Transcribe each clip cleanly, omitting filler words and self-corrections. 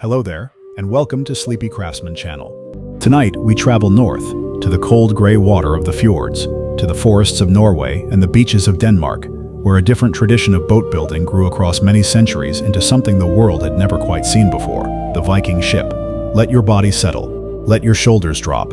Hello there, and welcome to Sleepy Craftsman channel. Tonight, we travel north, to the cold gray water of the fjords, to the forests of Norway and the beaches of Denmark, where a different tradition of boat building grew across many centuries into something the world had never quite seen before, the Viking ship. Let your body settle. Let your shoulders drop.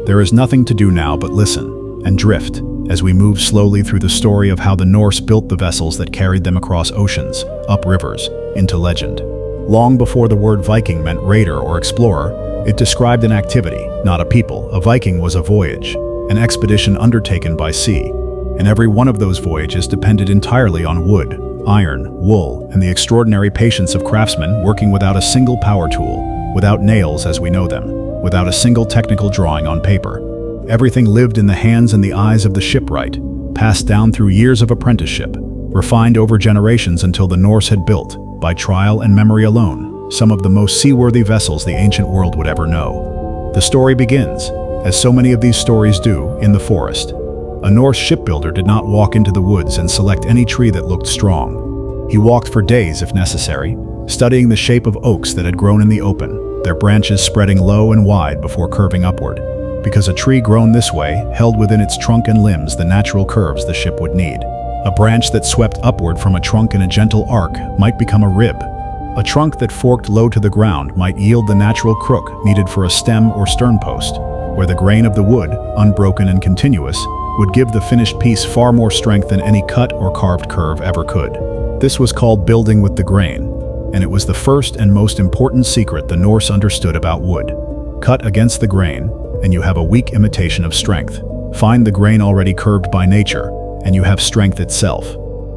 There is nothing to do now but listen and drift as we move slowly through the story of how the Norse built the vessels that carried them across oceans, up rivers, into legend. Long before the word Viking meant raider or explorer, it described an activity, not a people. A Viking was a voyage, an expedition undertaken by sea, and every one of those voyages depended entirely on wood, iron, wool, and the extraordinary patience of craftsmen working without a single power tool, without nails as we know them, without a single technical drawing on paper. Everything lived in the hands and the eyes of the shipwright, passed down through years of apprenticeship, refined over generations until the Norse had built, by trial and memory alone, some of the most seaworthy vessels the ancient world would ever know. The story begins, as so many of these stories do, in the forest. A Norse shipbuilder did not walk into the woods and select any tree that looked strong. He walked for days if necessary, studying the shape of oaks that had grown in the open, their branches spreading low and wide before curving upward, because a tree grown this way held within its trunk and limbs the natural curves the ship would need. A branch that swept upward from a trunk in a gentle arc might become a rib. A trunk that forked low to the ground might yield the natural crook needed for a stem or stern post, where the grain of the wood, unbroken and continuous, would give the finished piece far more strength than any cut or carved curve ever could. This was called building with the grain, and it was the first and most important secret the Norse understood about wood. Cut against the grain, and you have a weak imitation of strength. Find the grain already curved by nature, and you have strength itself.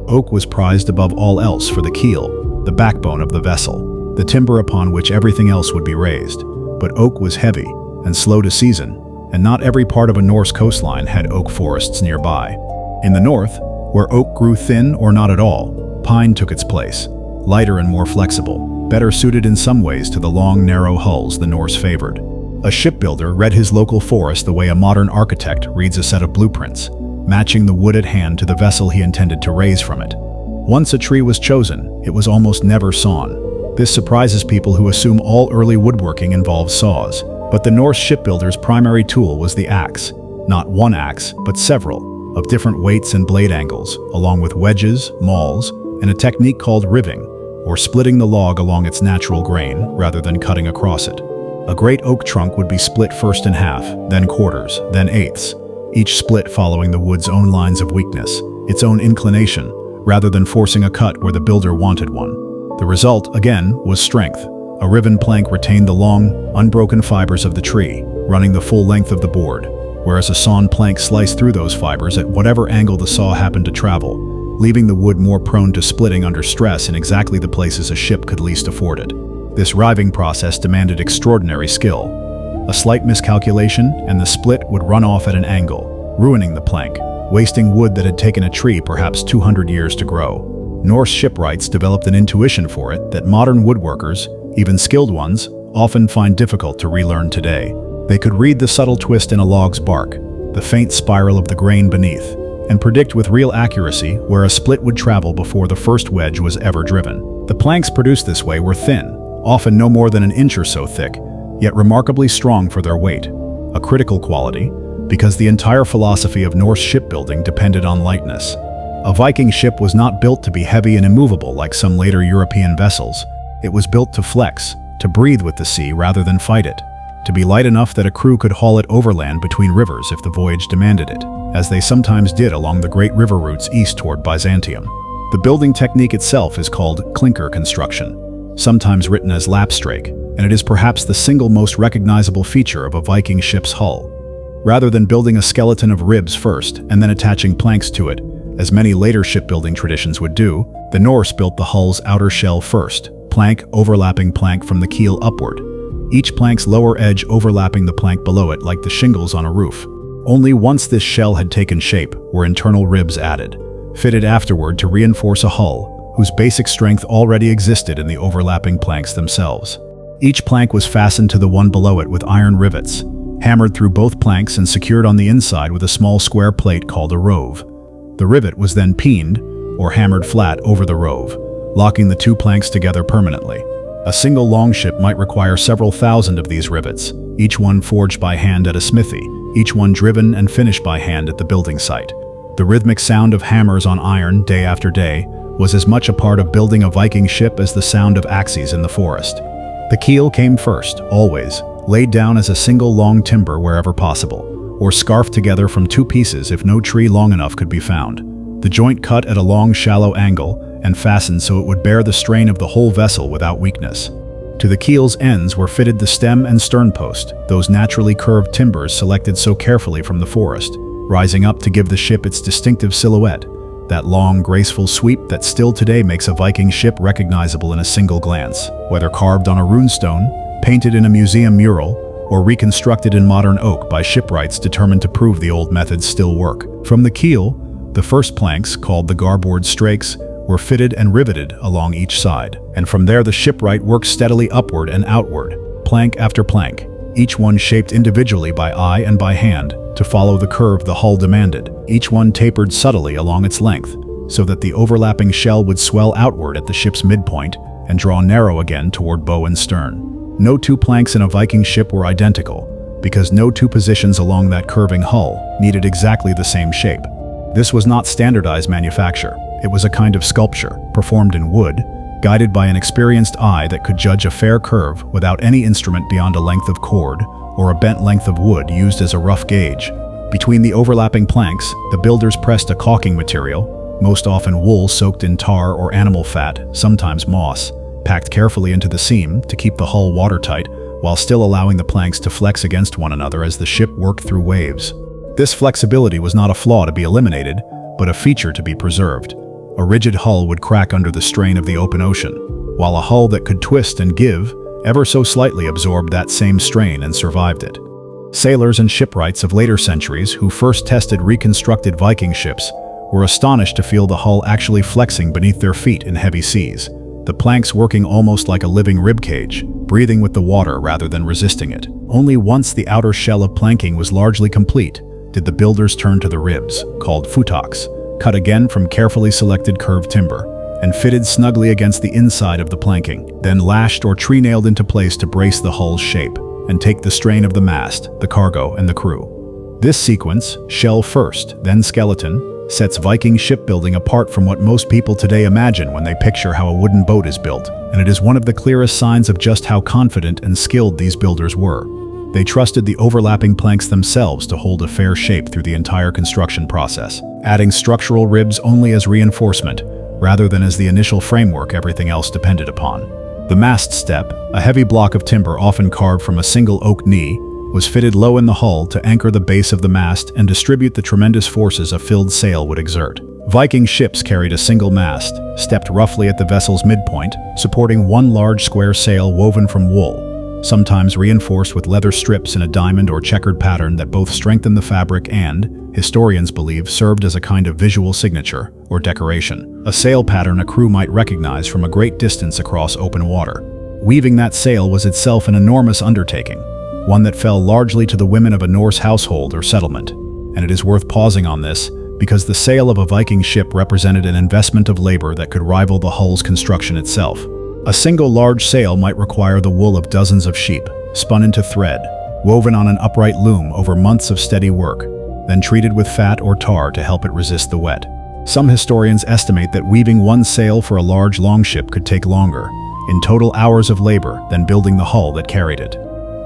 Oak was prized above all else for the keel, the backbone of the vessel, the timber upon which everything else would be raised. But oak was heavy and slow to season, and not every part of a Norse coastline had oak forests nearby. In the north, where oak grew thin or not at all, pine took its place, lighter and more flexible, better suited in some ways to the long, narrow hulls the Norse favored. A shipbuilder read his local forest the way a modern architect reads a set of blueprints, matching the wood at hand to the vessel he intended to raise from it. Once a tree was chosen, it was almost never sawn. This surprises people who assume all early woodworking involves saws, but the Norse shipbuilder's primary tool was the axe. Not one axe, but several, of different weights and blade angles, along with wedges, mauls, and a technique called riving, or splitting the log along its natural grain rather than cutting across it. A great oak trunk would be split first in half, then quarters, then eighths, each split following the wood's own lines of weakness, its own inclination, rather than forcing a cut where the builder wanted one. The result, again, was strength. A riven plank retained the long, unbroken fibers of the tree, running the full length of the board, whereas a sawn plank sliced through those fibers at whatever angle the saw happened to travel, leaving the wood more prone to splitting under stress in exactly the places a ship could least afford it. This riving process demanded extraordinary skill. A slight miscalculation, and the split would run off at an angle, ruining the plank, wasting wood that had taken a tree perhaps 200 years to grow. Norse shipwrights developed an intuition for it that modern woodworkers, even skilled ones, often find difficult to relearn today. They could read the subtle twist in a log's bark, the faint spiral of the grain beneath, and predict with real accuracy where a split would travel before the first wedge was ever driven. The planks produced this way were thin, often no more than an inch or so thick, yet remarkably strong for their weight, a critical quality, because the entire philosophy of Norse shipbuilding depended on lightness. A Viking ship was not built to be heavy and immovable like some later European vessels. It was built to flex, to breathe with the sea rather than fight it, to be light enough that a crew could haul it overland between rivers if the voyage demanded it, as they sometimes did along the great river routes east toward Byzantium. The building technique itself is called clinker construction, sometimes written as lapstrake, and it is perhaps the single most recognizable feature of a Viking ship's hull. Rather than building a skeleton of ribs first and then attaching planks to it, as many later shipbuilding traditions would do, the Norse built the hull's outer shell first, plank overlapping plank from the keel upward, each plank's lower edge overlapping the plank below it like the shingles on a roof. Only once this shell had taken shape were internal ribs added, fitted afterward to reinforce a hull whose basic strength already existed in the overlapping planks themselves. Each plank was fastened to the one below it with iron rivets, hammered through both planks and secured on the inside with a small square plate called a rove. The rivet was then peened, or hammered flat over the rove, locking the two planks together permanently. A single longship might require several thousand of these rivets, each one forged by hand at a smithy, each one driven and finished by hand at the building site. The rhythmic sound of hammers on iron day after day was as much a part of building a Viking ship as the sound of axes in the forest. The keel came first, always, laid down as a single long timber wherever possible, or scarfed together from two pieces if no tree long enough could be found. The joint cut at a long, shallow angle and fastened so it would bear the strain of the whole vessel without weakness. To the keel's ends were fitted the stem and sternpost, those naturally curved timbers selected so carefully from the forest, rising up to give the ship its distinctive silhouette, that long, graceful sweep that still today makes a Viking ship recognizable in a single glance, whether carved on a runestone, painted in a museum mural, or reconstructed in modern oak by shipwrights determined to prove the old methods still work. From the keel, the first planks, called the garboard strakes, were fitted and riveted along each side, and from there the shipwright worked steadily upward and outward, plank after plank, each one shaped individually by eye and by hand to follow the curve the hull demanded. Each one tapered subtly along its length, so that the overlapping shell would swell outward at the ship's midpoint and draw narrow again toward bow and stern. No two planks in a Viking ship were identical, because no two positions along that curving hull needed exactly the same shape. This was not standardized manufacture. It was a kind of sculpture, performed in wood, guided by an experienced eye that could judge a fair curve without any instrument beyond a length of cord or a bent length of wood used as a rough gauge. Between the overlapping planks, the builders pressed a caulking material, most often wool soaked in tar or animal fat, sometimes moss, packed carefully into the seam to keep the hull watertight while still allowing the planks to flex against one another as the ship worked through waves. This flexibility was not a flaw to be eliminated, but a feature to be preserved. A rigid hull would crack under the strain of the open ocean, while a hull that could twist and give ever so slightly absorbed that same strain and survived it. Sailors and shipwrights of later centuries who first tested reconstructed Viking ships were astonished to feel the hull actually flexing beneath their feet in heavy seas, the planks working almost like a living ribcage, breathing with the water rather than resisting it. Only once the outer shell of planking was largely complete did the builders turn to the ribs, called futaks, cut again from carefully selected curved timber, and fitted snugly against the inside of the planking, then lashed or tree-nailed into place to brace the hull's shape and take the strain of the mast, the cargo, and the crew. This sequence, shell first, then skeleton, sets Viking shipbuilding apart from what most people today imagine when they picture how a wooden boat is built, and it is one of the clearest signs of just how confident and skilled these builders were. They trusted the overlapping planks themselves to hold a fair shape through the entire construction process, adding structural ribs only as reinforcement, rather than as the initial framework everything else depended upon. The mast step, a heavy block of timber often carved from a single oak knee, was fitted low in the hull to anchor the base of the mast and distribute the tremendous forces a filled sail would exert. Viking ships carried a single mast, stepped roughly at the vessel's midpoint, supporting one large square sail woven from wool, sometimes reinforced with leather strips in a diamond or checkered pattern that both strengthened the fabric and, historians believe, served as a kind of visual signature or decoration. A sail pattern a crew might recognize from a great distance across open water. Weaving that sail was itself an enormous undertaking, one that fell largely to the women of a Norse household or settlement, and it is worth pausing on this because the sail of a Viking ship represented an investment of labor that could rival the hull's construction itself. A single large sail might require the wool of dozens of sheep, spun into thread, woven on an upright loom over months of steady work, then treated with fat or tar to help it resist the wet. Some historians estimate that weaving one sail for a large longship could take longer, in total hours of labor, than building the hull that carried it.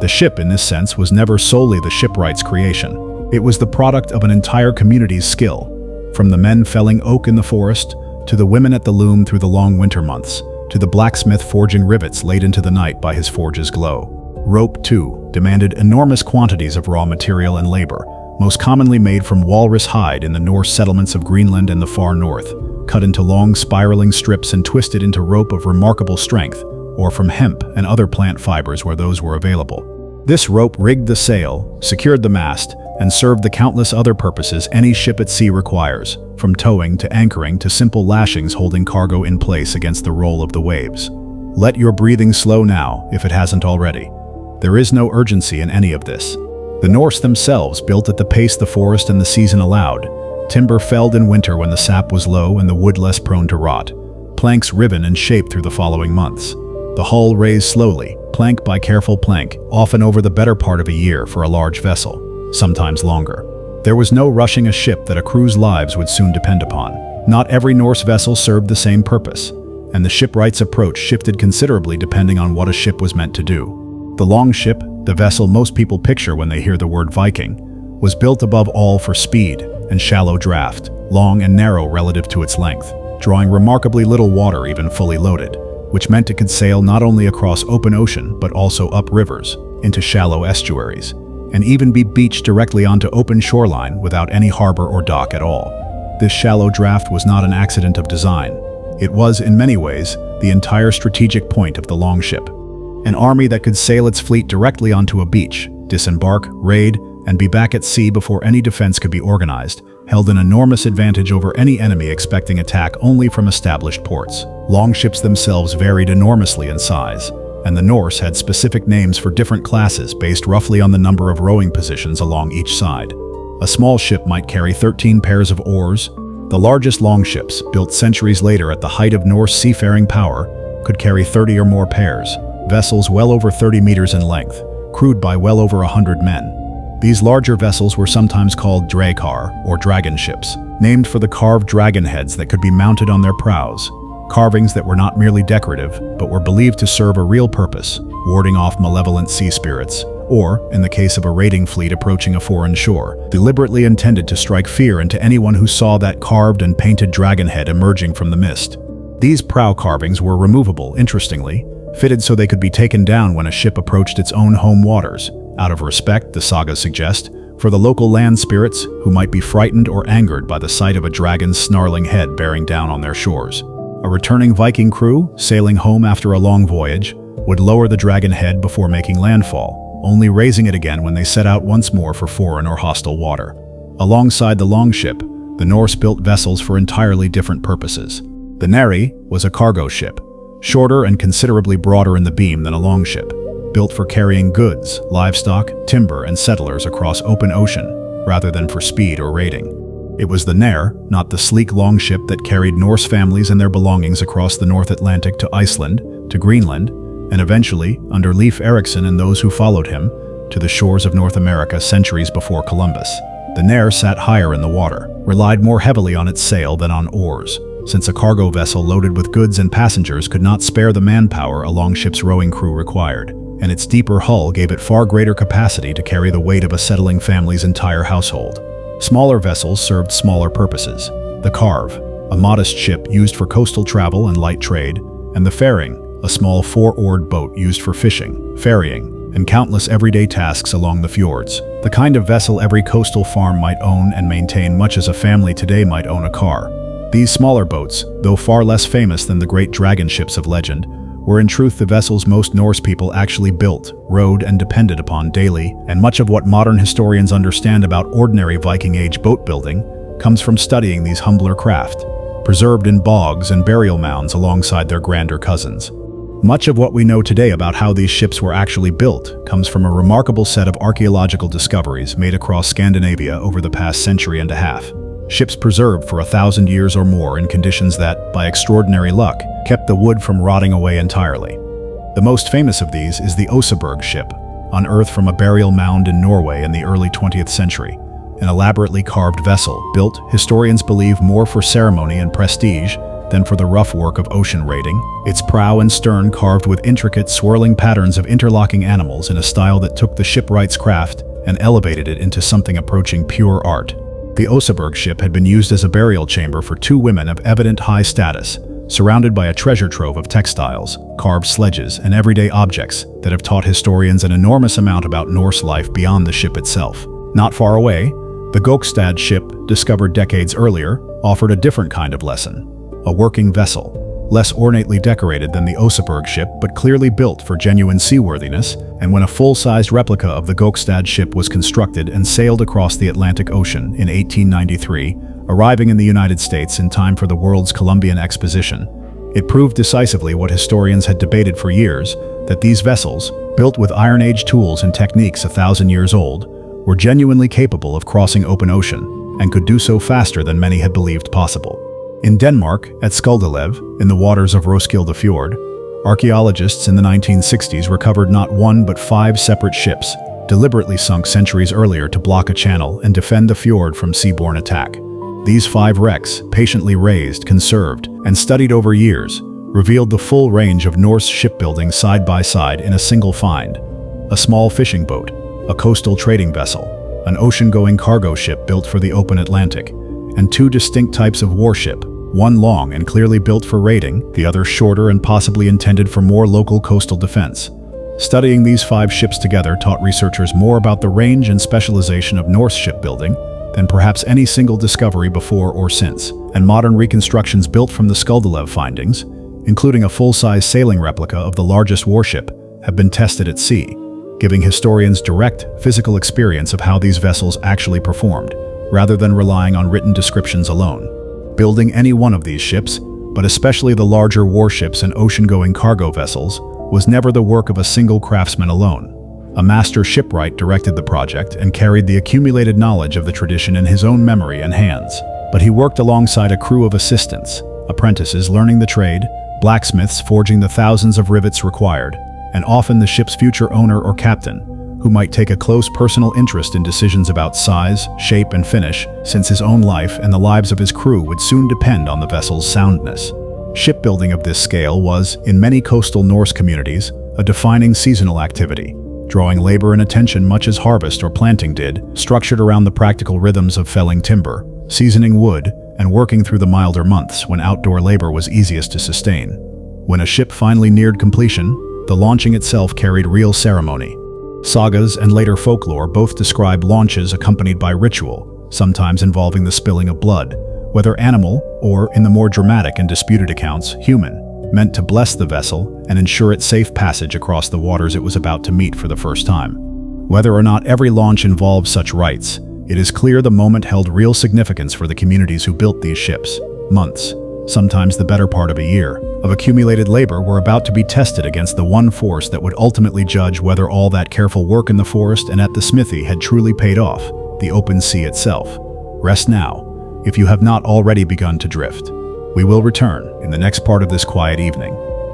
The ship, in this sense, was never solely the shipwright's creation. It was the product of an entire community's skill, from the men felling oak in the forest, to the women at the loom through the long winter months, to the blacksmith forging rivets late into the night by his forge's glow. Rope, too, demanded enormous quantities of raw material and labor, most commonly made from walrus hide in the Norse settlements of Greenland and the far north, cut into long spiraling strips and twisted into rope of remarkable strength, or from hemp and other plant fibers where those were available. This rope rigged the sail, secured the mast, and served the countless other purposes any ship at sea requires, from towing to anchoring to simple lashings holding cargo in place against the roll of the waves. Let your breathing slow now, if it hasn't already. There is no urgency in any of this. The Norse themselves built at the pace the forest and the season allowed, timber felled in winter when the sap was low and the wood less prone to rot, planks riven and shaped through the following months. the hull raised slowly, plank by careful plank, often over the better part of a year for a large vessel, sometimes longer. There was no rushing a ship that a crew's lives would soon depend upon. Not every Norse vessel served the same purpose, and the shipwrights' approach shifted considerably depending on what a ship was meant to do. The longship, the vessel most people picture when they hear the word Viking, was built above all for speed and shallow draft, long and narrow relative to its length, drawing remarkably little water even fully loaded, which meant it could sail not only across open ocean but also up rivers, into shallow estuaries, and even be beached directly onto open shoreline without any harbor or dock at all. This shallow draft was not an accident of design. It was, in many ways, the entire strategic point of the longship. An army that could sail its fleet directly onto a beach, disembark, raid, and be back at sea before any defense could be organized, held an enormous advantage over any enemy expecting attack only from established ports. Longships themselves varied enormously in size, and the Norse had specific names for different classes based roughly on the number of rowing positions along each side. A small ship might carry 13 pairs of oars. The largest longships, built centuries later at the height of Norse seafaring power, could carry 30 or more pairs, vessels well over 30 meters in length, crewed by well over 100 men. These larger vessels were sometimes called drakar, or dragon ships, named for the carved dragon heads that could be mounted on their prows, carvings that were not merely decorative, but were believed to serve a real purpose, warding off malevolent sea spirits, or, in the case of a raiding fleet approaching a foreign shore, deliberately intended to strike fear into anyone who saw that carved and painted dragon head emerging from the mist. These prow carvings were removable, interestingly, fitted so they could be taken down when a ship approached its own home waters, out of respect, the sagas suggest, for the local land spirits who might be frightened or angered by the sight of a dragon's snarling head bearing down on their shores. A returning Viking crew, sailing home after a long voyage, would lower the dragon head before making landfall, only raising it again when they set out once more for foreign or hostile water. Alongside the longship, the Norse built vessels for entirely different purposes. The knarr was a cargo ship, shorter and considerably broader in the beam than a longship, built for carrying goods, livestock, timber, and settlers across open ocean, rather than for speed or raiding. It was the knarr, not the sleek longship, that carried Norse families and their belongings across the North Atlantic to Iceland, to Greenland, and eventually, under Leif Erikson and those who followed him, to the shores of North America centuries before Columbus. The knarr sat higher in the water, relied more heavily on its sail than on oars, since a cargo vessel loaded with goods and passengers could not spare the manpower a longship's rowing crew required, and its deeper hull gave it far greater capacity to carry the weight of a settling family's entire household. Smaller vessels served smaller purposes. The carve, a modest ship used for coastal travel and light trade, and the faering, a small four-oared boat used for fishing, ferrying, and countless everyday tasks along the fjords. The kind of vessel every coastal farm might own and maintain, much as a family today might own a car. These smaller boats, though far less famous than the great dragon ships of legend, were in truth the vessels most Norse people actually built, rowed, and depended upon daily, and much of what modern historians understand about ordinary Viking-age boat building comes from studying these humbler craft, preserved in bogs and burial mounds alongside their grander cousins. Much of what we know today about how these ships were actually built comes from a remarkable set of archaeological discoveries made across Scandinavia over the past century and a half. Ships preserved for 1,000 years or more in conditions that, by extraordinary luck, kept the wood from rotting away entirely. The most famous of these is the Oseberg ship, unearthed from a burial mound in Norway in the early 20th century. An elaborately carved vessel, built, historians believe, more for ceremony and prestige than for the rough work of ocean raiding, its prow and stern carved with intricate, swirling patterns of interlocking animals in a style that took the shipwright's craft and elevated it into something approaching pure art. The Oseberg ship had been used as a burial chamber for 2 women of evident high status, surrounded by a treasure trove of textiles, carved sledges, and everyday objects that have taught historians an enormous amount about Norse life beyond the ship itself. Not far away, the Gokstad ship, discovered decades earlier, offered a different kind of lesson. A working vessel, less ornately decorated than the Oseberg ship but clearly built for genuine seaworthiness, and when a full-sized replica of the Gokstad ship was constructed and sailed across the Atlantic Ocean in 1893, arriving in the United States in time for the world's Columbian Exposition, it proved decisively what historians had debated for years, that these vessels, built with Iron Age tools and techniques 1,000 years old, were genuinely capable of crossing open ocean, and could do so faster than many had believed possible. In Denmark, at Skuldelev, in the waters of Roskilde Fjord, Archaeologists in the 1960s recovered not one but 5 separate ships, deliberately sunk centuries earlier to block a channel and defend the fjord from seaborne attack. These 5 wrecks, patiently raised, conserved, and studied over years, revealed the full range of Norse shipbuilding side by side in a single find. A small fishing boat, a coastal trading vessel, an ocean-going cargo ship built for the open Atlantic, and 2 distinct types of warship, one long and clearly built for raiding, the other shorter and possibly intended for more local coastal defense. Studying these 5 ships together taught researchers more about the range and specialization of Norse shipbuilding than perhaps any single discovery before or since, and modern reconstructions built from the Skuldelev findings, including a full-size sailing replica of the largest warship, have been tested at sea, giving historians direct, physical experience of how these vessels actually performed, rather than relying on written descriptions alone. Building any one of these ships, but especially the larger warships and ocean-going cargo vessels, was never the work of a single craftsman alone. A master shipwright directed the project and carried the accumulated knowledge of the tradition in his own memory and hands. But he worked alongside a crew of assistants, apprentices learning the trade, blacksmiths forging the thousands of rivets required, and often the ship's future owner or captain, who might take a close personal interest in decisions about size, shape, and finish, since his own life and the lives of his crew would soon depend on the vessel's soundness. Shipbuilding of this scale was, in many coastal Norse communities, a defining seasonal activity, drawing labor and attention much as harvest or planting did, structured around the practical rhythms of felling timber, seasoning wood, and working through the milder months when outdoor labor was easiest to sustain. When a ship finally neared completion, the launching itself carried real ceremony. Sagas and later folklore both describe launches accompanied by ritual, sometimes involving the spilling of blood, whether animal or, in the more dramatic and disputed accounts, human, meant to bless the vessel and ensure its safe passage across the waters it was about to meet for the first time. Whether or not every launch involved such rites, it is clear the moment held real significance for the communities who built these ships. Months, sometimes the better part of a year, of accumulated labor were about to be tested against the one force that would ultimately judge whether all that careful work in the forest and at the smithy had truly paid off, the open sea itself. Rest now, if you have not already begun to drift. We will return, in the next part of this quiet evening,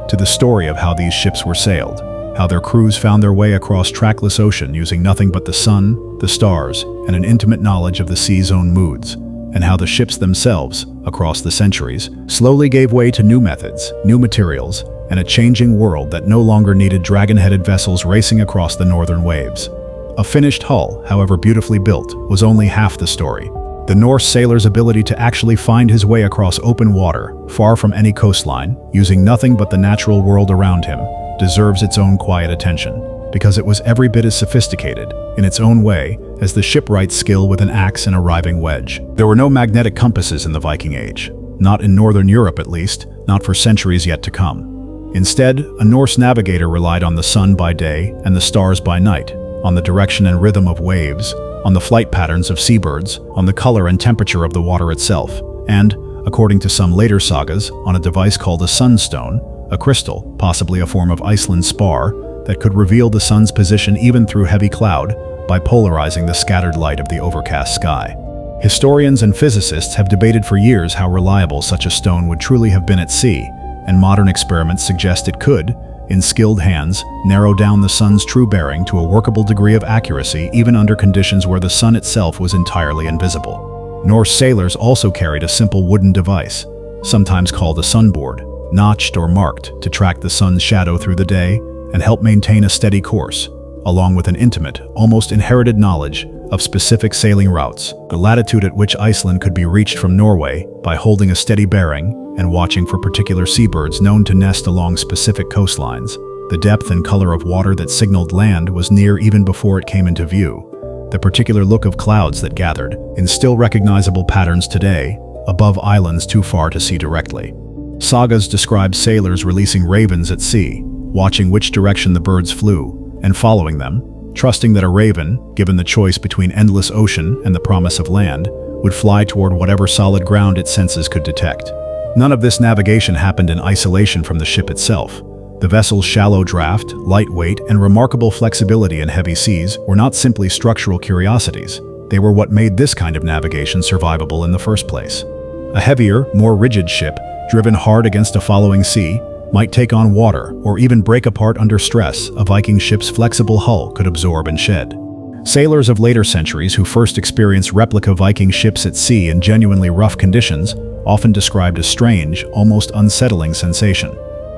to the story of how these ships were sailed, how their crews found their way across trackless ocean using nothing but the sun, the stars, and an intimate knowledge of the sea's own moods, and how the ships themselves, across the centuries, slowly gave way to new methods, new materials, and a changing world that no longer needed dragon-headed vessels racing across the northern waves. A finished hull, however beautifully built, was only half the story. The Norse sailor's ability to actually find his way across open water, far from any coastline, using nothing but the natural world around him, deserves its own quiet attention, because it was every bit as sophisticated, in its own way, as the shipwright's skill with an axe and a riving wedge. There were no magnetic compasses in the Viking Age, not in Northern Europe at least, not for centuries yet to come. Instead, a Norse navigator relied on the sun by day and the stars by night, on the direction and rhythm of waves, on the flight patterns of seabirds, on the color and temperature of the water itself, and, according to some later sagas, on a device called a sunstone, a crystal, possibly a form of Iceland's spar, that could reveal the sun's position even through heavy cloud by polarizing the scattered light of the overcast sky. Historians and physicists have debated for years how reliable such a stone would truly have been at sea, and modern experiments suggest it could, in skilled hands, narrow down the sun's true bearing to a workable degree of accuracy even under conditions where the sun itself was entirely invisible. Norse sailors also carried a simple wooden device, sometimes called a sunboard, notched or marked to track the sun's shadow through the day and help maintain a steady course, along with an intimate, almost inherited knowledge of specific sailing routes, the latitude at which Iceland could be reached from Norway by holding a steady bearing and watching for particular seabirds known to nest along specific coastlines. The depth and color of water that signaled land was near even before it came into view. The particular look of clouds that gathered, in still recognizable patterns today, above islands too far to see directly. Sagas describe sailors releasing ravens at sea, watching which direction the birds flew, and following them, trusting that a raven, given the choice between endless ocean and the promise of land, would fly toward whatever solid ground its senses could detect. None of this navigation happened in isolation from the ship itself. The vessel's shallow draft, lightweight, and remarkable flexibility in heavy seas were not simply structural curiosities. They were what made this kind of navigation survivable in the first place. A heavier, more rigid ship, driven hard against a following sea, might take on water or even break apart under stress a Viking ship's flexible hull could absorb and shed. Sailors of later centuries who first experienced replica Viking ships at sea in genuinely rough conditions often described a strange, almost unsettling sensation.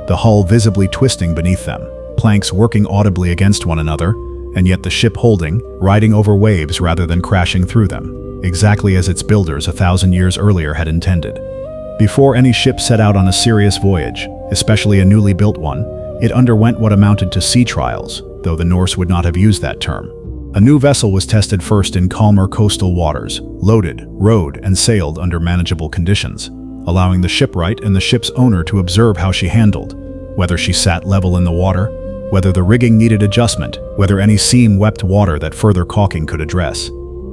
The hull visibly twisting beneath them, planks working audibly against one another, and yet the ship holding, riding over waves rather than crashing through them, exactly as its builders 1,000 years earlier had intended. Before any ship set out on a serious voyage, especially a newly built one, it underwent what amounted to sea trials, though the Norse would not have used that term. A new vessel was tested first in calmer coastal waters, loaded, rowed, and sailed under manageable conditions, allowing the shipwright and the ship's owner to observe how she handled, whether she sat level in the water, whether the rigging needed adjustment, whether any seam wept water that further caulking could address.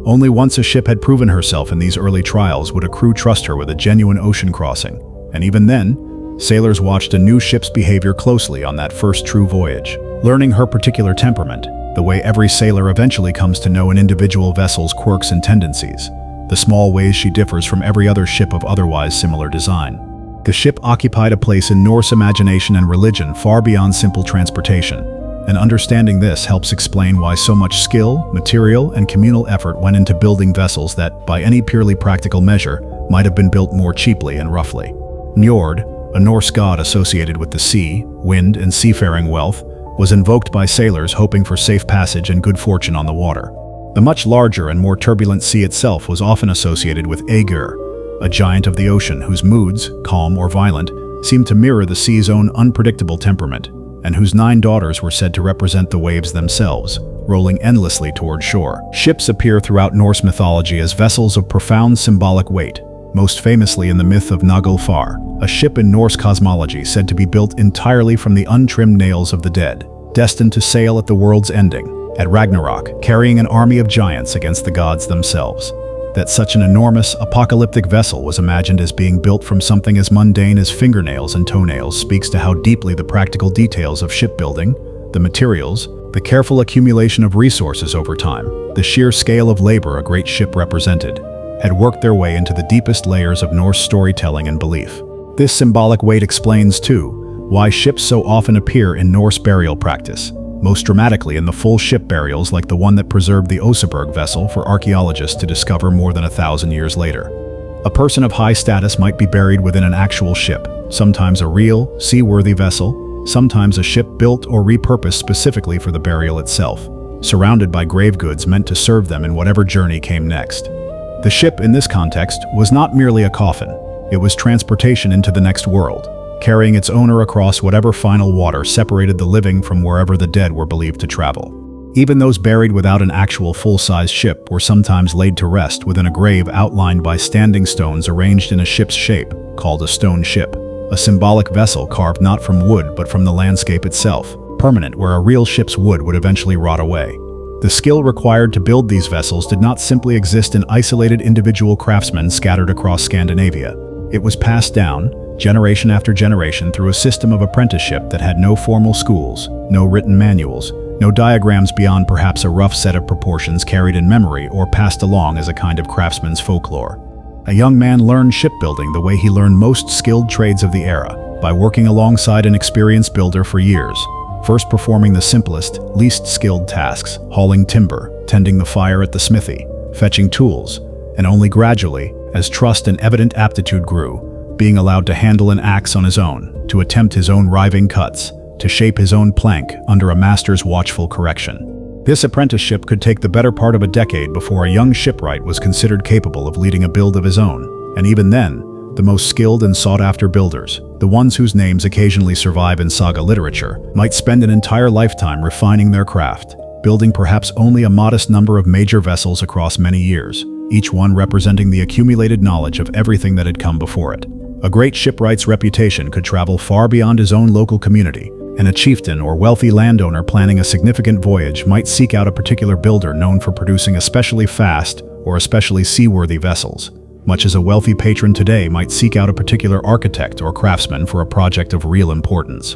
Only once a ship had proven herself in these early trials would a crew trust her with a genuine ocean crossing, and even then, sailors watched a new ship's behavior closely on that first true voyage, learning her particular temperament, the way every sailor eventually comes to know an individual vessel's quirks and tendencies, the small ways she differs from every other ship of otherwise similar design. The ship occupied a place in Norse imagination and religion far beyond simple transportation, and understanding this helps explain why so much skill, material, and communal effort went into building vessels that, by any purely practical measure, might have been built more cheaply and roughly. Njord, a Norse god associated with the sea, wind, and seafaring wealth, was invoked by sailors hoping for safe passage and good fortune on the water. The much larger and more turbulent sea itself was often associated with Aegir, a giant of the ocean whose moods, calm or violent, seemed to mirror the sea's own unpredictable temperament, and whose 9 daughters were said to represent the waves themselves, rolling endlessly toward shore. Ships appear throughout Norse mythology as vessels of profound symbolic weight, most famously in the myth of Naglfar, a ship in Norse cosmology said to be built entirely from the untrimmed nails of the dead, destined to sail at the world's ending, at Ragnarok, carrying an army of giants against the gods themselves. That such an enormous, apocalyptic vessel was imagined as being built from something as mundane as fingernails and toenails speaks to how deeply the practical details of shipbuilding, the materials, the careful accumulation of resources over time, the sheer scale of labor a great ship represented, had worked their way into the deepest layers of Norse storytelling and belief. This symbolic weight explains, too, why ships so often appear in Norse burial practice, most dramatically in the full ship burials like the one that preserved the Oseberg vessel for archaeologists to discover more than 1,000 years later. A person of high status might be buried within an actual ship, sometimes a real, seaworthy vessel, sometimes a ship built or repurposed specifically for the burial itself, surrounded by grave goods meant to serve them in whatever journey came next. The ship, in this context, was not merely a coffin. It was transportation into the next world, carrying its owner across whatever final water separated the living from wherever the dead were believed to travel. Even those buried without an actual full-size ship were sometimes laid to rest within a grave outlined by standing stones arranged in a ship's shape, called a stone ship, a symbolic vessel carved not from wood but from the landscape itself, permanent where a real ship's wood would eventually rot away. The skill required to build these vessels did not simply exist in isolated individual craftsmen scattered across Scandinavia. It was passed down, generation after generation, through a system of apprenticeship that had no formal schools, no written manuals, no diagrams beyond perhaps a rough set of proportions carried in memory or passed along as a kind of craftsman's folklore. A young man learned shipbuilding the way he learned most skilled trades of the era, by working alongside an experienced builder for years, first performing the simplest, least skilled tasks, hauling timber, tending the fire at the smithy, fetching tools, and only gradually, as trust and evident aptitude grew, being allowed to handle an axe on his own, to attempt his own riving cuts, to shape his own plank under a master's watchful correction. This apprenticeship could take the better part of a decade before a young shipwright was considered capable of leading a build of his own, and even then, the most skilled and sought-after builders, the ones whose names occasionally survive in saga literature, might spend an entire lifetime refining their craft, building perhaps only a modest number of major vessels across many years, each one representing the accumulated knowledge of everything that had come before it. A great shipwright's reputation could travel far beyond his own local community, and a chieftain or wealthy landowner planning a significant voyage might seek out a particular builder known for producing especially fast or especially seaworthy vessels, much as a wealthy patron today might seek out a particular architect or craftsman for a project of real importance.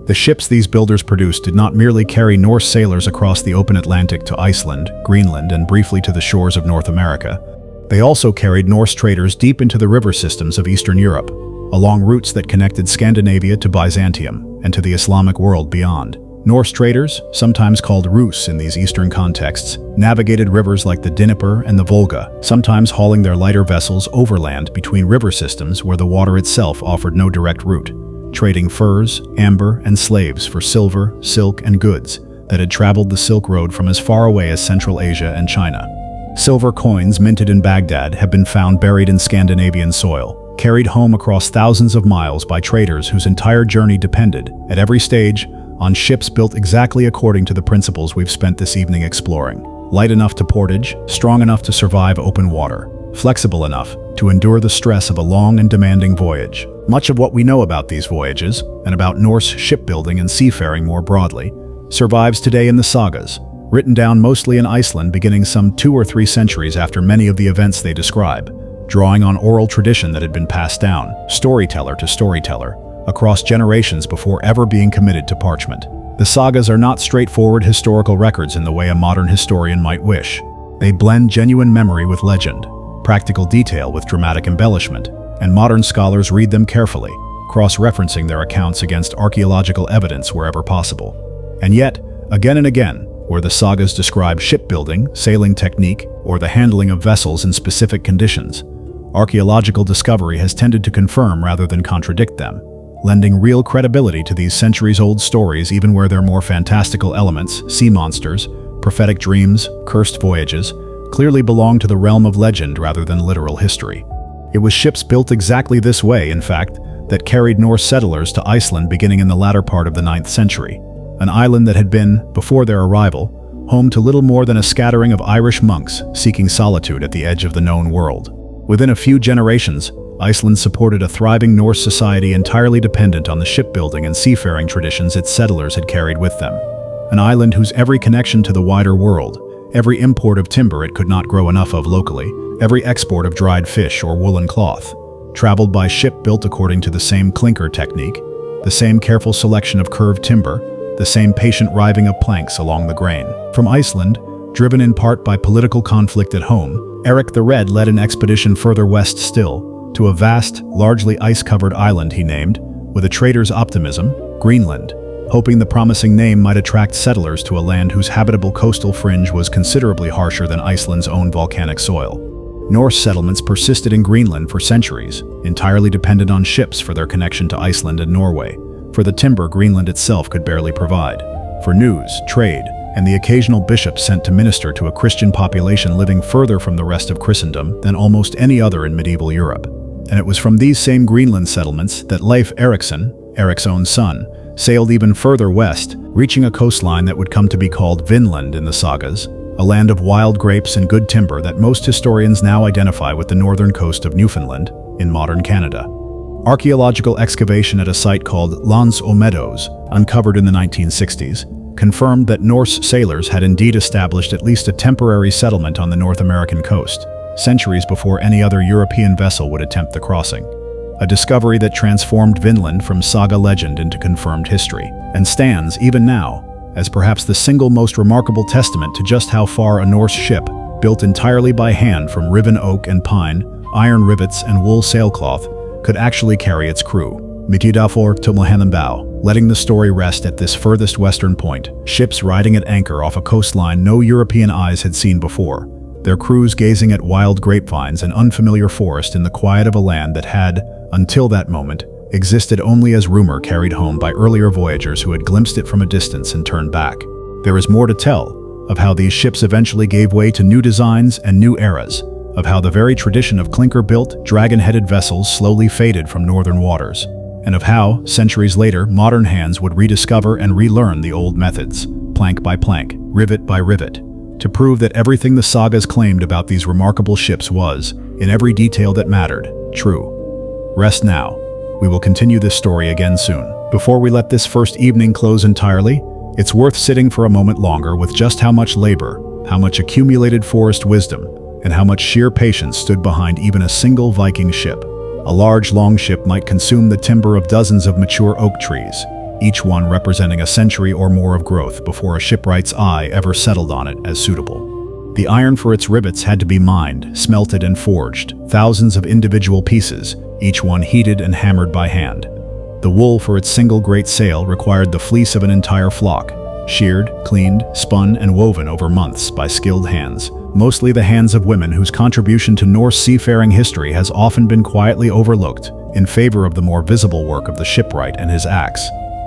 The ships these builders produced did not merely carry Norse sailors across the open Atlantic to Iceland, Greenland, and briefly to the shores of North America. They also carried Norse traders deep into the river systems of Eastern Europe, along routes that connected Scandinavia to Byzantium and to the Islamic world beyond. Norse traders, sometimes called Rus in these eastern contexts, navigated rivers like the Dnieper and the Volga, sometimes hauling their lighter vessels overland between river systems where the water itself offered no direct route, trading furs, amber, and slaves for silver, silk, and goods that had traveled the Silk Road from as far away as Central Asia and China. Silver coins minted in Baghdad have been found buried in Scandinavian soil, carried home across thousands of miles by traders whose entire journey depended, at every stage, on ships built exactly according to the principles we've spent this evening exploring. Light enough to portage, strong enough to survive open water, flexible enough to endure the stress of a long and demanding voyage. Much of what we know about these voyages, and about Norse shipbuilding and seafaring more broadly, survives today in the sagas, written down mostly in Iceland beginning some 2 or 3 centuries after many of the events they describe, drawing on oral tradition that had been passed down, storyteller to storyteller, across generations before ever being committed to parchment. The sagas are not straightforward historical records in the way a modern historian might wish. They blend genuine memory with legend, practical detail with dramatic embellishment, and modern scholars read them carefully, cross-referencing their accounts against archaeological evidence wherever possible. And yet, again and again, where the sagas describe shipbuilding, sailing technique, or the handling of vessels in specific conditions, archaeological discovery has tended to confirm rather than contradict them, lending real credibility to these centuries-old stories even where their more fantastical elements, sea monsters, prophetic dreams, cursed voyages, clearly belong to the realm of legend rather than literal history. It was ships built exactly this way, in fact, that carried Norse settlers to Iceland beginning in the latter part of the 9th century, an island that had been, before their arrival, home to little more than a scattering of Irish monks seeking solitude at the edge of the known world. Within a few generations, Iceland supported a thriving Norse society entirely dependent on the shipbuilding and seafaring traditions its settlers had carried with them. An island whose every connection to the wider world, every import of timber it could not grow enough of locally, every export of dried fish or woolen cloth, traveled by ship built according to the same clinker technique, the same careful selection of curved timber, the same patient riving of planks along the grain. From Iceland, driven in part by political conflict at home, Eric the Red led an expedition further west still, to a vast, largely ice-covered island he named, with a trader's optimism, Greenland, hoping the promising name might attract settlers to a land whose habitable coastal fringe was considerably harsher than Iceland's own volcanic soil. Norse settlements persisted in Greenland for centuries, entirely dependent on ships for their connection to Iceland and Norway, for the timber Greenland itself could barely provide, for news, trade, and the occasional bishop sent to minister to a Christian population living further from the rest of Christendom than almost any other in medieval Europe. And it was from these same Greenland settlements that Leif Erikson, Eric's own son, sailed even further west, reaching a coastline that would come to be called Vinland in the sagas, a land of wild grapes and good timber that most historians now identify with the northern coast of Newfoundland, in modern Canada. Archaeological excavation at a site called Lans og Meadows, uncovered in the 1960s, confirmed that Norse sailors had indeed established at least a temporary settlement on the North American coast, centuries before any other European vessel would attempt the crossing. A discovery that transformed Vinland from saga legend into confirmed history, and stands, even now, as perhaps the single most remarkable testament to just how far a Norse ship, built entirely by hand from riven oak and pine, iron rivets and wool sailcloth, could actually carry its crew. Mittidafor to Mohanambao, letting the story rest at this furthest western point, ships riding at anchor off a coastline no European eyes had seen before, their crews gazing at wild grapevines and unfamiliar forest in the quiet of a land that had, until that moment, existed only as rumor carried home by earlier voyagers who had glimpsed it from a distance and turned back. There is more to tell of how these ships eventually gave way to new designs and new eras, of how the very tradition of clinker-built, dragon-headed vessels slowly faded from northern waters, and of how, centuries later, modern hands would rediscover and relearn the old methods, plank by plank, rivet by rivet, to prove that everything the sagas claimed about these remarkable ships was, in every detail that mattered, true. Rest now. We will continue this story again soon. Before we let this first evening close entirely, it's worth sitting for a moment longer with just how much labor, how much accumulated forest wisdom, and how much sheer patience stood behind even a single Viking ship. A large longship might consume the timber of dozens of mature oak trees, each one representing a century or more of growth before a shipwright's eye ever settled on it as suitable. The iron for its rivets had to be mined, smelted, and forged, thousands of individual pieces, each one heated and hammered by hand. The wool for its single great sail required the fleece of an entire flock, sheared, cleaned, spun, and woven over months by skilled hands, mostly the hands of women whose contribution to Norse seafaring history has often been quietly overlooked in favor of the more visible work of the shipwright and his axe.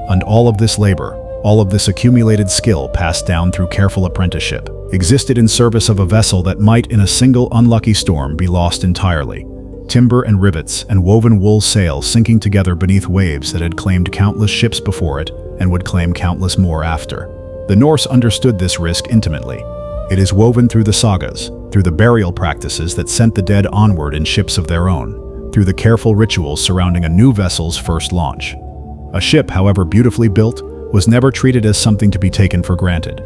And all of this labor, all of this accumulated skill passed down through careful apprenticeship, existed in service of a vessel that might, in a single unlucky storm, be lost entirely. Timber and rivets and woven wool sails sinking together beneath waves that had claimed countless ships before it and would claim countless more after. The Norse understood this risk intimately. It is woven through the sagas, through the burial practices that sent the dead onward in ships of their own, through the careful rituals surrounding a new vessel's first launch. A ship, however beautifully built, was never treated as something to be taken for granted.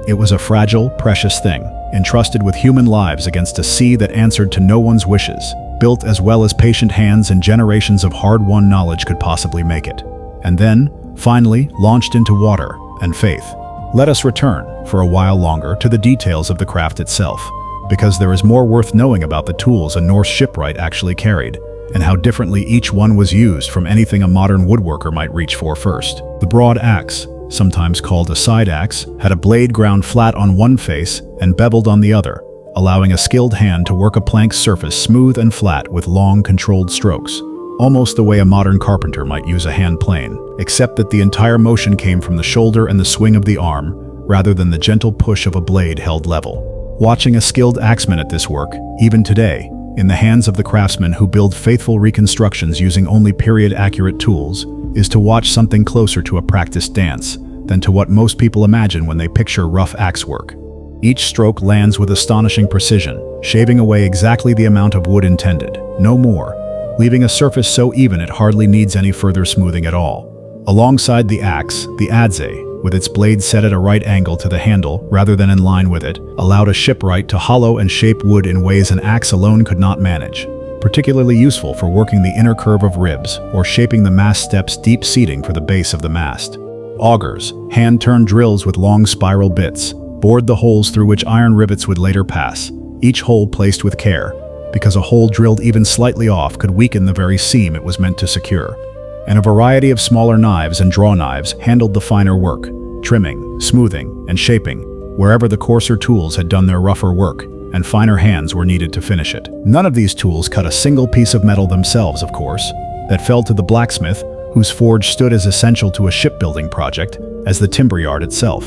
It was a fragile, precious thing, entrusted with human lives against a sea that answered to no one's wishes, built as well as patient hands and generations of hard-won knowledge could possibly make it. And then, finally, launched into water and faith. Let us return, for a while longer, to the details of the craft itself, because there is more worth knowing about the tools a Norse shipwright actually carried, and how differently each one was used from anything a modern woodworker might reach for first. The broad axe, sometimes called a side axe, had a blade ground flat on one face and beveled on the other, allowing a skilled hand to work a plank's surface smooth and flat with long, controlled strokes, almost the way a modern carpenter might use a hand plane, except that the entire motion came from the shoulder and the swing of the arm, rather than the gentle push of a blade held level. Watching a skilled axeman at this work, even today, in the hands of the craftsmen who build faithful reconstructions using only period-accurate tools, is to watch something closer to a practiced dance than to what most people imagine when they picture rough axe work. Each stroke lands with astonishing precision, shaving away exactly the amount of wood intended, no more, leaving a surface so even it hardly needs any further smoothing at all. Alongside the axe, the adze, with its blade set at a right angle to the handle rather than in line with it, allowed a shipwright to hollow and shape wood in ways an axe alone could not manage, particularly useful for working the inner curve of ribs or shaping the mast step's deep seating for the base of the mast. Augers, hand-turned drills with long spiral bits, bored the holes through which iron rivets would later pass, each hole placed with care, because a hole drilled even slightly off could weaken the very seam it was meant to secure. And a variety of smaller knives and draw knives handled the finer work, trimming, smoothing, and shaping, wherever the coarser tools had done their rougher work, and finer hands were needed to finish it. None of these tools cut a single piece of metal themselves, of course. That fell to the blacksmith, whose forge stood as essential to a shipbuilding project as the timber yard itself.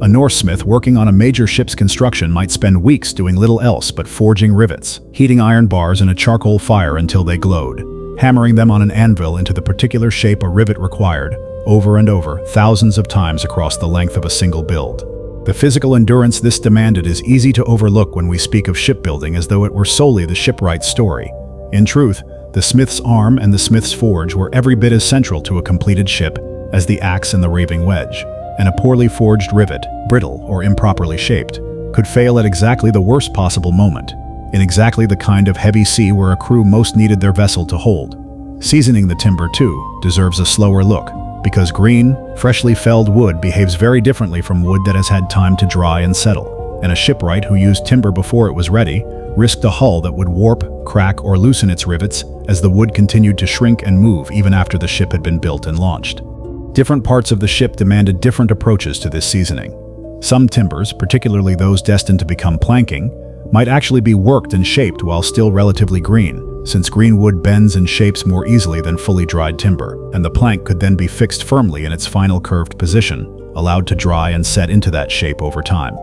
A Norse smith working on a major ship's construction might spend weeks doing little else but forging rivets, heating iron bars in a charcoal fire until they glowed, hammering them on an anvil into the particular shape a rivet required, over and over, thousands of times across the length of a single build. The physical endurance this demanded is easy to overlook when we speak of shipbuilding as though it were solely the shipwright's story. In truth, the smith's arm and the smith's forge were every bit as central to a completed ship as the axe and the raving wedge. And a poorly forged rivet, brittle or improperly shaped, could fail at exactly the worst possible moment, in exactly the kind of heavy sea where a crew most needed their vessel to hold. Seasoning the timber, too, deserves a slower look, because green, freshly felled wood behaves very differently from wood that has had time to dry and settle, and a shipwright who used timber before it was ready risked a hull that would warp, crack, or loosen its rivets as the wood continued to shrink and move even after the ship had been built and launched. Different parts of the ship demanded different approaches to this seasoning. Some timbers, particularly those destined to become planking, might actually be worked and shaped while still relatively green, since green wood bends and shapes more easily than fully dried timber, and the plank could then be fixed firmly in its final curved position, allowed to dry and set into that shape over time,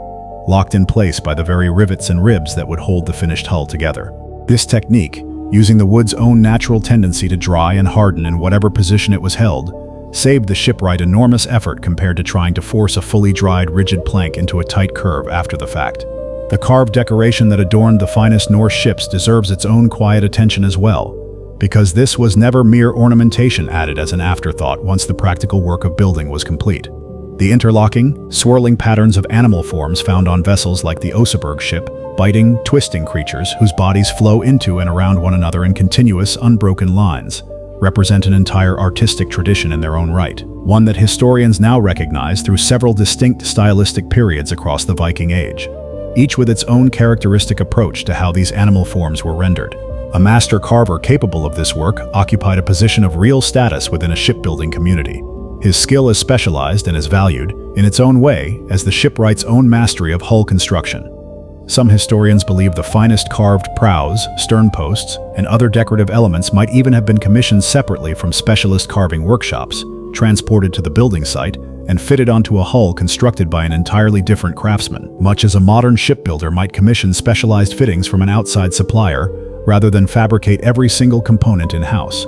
locked in place by the very rivets and ribs that would hold the finished hull together. This technique, using the wood's own natural tendency to dry and harden in whatever position it was held, saved the shipwright enormous effort compared to trying to force a fully dried, rigid plank into a tight curve after the fact. The carved decoration that adorned the finest Norse ships deserves its own quiet attention as well, because this was never mere ornamentation added as an afterthought once the practical work of building was complete. The interlocking, swirling patterns of animal forms found on vessels like the Oseberg ship, biting, twisting creatures whose bodies flow into and around one another in continuous, unbroken lines, represent an entire artistic tradition in their own right, one that historians now recognize through several distinct stylistic periods across the Viking Age, each with its own characteristic approach to how these animal forms were rendered. A master carver capable of this work occupied a position of real status within a shipbuilding community. His skill is specialized and is valued, in its own way, as the shipwright's own mastery of hull construction. Some historians believe the finest carved prows, stern posts, and other decorative elements might even have been commissioned separately from specialist carving workshops, transported to the building site, and fitted onto a hull constructed by an entirely different craftsman, much as a modern shipbuilder might commission specialized fittings from an outside supplier, rather than fabricate every single component in-house.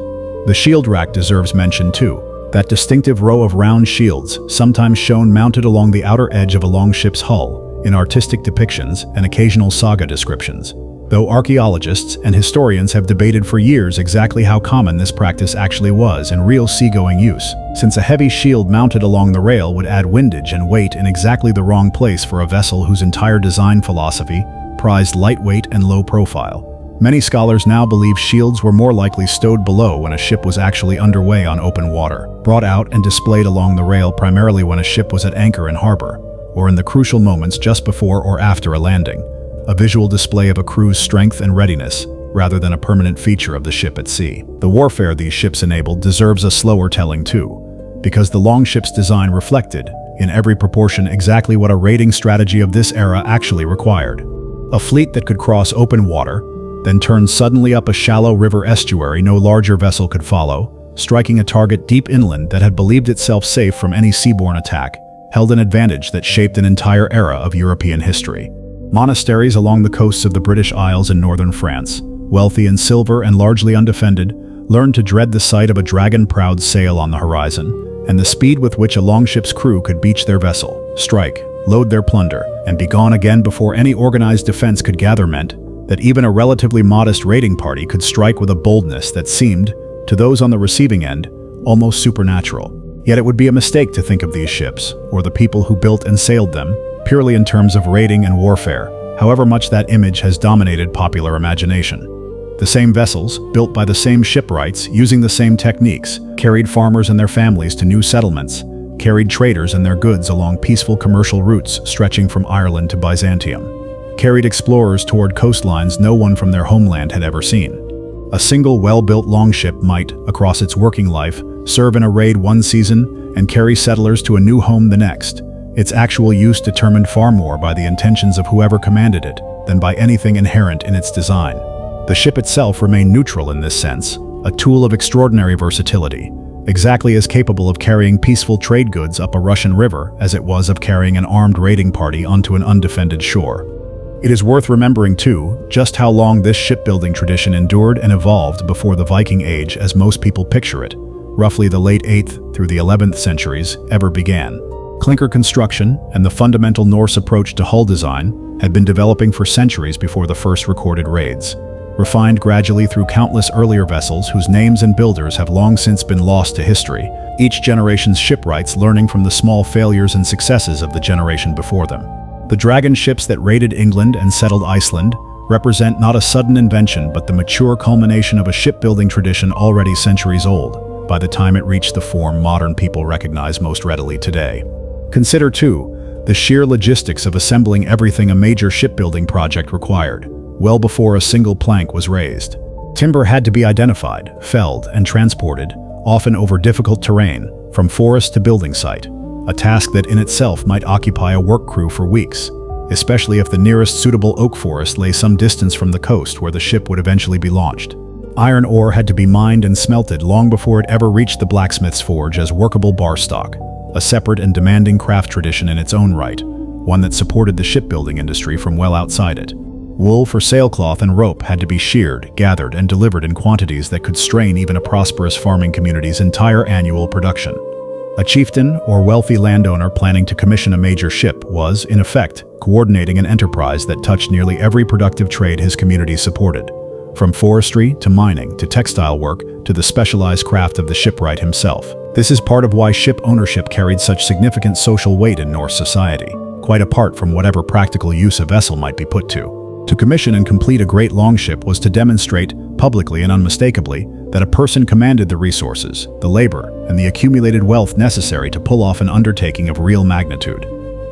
The shield rack deserves mention too. That distinctive row of round shields, sometimes shown mounted along the outer edge of a longship's hull, in artistic depictions and occasional saga descriptions. Though archaeologists and historians have debated for years exactly how common this practice actually was in real seagoing use, since a heavy shield mounted along the rail would add windage and weight in exactly the wrong place for a vessel whose entire design philosophy prized lightweight and low profile. Many scholars now believe shields were more likely stowed below when a ship was actually underway on open water, brought out and displayed along the rail primarily when a ship was at anchor in harbor, or in the crucial moments just before or after a landing, a visual display of a crew's strength and readiness, rather than a permanent feature of the ship at sea. The warfare these ships enabled deserves a slower telling too, because the longship's design reflected, in every proportion, exactly what a raiding strategy of this era actually required. A fleet that could cross open water, then turn suddenly up a shallow river estuary no larger vessel could follow, striking a target deep inland that had believed itself safe from any seaborne attack, held an advantage that shaped an entire era of European history. Monasteries along the coasts of the British Isles in northern France, wealthy in silver and largely undefended, learned to dread the sight of a dragon-prowed sail on the horizon, and the speed with which a longship's crew could beach their vessel, strike, load their plunder, and be gone again before any organized defense could gather meant that even a relatively modest raiding party could strike with a boldness that seemed, to those on the receiving end, almost supernatural. Yet it would be a mistake to think of these ships, or the people who built and sailed them, purely in terms of raiding and warfare, however much that image has dominated popular imagination. The same vessels, built by the same shipwrights, using the same techniques, carried farmers and their families to new settlements, carried traders and their goods along peaceful commercial routes stretching from Ireland to Byzantium, carried explorers toward coastlines no one from their homeland had ever seen. A single well-built longship might, across its working life, serve in a raid one season and carry settlers to a new home the next, its actual use determined far more by the intentions of whoever commanded it than by anything inherent in its design. The ship itself remained neutral in this sense, a tool of extraordinary versatility, exactly as capable of carrying peaceful trade goods up a Russian river as it was of carrying an armed raiding party onto an undefended shore. It is worth remembering, too, just how long this shipbuilding tradition endured and evolved before the Viking Age as most people picture it, roughly the late 8th through the 11th centuries, ever began. Clinker construction and the fundamental Norse approach to hull design had been developing for centuries before the first recorded raids, refined gradually through countless earlier vessels whose names and builders have long since been lost to history, each generation's shipwrights learning from the small failures and successes of the generation before them. The dragon ships that raided England and settled Iceland represent not a sudden invention but the mature culmination of a shipbuilding tradition already centuries old, by the time it reached the form modern people recognize most readily today. Consider, too, the sheer logistics of assembling everything a major shipbuilding project required, well before a single plank was raised. Timber had to be identified, felled, and transported, often over difficult terrain, from forest to building site, a task that in itself might occupy a work crew for weeks, especially if the nearest suitable oak forest lay some distance from the coast where the ship would eventually be launched. Iron ore had to be mined and smelted long before it ever reached the blacksmith's forge as workable bar stock, a separate and demanding craft tradition in its own right, one that supported the shipbuilding industry from well outside it. Wool for sailcloth and rope had to be sheared, gathered, and delivered in quantities that could strain even a prosperous farming community's entire annual production. A chieftain or wealthy landowner planning to commission a major ship was, in effect, coordinating an enterprise that touched nearly every productive trade his community supported, from forestry to mining to textile work to the specialized craft of the shipwright himself. This is part of why ship ownership carried such significant social weight in Norse society, quite apart from whatever practical use a vessel might be put to. To commission and complete a great longship was to demonstrate, publicly and unmistakably, that a person commanded the resources, the labor, and the accumulated wealth necessary to pull off an undertaking of real magnitude.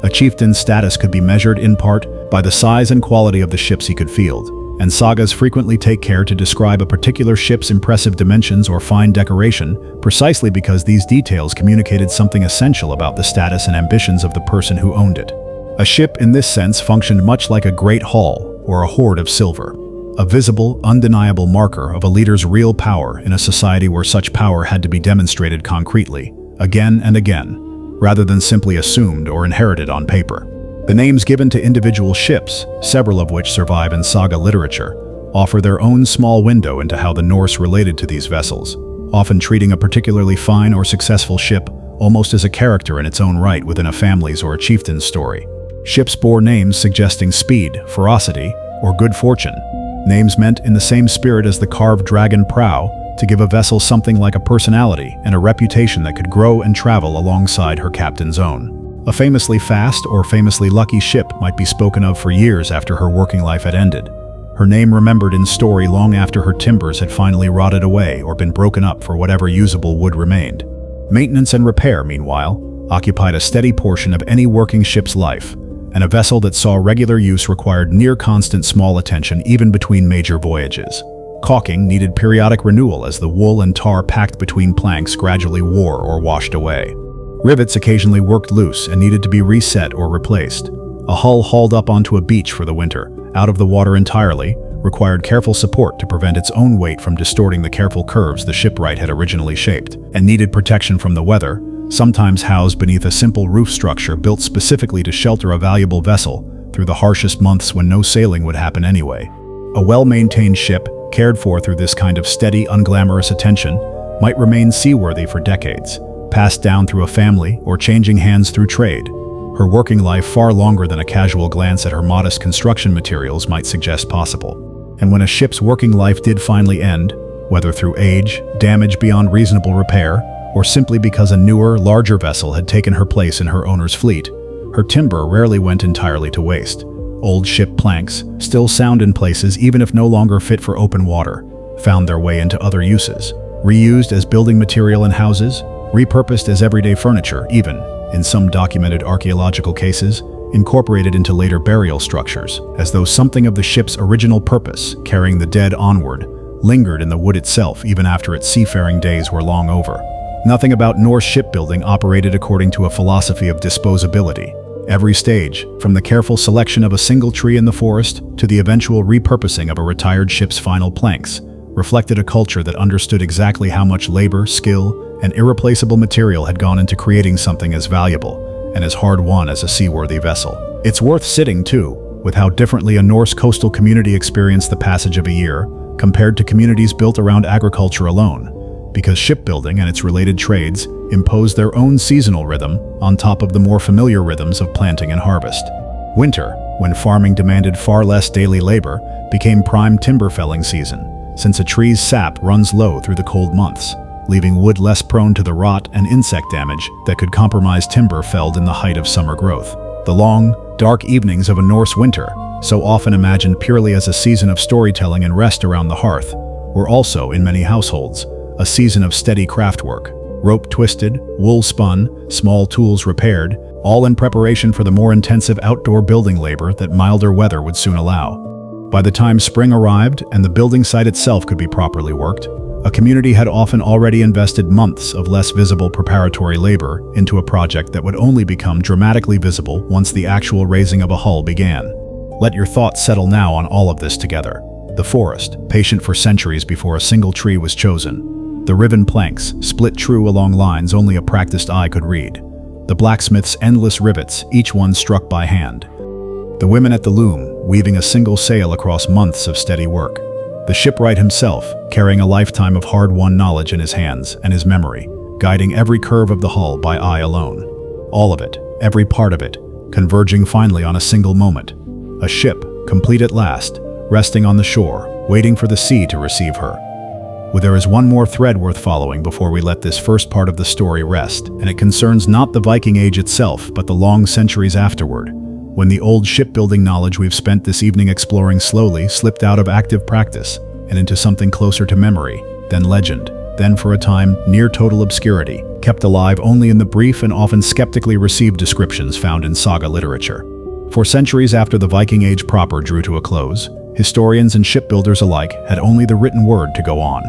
A chieftain's status could be measured in part by the size and quality of the ships he could field, and sagas frequently take care to describe a particular ship's impressive dimensions or fine decoration, precisely because these details communicated something essential about the status and ambitions of the person who owned it. A ship in this sense functioned much like a great hall or a hoard of silver, a visible, undeniable marker of a leader's real power in a society where such power had to be demonstrated concretely, again and again, rather than simply assumed or inherited on paper. The names given to individual ships, several of which survive in saga literature, offer their own small window into how the Norse related to these vessels, often treating a particularly fine or successful ship almost as a character in its own right within a family's or a chieftain's story. Ships bore names suggesting speed, ferocity, or good fortune, names meant in the same spirit as the carved dragon prow to give a vessel something like a personality and a reputation that could grow and travel alongside her captain's own. A famously fast or famously lucky ship might be spoken of for years after her working life had ended, her name remembered in story long after her timbers had finally rotted away or been broken up for whatever usable wood remained. Maintenance and repair, meanwhile, occupied a steady portion of any working ship's life, and a vessel that saw regular use required near-constant small attention even between major voyages. Caulking needed periodic renewal as the wool and tar packed between planks gradually wore or washed away. Rivets occasionally worked loose and needed to be reset or replaced. A hull hauled up onto a beach for the winter, out of the water entirely, required careful support to prevent its own weight from distorting the careful curves the shipwright had originally shaped, and needed protection from the weather, sometimes housed beneath a simple roof structure built specifically to shelter a valuable vessel through the harshest months when no sailing would happen anyway. A well-maintained ship, cared for through this kind of steady, unglamorous attention, might remain seaworthy for decades, passed down through a family or changing hands through trade, her working life far longer than a casual glance at her modest construction materials might suggest possible. And when a ship's working life did finally end, whether through age, damage beyond reasonable repair, or simply because a newer, larger vessel had taken her place in her owner's fleet, her timber rarely went entirely to waste. Old ship planks, still sound in places even if no longer fit for open water, found their way into other uses, reused as building material in houses, repurposed as everyday furniture, even, in some documented archaeological cases, incorporated into later burial structures, as though something of the ship's original purpose, carrying the dead onward, lingered in the wood itself even after its seafaring days were long over. Nothing about Norse shipbuilding operated according to a philosophy of disposability. Every stage, from the careful selection of a single tree in the forest to the eventual repurposing of a retired ship's final planks, reflected a culture that understood exactly how much labor, skill, and irreplaceable material had gone into creating something as valuable and as hard-won as a seaworthy vessel. It's worth sitting, too, with how differently a Norse coastal community experienced the passage of a year compared to communities built around agriculture alone, because shipbuilding and its related trades imposed their own seasonal rhythm on top of the more familiar rhythms of planting and harvest. Winter, when farming demanded far less daily labor, became prime timber felling season, since a tree's sap runs low through the cold months, leaving wood less prone to the rot and insect damage that could compromise timber felled in the height of summer growth. The long, dark evenings of a Norse winter, so often imagined purely as a season of storytelling and rest around the hearth, were also, in many households, a season of steady craftwork, rope twisted, wool spun, small tools repaired, all in preparation for the more intensive outdoor building labor that milder weather would soon allow. By the time spring arrived and the building site itself could be properly worked, a community had often already invested months of less visible preparatory labor into a project that would only become dramatically visible once the actual raising of a hull began. Let your thoughts settle now on all of this together. The forest, patient for centuries before a single tree was chosen. The riven planks, split true along lines only a practiced eye could read. The blacksmith's endless rivets, each one struck by hand. The women at the loom, weaving a single sail across months of steady work. The shipwright himself, carrying a lifetime of hard-won knowledge in his hands and his memory, guiding every curve of the hull by eye alone. All of it, every part of it, converging finally on a single moment. A ship, complete at last, resting on the shore, waiting for the sea to receive her. Well, there is one more thread worth following before we let this first part of the story rest, and it concerns not the Viking Age itself, but the long centuries afterward, when the old shipbuilding knowledge we've spent this evening exploring slowly slipped out of active practice and into something closer to memory, then legend, then for a time near total obscurity, kept alive only in the brief and often skeptically received descriptions found in saga literature. For centuries after the Viking Age proper drew to a close, historians and shipbuilders alike had only the written word to go on.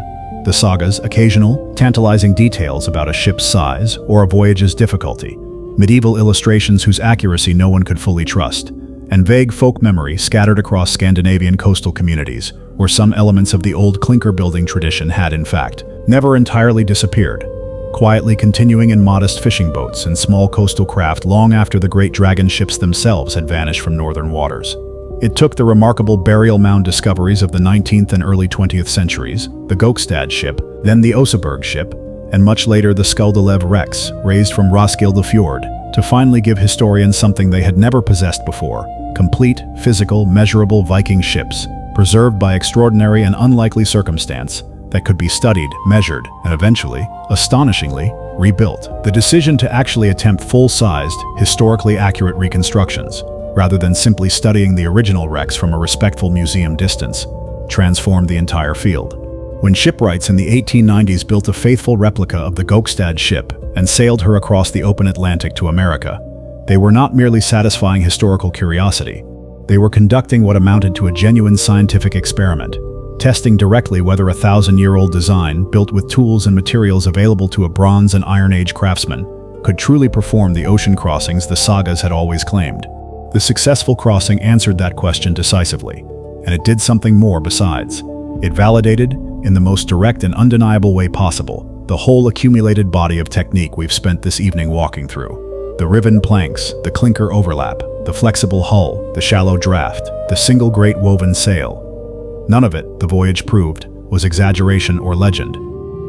The saga's occasional, tantalizing details about a ship's size or a voyage's difficulty, medieval illustrations whose accuracy no one could fully trust, and vague folk memory scattered across Scandinavian coastal communities, where some elements of the old clinker-building tradition had, in fact, never entirely disappeared, quietly continuing in modest fishing boats and small coastal craft long after the great dragon ships themselves had vanished from northern waters. It took the remarkable burial mound discoveries of the 19th and early 20th centuries, the Gokstad ship, then the Oseberg ship, and much later the Skuldelev wrecks, raised from Roskilde Fjord, to finally give historians something they had never possessed before: complete, physical, measurable Viking ships, preserved by extraordinary and unlikely circumstance, that could be studied, measured, and eventually, astonishingly, rebuilt. The decision to actually attempt full-sized, historically accurate reconstructions, rather than simply studying the original wrecks from a respectful museum distance, transformed the entire field. When shipwrights in the 1890s built a faithful replica of the Gokstad ship and sailed her across the open Atlantic to America, they were not merely satisfying historical curiosity. They were conducting what amounted to a genuine scientific experiment, testing directly whether a 1,000-year-old design, built with tools and materials available to a Bronze and Iron Age craftsman, could truly perform the ocean crossings the sagas had always claimed. The successful crossing answered that question decisively, and it did something more besides. It validated, in the most direct and undeniable way possible, the whole accumulated body of technique we've spent this evening walking through. The riven planks, the clinker overlap, the flexible hull, the shallow draft, the single great woven sail. None of it, the voyage proved, was exaggeration or legend.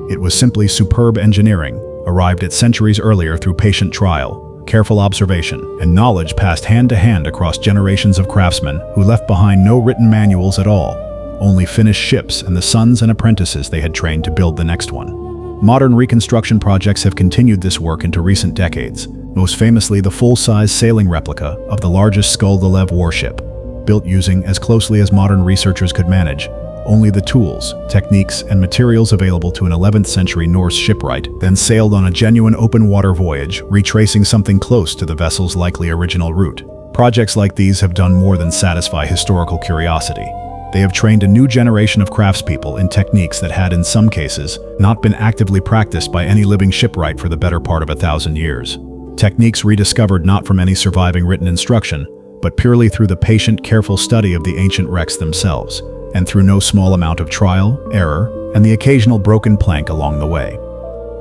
It was simply superb engineering, arrived at centuries earlier through patient trial, careful observation, and knowledge passed hand to hand across generations of craftsmen who left behind no written manuals at all, only finished ships and the sons and apprentices they had trained to build the next one. Modern reconstruction projects have continued this work into recent decades, most famously the full-size sailing replica of the largest Skuldelev warship, built using, as closely as modern researchers could manage, only the tools, techniques, and materials available to an 11th century Norse shipwright, then sailed on a genuine open-water voyage, retracing something close to the vessel's likely original route. Projects like these have done more than satisfy historical curiosity. They have trained a new generation of craftspeople in techniques that had, in some cases, not been actively practiced by any living shipwright for the better part of 1,000 years. Techniques rediscovered not from any surviving written instruction, but purely through the patient, careful study of the ancient wrecks themselves, and through no small amount of trial, error, and the occasional broken plank along the way.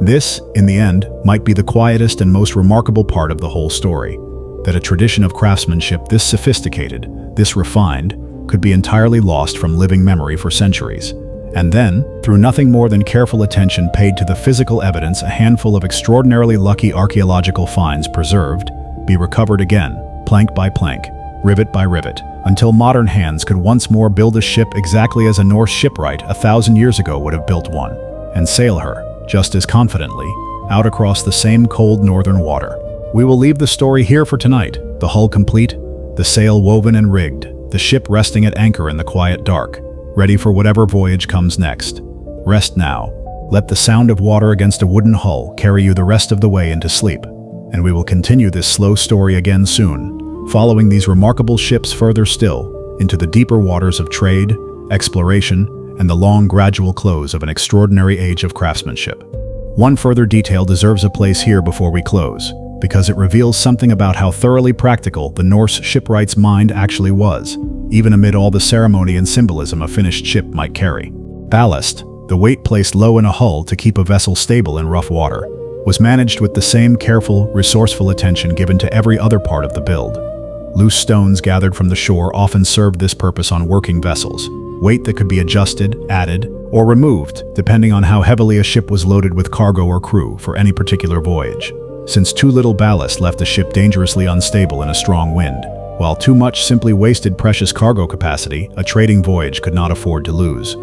This, in the end, might be the quietest and most remarkable part of the whole story, that a tradition of craftsmanship this sophisticated, this refined, could be entirely lost from living memory for centuries, and then, through nothing more than careful attention paid to the physical evidence a handful of extraordinarily lucky archaeological finds preserved, be recovered again, plank by plank, rivet by rivet, until modern hands could once more build a ship exactly as a Norse shipwright 1,000 years ago would have built one, and sail her, just as confidently, out across the same cold northern water. We will leave the story here for tonight, the hull complete, the sail woven and rigged, the ship resting at anchor in the quiet dark, ready for whatever voyage comes next. Rest now. Let the sound of water against a wooden hull carry you the rest of the way into sleep, and we will continue this slow story again soon, following these remarkable ships further still, into the deeper waters of trade, exploration, and the long gradual close of an extraordinary age of craftsmanship. One further detail deserves a place here before we close, because it reveals something about how thoroughly practical the Norse shipwright's mind actually was, even amid all the ceremony and symbolism a finished ship might carry. Ballast, the weight placed low in a hull to keep a vessel stable in rough water, was managed with the same careful, resourceful attention given to every other part of the build. Loose stones gathered from the shore often served this purpose on working vessels, weight that could be adjusted, added, or removed, depending on how heavily a ship was loaded with cargo or crew for any particular voyage. Since too little ballast left the ship dangerously unstable in a strong wind, while too much simply wasted precious cargo capacity a trading voyage could not afford to lose.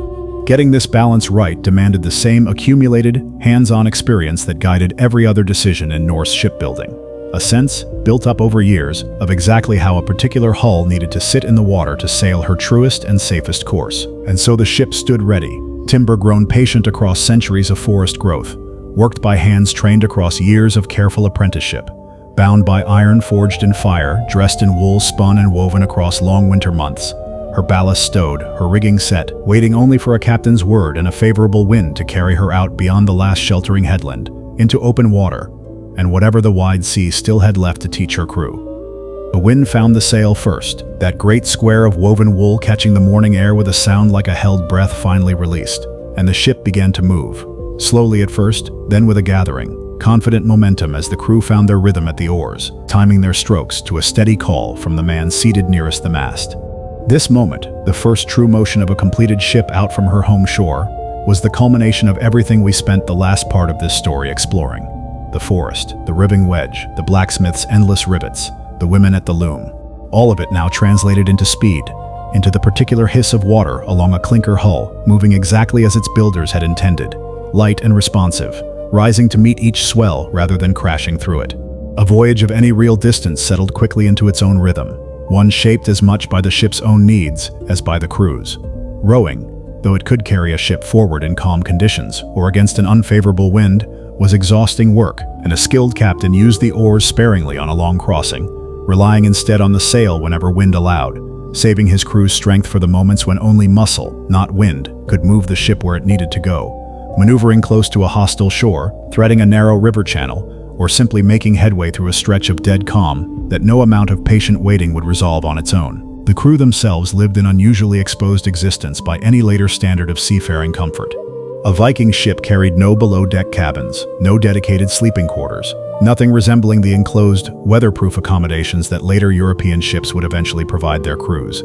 Getting this balance right demanded the same accumulated, hands-on experience that guided every other decision in Norse shipbuilding. A sense, built up over years, of exactly how a particular hull needed to sit in the water to sail her truest and safest course. And so the ship stood ready, timber grown patient across centuries of forest growth, worked by hands trained across years of careful apprenticeship, bound by iron forged in fire, dressed in wool spun and woven across long winter months, her ballast stowed, her rigging set, waiting only for a captain's word and a favorable wind to carry her out beyond the last sheltering headland, into open water, and whatever the wide sea still had left to teach her crew. The wind found the sail first, that great square of woven wool catching the morning air with a sound like a held breath finally released, and the ship began to move, slowly at first, then with a gathering, confident momentum as the crew found their rhythm at the oars, timing their strokes to a steady call from the man seated nearest the mast. This moment, the first true motion of a completed ship out from her home shore, was the culmination of everything we spent the last part of this story exploring. The forest, the ribbing wedge, the blacksmith's endless rivets, the women at the loom. All of it now translated into speed, into the particular hiss of water along a clinker hull, moving exactly as its builders had intended, light and responsive, rising to meet each swell rather than crashing through it. A voyage of any real distance settled quickly into its own rhythm, one shaped as much by the ship's own needs as by the crew's. Rowing, though it could carry a ship forward in calm conditions or against an unfavorable wind, was exhausting work, and a skilled captain used the oars sparingly on a long crossing, relying instead on the sail whenever wind allowed, saving his crew's strength for the moments when only muscle, not wind, could move the ship where it needed to go, maneuvering close to a hostile shore, threading a narrow river channel, or simply making headway through a stretch of dead calm that no amount of patient waiting would resolve on its own. The crew themselves lived an unusually exposed existence by any later standard of seafaring comfort. A Viking ship carried no below-deck cabins, no dedicated sleeping quarters, nothing resembling the enclosed, weatherproof accommodations that later European ships would eventually provide their crews.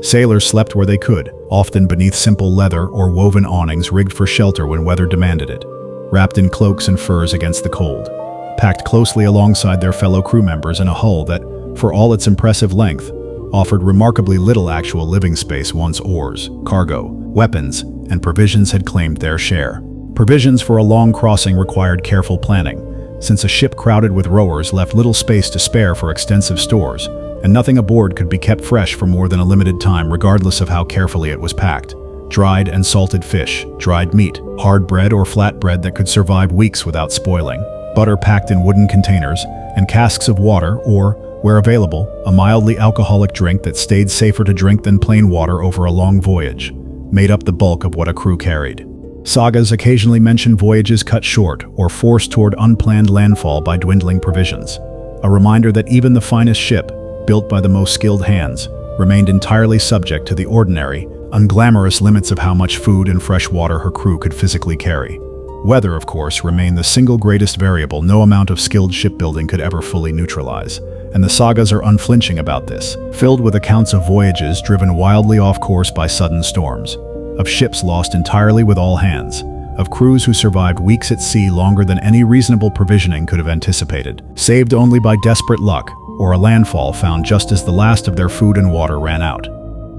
Sailors slept where they could, often beneath simple leather or woven awnings rigged for shelter when weather demanded it, wrapped in cloaks and furs against the cold, packed closely alongside their fellow crew members in a hull that, for all its impressive length, offered remarkably little actual living space once oars, cargo, weapons, and provisions had claimed their share. Provisions for a long crossing required careful planning, since a ship crowded with rowers left little space to spare for extensive stores, and nothing aboard could be kept fresh for more than a limited time regardless of how carefully it was packed. Dried and salted fish, dried meat, hard bread or flat bread that could survive weeks without spoiling, butter packed in wooden containers, and casks of water or, where available, a mildly alcoholic drink that stayed safer to drink than plain water over a long voyage, made up the bulk of what a crew carried. Sagas occasionally mention voyages cut short or forced toward unplanned landfall by dwindling provisions, a reminder that even the finest ship, built by the most skilled hands, remained entirely subject to the ordinary, unglamorous limits of how much food and fresh water her crew could physically carry. Weather, of course, remained the single greatest variable no amount of skilled shipbuilding could ever fully neutralize, and the sagas are unflinching about this, filled with accounts of voyages driven wildly off course by sudden storms, of ships lost entirely with all hands, of crews who survived weeks at sea longer than any reasonable provisioning could have anticipated, saved only by desperate luck or a landfall found just as the last of their food and water ran out.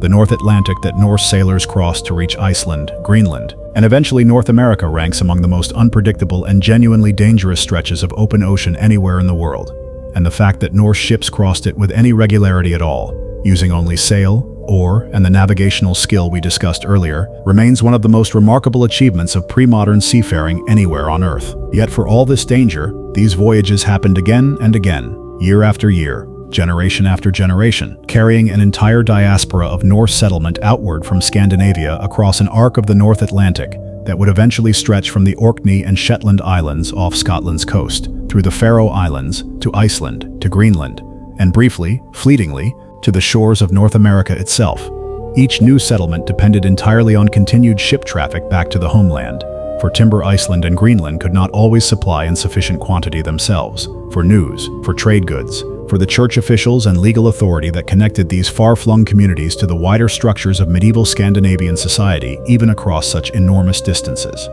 The North Atlantic that Norse sailors crossed to reach Iceland, Greenland, and eventually North America ranks among the most unpredictable and genuinely dangerous stretches of open ocean anywhere in the world. And the fact that Norse ships crossed it with any regularity at all, using only sail, oar, and the navigational skill we discussed earlier, remains one of the most remarkable achievements of pre-modern seafaring anywhere on Earth. Yet for all this danger, these voyages happened again and again, year after year, generation after generation, carrying an entire diaspora of Norse settlement outward from Scandinavia across an arc of the North Atlantic that would eventually stretch from the Orkney and Shetland Islands off Scotland's coast, through the Faroe Islands, to Iceland, to Greenland, and briefly, fleetingly, to the shores of North America itself. Each new settlement depended entirely on continued ship traffic back to the homeland, for timber Iceland and Greenland could not always supply in sufficient quantity themselves, for news, for trade goods, for the church officials and legal authority that connected these far-flung communities to the wider structures of medieval Scandinavian society, even across such enormous distances.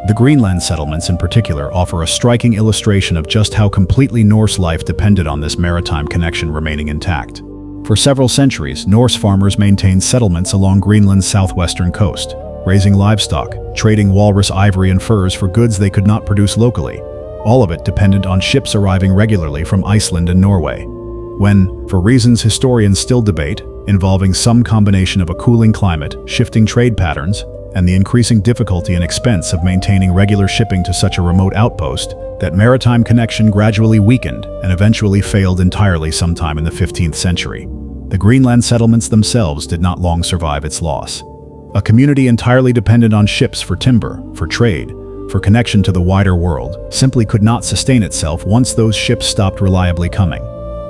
The Greenland settlements in particular offer a striking illustration of just how completely Norse life depended on this maritime connection remaining intact. For several centuries, Norse farmers maintained settlements along Greenland's southwestern coast, raising livestock, trading walrus ivory and furs for goods they could not produce locally, all of it dependent on ships arriving regularly from Iceland and Norway. When, for reasons historians still debate, involving some combination of a cooling climate, shifting trade patterns, and the increasing difficulty and expense of maintaining regular shipping to such a remote outpost, that maritime connection gradually weakened and eventually failed entirely sometime in the 15th century. the Greenland settlements themselves did not long survive its loss. A community entirely dependent on ships for timber, for trade, for connection to the wider world, simply could not sustain itself once those ships stopped reliably coming.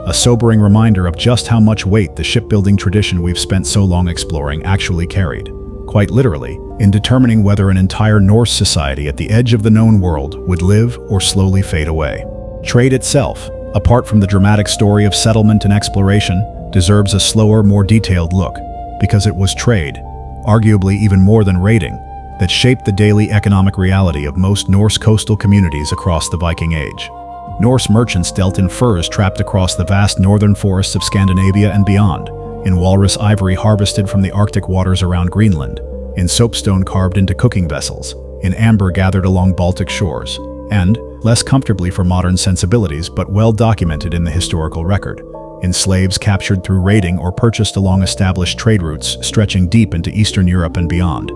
A sobering reminder of just how much weight the shipbuilding tradition we've spent so long exploring actually carried, quite literally, in determining whether an entire Norse society at the edge of the known world would live or slowly fade away. Trade itself, apart from the dramatic story of settlement and exploration, deserves a slower, more detailed look, because it was trade, arguably even more than raiding, that shaped the daily economic reality of most Norse coastal communities across the Viking Age. Norse merchants dealt in furs trapped across the vast northern forests of Scandinavia and beyond, in walrus ivory harvested from the Arctic waters around Greenland, in soapstone carved into cooking vessels, in amber gathered along Baltic shores, and, less comfortably for modern sensibilities but well documented in the historical record, in slaves captured through raiding or purchased along established trade routes stretching deep into Eastern Europe and beyond.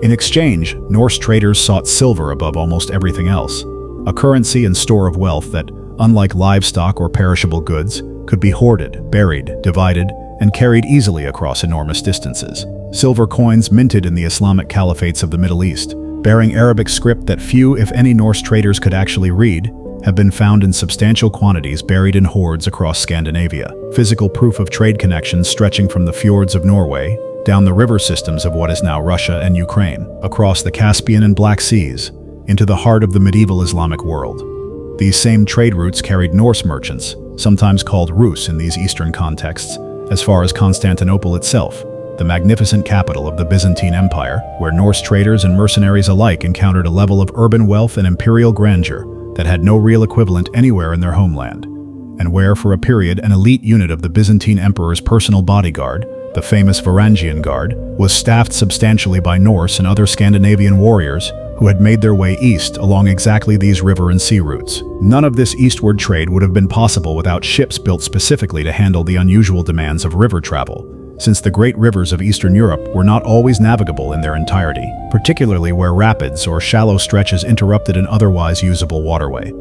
In exchange, Norse traders sought silver above almost everything else, a currency and store of wealth that, unlike livestock or perishable goods, could be hoarded, buried, divided, and carried easily across enormous distances. Silver coins minted in the Islamic caliphates of the Middle East, bearing Arabic script that few, if any, Norse traders could actually read, have been found in substantial quantities buried in hoards across Scandinavia. Physical proof of trade connections stretching from the fjords of Norway, down the river systems of what is now Russia and Ukraine, across the Caspian and Black Seas, into the heart of the medieval Islamic world. These same trade routes carried Norse merchants, sometimes called Rus in these Eastern contexts, as far as Constantinople itself, the magnificent capital of the Byzantine Empire, where Norse traders and mercenaries alike encountered a level of urban wealth and imperial grandeur that had no real equivalent anywhere in their homeland, and where, for a period, an elite unit of the Byzantine emperor's personal bodyguard, the famous Varangian Guard, was staffed substantially by Norse and other Scandinavian warriors who had made their way east along exactly these river and sea routes. None of this eastward trade would have been possible without ships built specifically to handle the unusual demands of river travel, since the great rivers of Eastern Europe were not always navigable in their entirety, particularly where rapids or shallow stretches interrupted an otherwise usable waterway.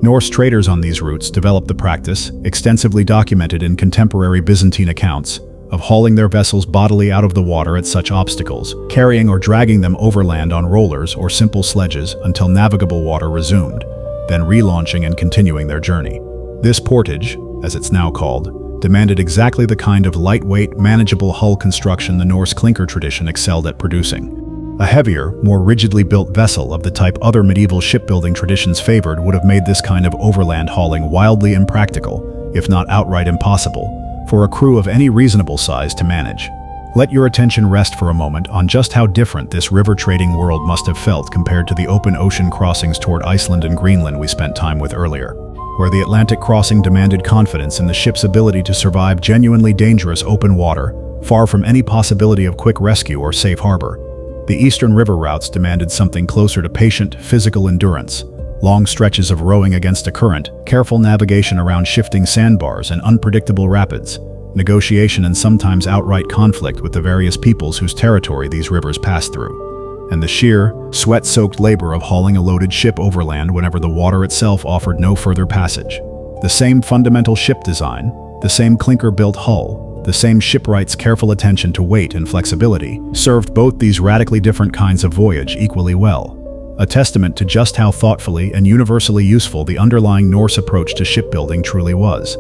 Norse traders on these routes developed the practice, extensively documented in contemporary Byzantine accounts, of hauling their vessels bodily out of the water at such obstacles, carrying or dragging them overland on rollers or simple sledges until navigable water resumed, then relaunching and continuing their journey. This portage, as it's now called, demanded exactly the kind of lightweight, manageable hull construction the Norse clinker tradition excelled at producing. A heavier, more rigidly built vessel of the type other medieval shipbuilding traditions favored would have made this kind of overland hauling wildly impractical, if not outright impossible, for a crew of any reasonable size to manage. Let your attention rest for a moment on just how different this river trading world must have felt compared to the open ocean crossings toward Iceland and Greenland we spent time with earlier, where the Atlantic crossing demanded confidence in the ship's ability to survive genuinely dangerous open water, far from any possibility of quick rescue or safe harbor. The eastern river routes demanded something closer to patient, physical endurance, long stretches of rowing against a current, careful navigation around shifting sandbars and unpredictable rapids, negotiation and sometimes outright conflict with the various peoples whose territory these rivers passed through, and the sheer, sweat-soaked labor of hauling a loaded ship overland whenever the water itself offered no further passage. The same fundamental ship design, the same clinker-built hull, the same shipwrights' careful attention to weight and flexibility, served both these radically different kinds of voyage equally well, a testament to just how thoughtfully and universally useful the underlying Norse approach to shipbuilding truly was.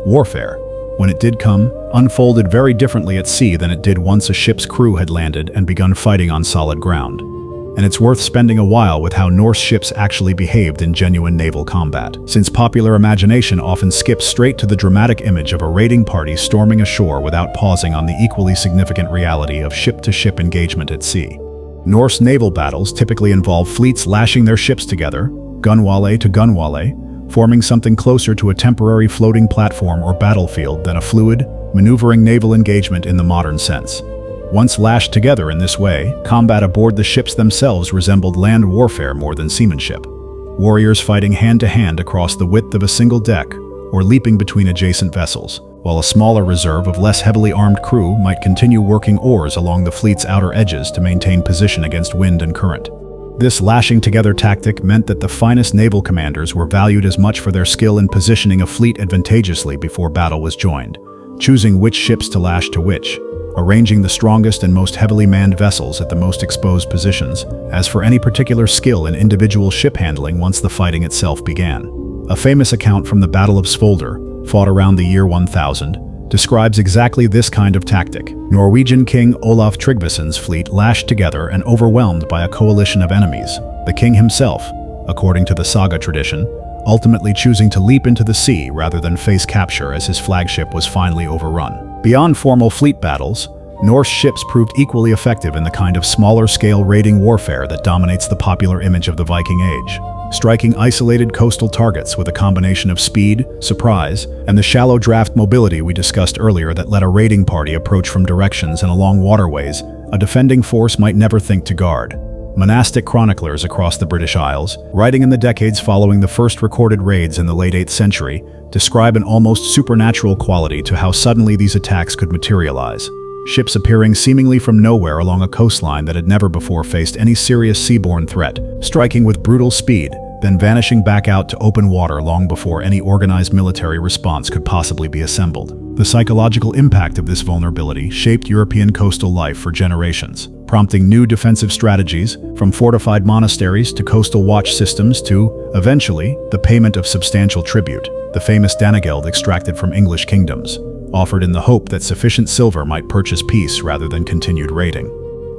Warfare, when it did come, unfolded very differently at sea than it did once a ship's crew had landed and begun fighting on solid ground. And it's worth spending a while with how Norse ships actually behaved in genuine naval combat, since popular imagination often skips straight to the dramatic image of a raiding party storming ashore without pausing on the equally significant reality of ship-to-ship engagement at sea. Norse naval battles typically involve fleets lashing their ships together, gunwale to gunwale, forming something closer to a temporary floating platform or battlefield than a fluid, maneuvering naval engagement in the modern sense. Once lashed together in this way, combat aboard the ships themselves resembled land warfare more than seamanship. Warriors fighting hand-to-hand across the width of a single deck, or leaping between adjacent vessels, while a smaller reserve of less heavily armed crew might continue working oars along the fleet's outer edges to maintain position against wind and current. This lashing together tactic meant that the finest naval commanders were valued as much for their skill in positioning a fleet advantageously before battle was joined, choosing which ships to lash to which, arranging the strongest and most heavily manned vessels at the most exposed positions, as for any particular skill in individual ship handling once the fighting itself began. A famous account from the Battle of Svolder, fought around the year 1000, describes exactly this kind of tactic. Norwegian King Olaf Tryggvason's fleet lashed together and overwhelmed by a coalition of enemies. The king himself, according to the saga tradition, ultimately choosing to leap into the sea rather than face capture as his flagship was finally overrun. Beyond formal fleet battles, Norse ships proved equally effective in the kind of smaller-scale raiding warfare that dominates the popular image of the Viking Age, striking isolated coastal targets with a combination of speed, surprise, and the shallow draft mobility we discussed earlier that let a raiding party approach from directions and along waterways a defending force might never think to guard. Monastic chroniclers across the British Isles, writing in the decades following the first recorded raids in the late 8th century, describe an almost supernatural quality to how suddenly these attacks could materialize. Ships appearing seemingly from nowhere along a coastline that had never before faced any serious seaborne threat, striking with brutal speed, then vanishing back out to open water long before any organized military response could possibly be assembled. The psychological impact of this vulnerability shaped European coastal life for generations, prompting new defensive strategies, from fortified monasteries to coastal watch systems to, eventually, the payment of substantial tribute, the famous Danegeld extracted from English kingdoms, offered in the hope that sufficient silver might purchase peace rather than continued raiding.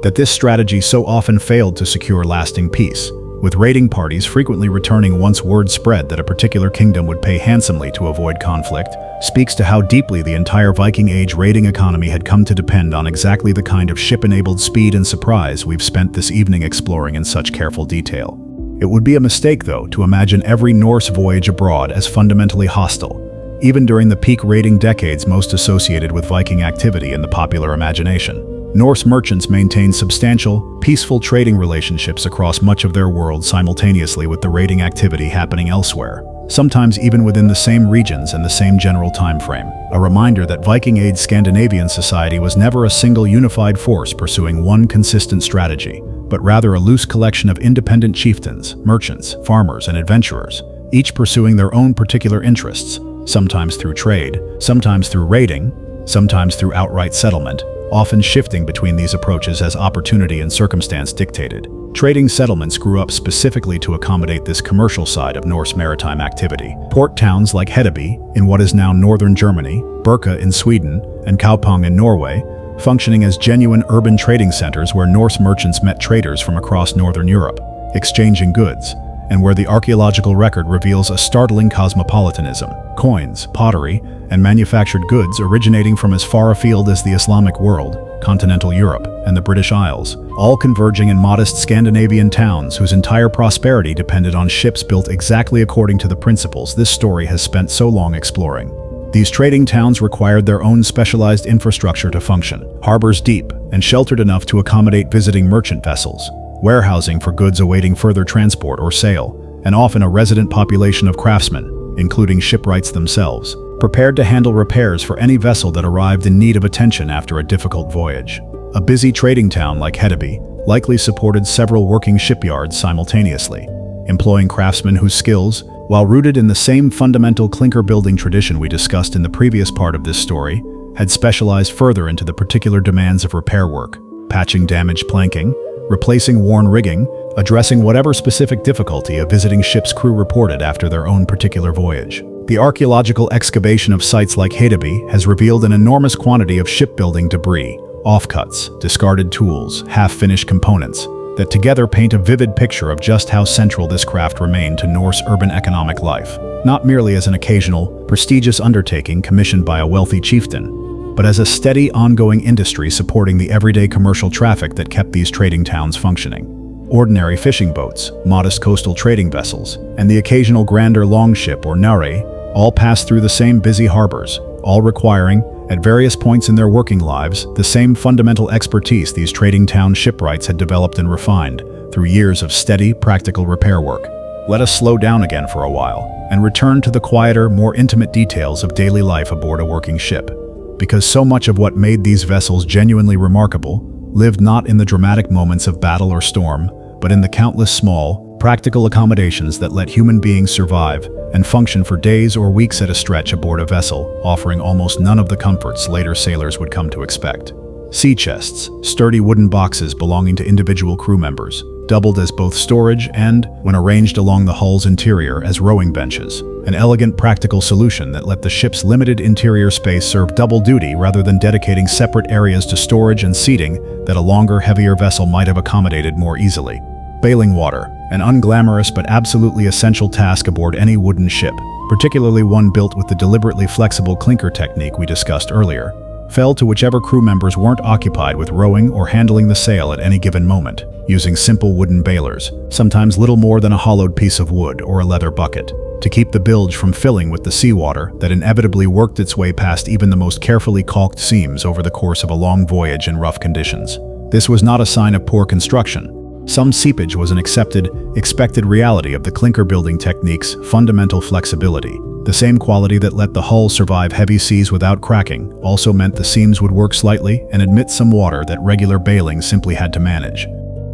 That this strategy so often failed to secure lasting peace, with raiding parties frequently returning once word spread that a particular kingdom would pay handsomely to avoid conflict, speaks to how deeply the entire Viking Age raiding economy had come to depend on exactly the kind of ship-enabled speed and surprise we've spent this evening exploring in such careful detail. It would be a mistake, though, to imagine every Norse voyage abroad as fundamentally hostile, even during the peak raiding decades most associated with Viking activity in the popular imagination. Norse merchants maintained substantial, peaceful trading relationships across much of their world simultaneously with the raiding activity happening elsewhere, sometimes even within the same regions and the same general time frame. A reminder that Viking Age Scandinavian society was never a single unified force pursuing one consistent strategy, but rather a loose collection of independent chieftains, merchants, farmers, and adventurers, each pursuing their own particular interests, sometimes through trade, sometimes through raiding, sometimes through outright settlement, often shifting between these approaches as opportunity and circumstance dictated. Trading settlements grew up specifically to accommodate this commercial side of Norse maritime activity. Port towns like Hedeby, in what is now northern Germany, Birka in Sweden, and Kaupang in Norway, functioning as genuine urban trading centers where Norse merchants met traders from across northern Europe, exchanging goods, and where the archaeological record reveals a startling cosmopolitanism. Coins, pottery, and manufactured goods originating from as far afield as the Islamic world, continental Europe, and the British Isles, all converging in modest Scandinavian towns whose entire prosperity depended on ships built exactly according to the principles this story has spent so long exploring. These trading towns required their own specialized infrastructure to function, harbors deep and sheltered enough to accommodate visiting merchant vessels, warehousing for goods awaiting further transport or sale, and often a resident population of craftsmen, including shipwrights themselves, prepared to handle repairs for any vessel that arrived in need of attention after a difficult voyage. A busy trading town like Hedeby likely supported several working shipyards simultaneously, employing craftsmen whose skills, while rooted in the same fundamental clinker building tradition we discussed in the previous part of this story, had specialized further into the particular demands of repair work, patching damaged planking, replacing worn rigging, addressing whatever specific difficulty a visiting ship's crew reported after their own particular voyage. The archaeological excavation of sites like Hedeby has revealed an enormous quantity of shipbuilding debris, offcuts, discarded tools, half-finished components, that together paint a vivid picture of just how central this craft remained to Norse urban economic life, not merely as an occasional, prestigious undertaking commissioned by a wealthy chieftain, but as a steady, ongoing industry supporting the everyday commercial traffic that kept these trading towns functioning. Ordinary fishing boats, modest coastal trading vessels, and the occasional grander longship or knarr all passed through the same busy harbors, all requiring, at various points in their working lives, the same fundamental expertise these trading town shipwrights had developed and refined through years of steady, practical repair work. Let us slow down again for a while and return to the quieter, more intimate details of daily life aboard a working ship, because so much of what made these vessels genuinely remarkable lived not in the dramatic moments of battle or storm, but in the countless small, practical accommodations that let human beings survive and function for days or weeks at a stretch aboard a vessel, offering almost none of the comforts later sailors would come to expect. Sea chests, sturdy wooden boxes belonging to individual crew members, doubled as both storage and, when arranged along the hull's interior, as rowing benches. An elegant, practical solution that let the ship's limited interior space serve double duty rather than dedicating separate areas to storage and seating that a longer, heavier vessel might have accommodated more easily. Bailing water, an unglamorous but absolutely essential task aboard any wooden ship, particularly one built with the deliberately flexible clinker technique we discussed earlier, fell to whichever crew members weren't occupied with rowing or handling the sail at any given moment, using simple wooden bailers, sometimes little more than a hollowed piece of wood or a leather bucket, to keep the bilge from filling with the seawater that inevitably worked its way past even the most carefully caulked seams over the course of a long voyage in rough conditions. This was not a sign of poor construction. Some seepage was an expected reality of the clinker building technique's fundamental flexibility. The same quality that let the hull survive heavy seas without cracking also meant the seams would work slightly and admit some water that regular bailing simply had to manage.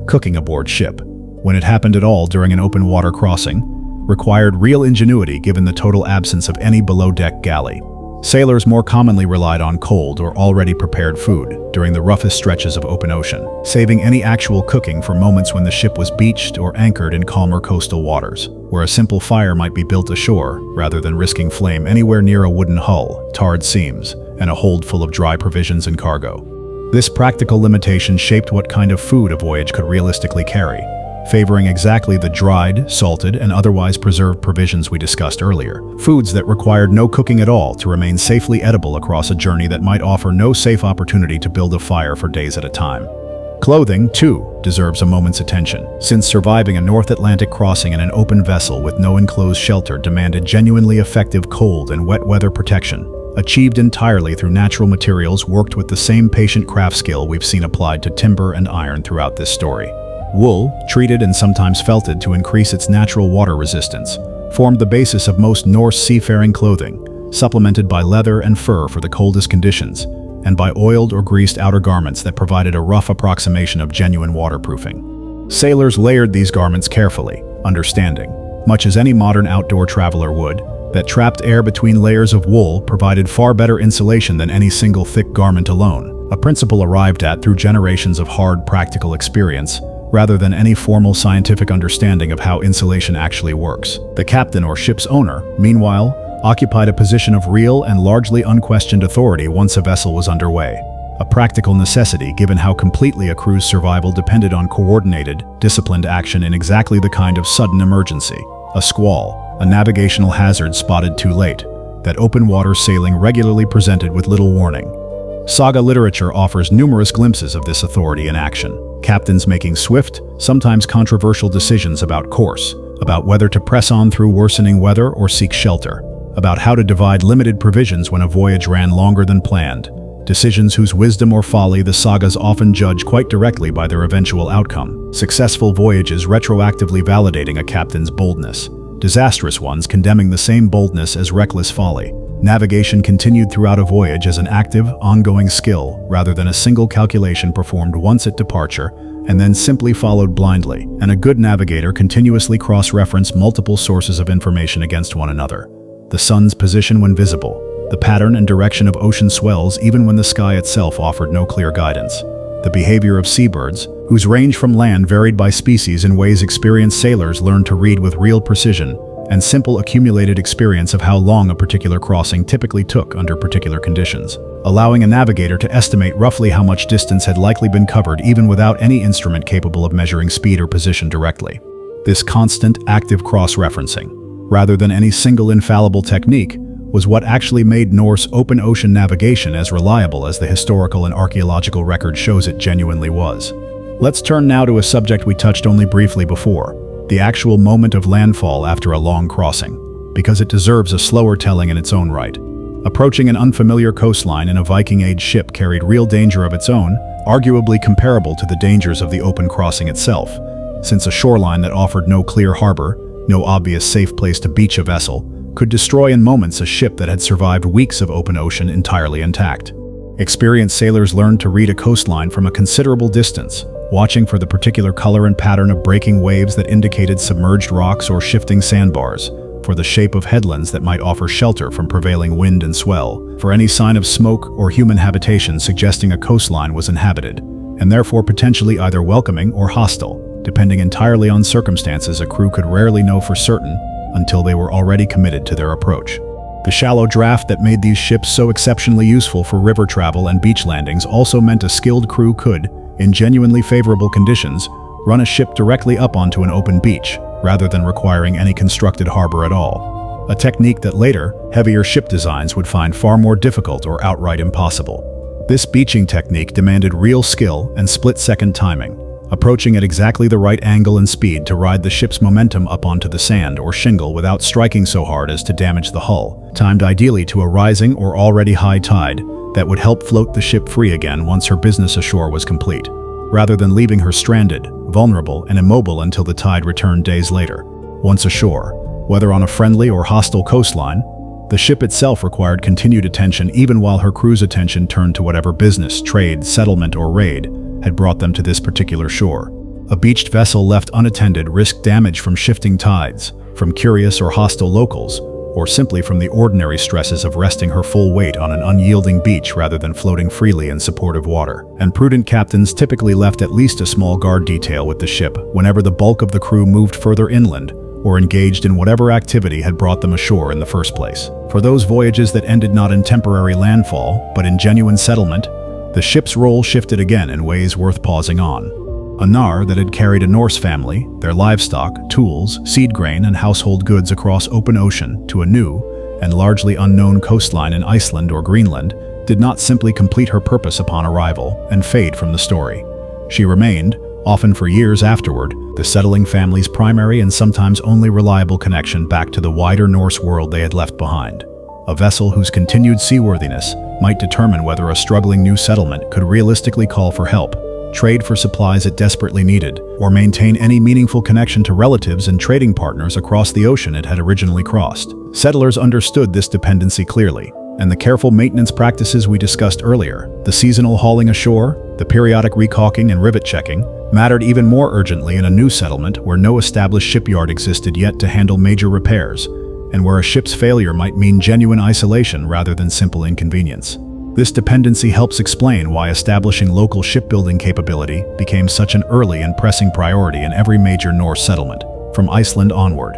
Cooking aboard ship, when it happened at all during an open water crossing, required real ingenuity given the total absence of any below-deck galley. Sailors more commonly relied on cold or already prepared food during the roughest stretches of open ocean, saving any actual cooking for moments when the ship was beached or anchored in calmer coastal waters, where a simple fire might be built ashore rather than risking flame anywhere near a wooden hull, tarred seams, and a hold full of dry provisions and cargo. This practical limitation shaped what kind of food a voyage could realistically carry, favoring exactly the dried, salted, and otherwise preserved provisions we discussed earlier. Foods that required no cooking at all to remain safely edible across a journey that might offer no safe opportunity to build a fire for days at a time. Clothing, too, deserves a moment's attention, since surviving a North Atlantic crossing in an open vessel with no enclosed shelter demanded genuinely effective cold and wet weather protection, achieved entirely through natural materials worked with the same patient craft skill we've seen applied to timber and iron throughout this story. Wool, treated and sometimes felted to increase its natural water resistance, formed the basis of most Norse seafaring clothing, supplemented by leather and fur for the coldest conditions, and by oiled or greased outer garments that provided a rough approximation of genuine waterproofing. Sailors layered these garments carefully, understanding, much as any modern outdoor traveler would, that trapped air between layers of wool provided far better insulation than any single thick garment alone, a principle arrived at through generations of hard, practical experience, rather than any formal scientific understanding of how insulation actually works. The captain or ship's owner, meanwhile, occupied a position of real and largely unquestioned authority once a vessel was underway, a practical necessity given how completely a crew's survival depended on coordinated, disciplined action in exactly the kind of sudden emergency, a squall, a navigational hazard spotted too late, that open water sailing regularly presented with little warning. Saga literature offers numerous glimpses of this authority in action. Captains making swift, sometimes controversial decisions about course, about whether to press on through worsening weather or seek shelter, about how to divide limited provisions when a voyage ran longer than planned, decisions whose wisdom or folly the sagas often judge quite directly by their eventual outcome, successful voyages retroactively validating a captain's boldness, disastrous ones condemning the same boldness as reckless folly. Navigation continued throughout a voyage as an active, ongoing skill rather than a single calculation performed once at departure and then simply followed blindly, and a good navigator continuously cross-referenced multiple sources of information against one another. The sun's position when visible, the pattern and direction of ocean swells even when the sky itself offered no clear guidance, the behavior of seabirds, whose range from land varied by species in ways experienced sailors learned to read with real precision, and simple accumulated experience of how long a particular crossing typically took under particular conditions, allowing a navigator to estimate roughly how much distance had likely been covered even without any instrument capable of measuring speed or position directly. This constant, active cross-referencing, rather than any single infallible technique, was what actually made Norse open ocean navigation as reliable as the historical and archaeological record shows it genuinely was. Let's turn now to a subject we touched only briefly before, the actual moment of landfall after a long crossing, because it deserves a slower telling in its own right. Approaching an unfamiliar coastline in a Viking-age ship carried real danger of its own, arguably comparable to the dangers of the open crossing itself, since a shoreline that offered no clear harbor, no obvious safe place to beach a vessel, could destroy in moments a ship that had survived weeks of open ocean entirely intact. Experienced sailors learned to read a coastline from a considerable distance, watching for the particular color and pattern of breaking waves that indicated submerged rocks or shifting sandbars, for the shape of headlands that might offer shelter from prevailing wind and swell, for any sign of smoke or human habitation suggesting a coastline was inhabited, and therefore potentially either welcoming or hostile. Depending entirely on circumstances, a crew could rarely know for certain until they were already committed to their approach. The shallow draft that made these ships so exceptionally useful for river travel and beach landings also meant a skilled crew could, in genuinely favorable conditions, run a ship directly up onto an open beach, rather than requiring any constructed harbor at all. A technique that later, heavier ship designs would find far more difficult or outright impossible. This beaching technique demanded real skill and split-second timing, approaching at exactly the right angle and speed to ride the ship's momentum up onto the sand or shingle without striking so hard as to damage the hull, timed ideally to a rising or already high tide that would help float the ship free again once her business ashore was complete, rather than leaving her stranded, vulnerable, and immobile until the tide returned days later. Once ashore, whether on a friendly or hostile coastline, the ship itself required continued attention even while her crew's attention turned to whatever business, trade, settlement, or raid had brought them to this particular shore. A beached vessel left unattended risked damage from shifting tides, from curious or hostile locals, or simply from the ordinary stresses of resting her full weight on an unyielding beach rather than floating freely in supportive water. And prudent captains typically left at least a small guard detail with the ship whenever the bulk of the crew moved further inland or engaged in whatever activity had brought them ashore in the first place. For those voyages that ended not in temporary landfall, but in genuine settlement, the ship's role shifted again in ways worth pausing on. A knarr that had carried a Norse family, their livestock, tools, seed grain, and household goods across open ocean to a new and largely unknown coastline in Iceland or Greenland did not simply complete her purpose upon arrival and fade from the story. She remained, often for years afterward, the settling family's primary and sometimes only reliable connection back to the wider Norse world they had left behind. A vessel whose continued seaworthiness might determine whether a struggling new settlement could realistically call for help, trade for supplies it desperately needed, or maintain any meaningful connection to relatives and trading partners across the ocean it had originally crossed. Settlers understood this dependency clearly, and the careful maintenance practices we discussed earlier, the seasonal hauling ashore, the periodic recalking and rivet checking, mattered even more urgently in a new settlement where no established shipyard existed yet to handle major repairs, and where a ship's failure might mean genuine isolation rather than simple inconvenience. This dependency helps explain why establishing local shipbuilding capability became such an early and pressing priority in every major Norse settlement, from Iceland onward.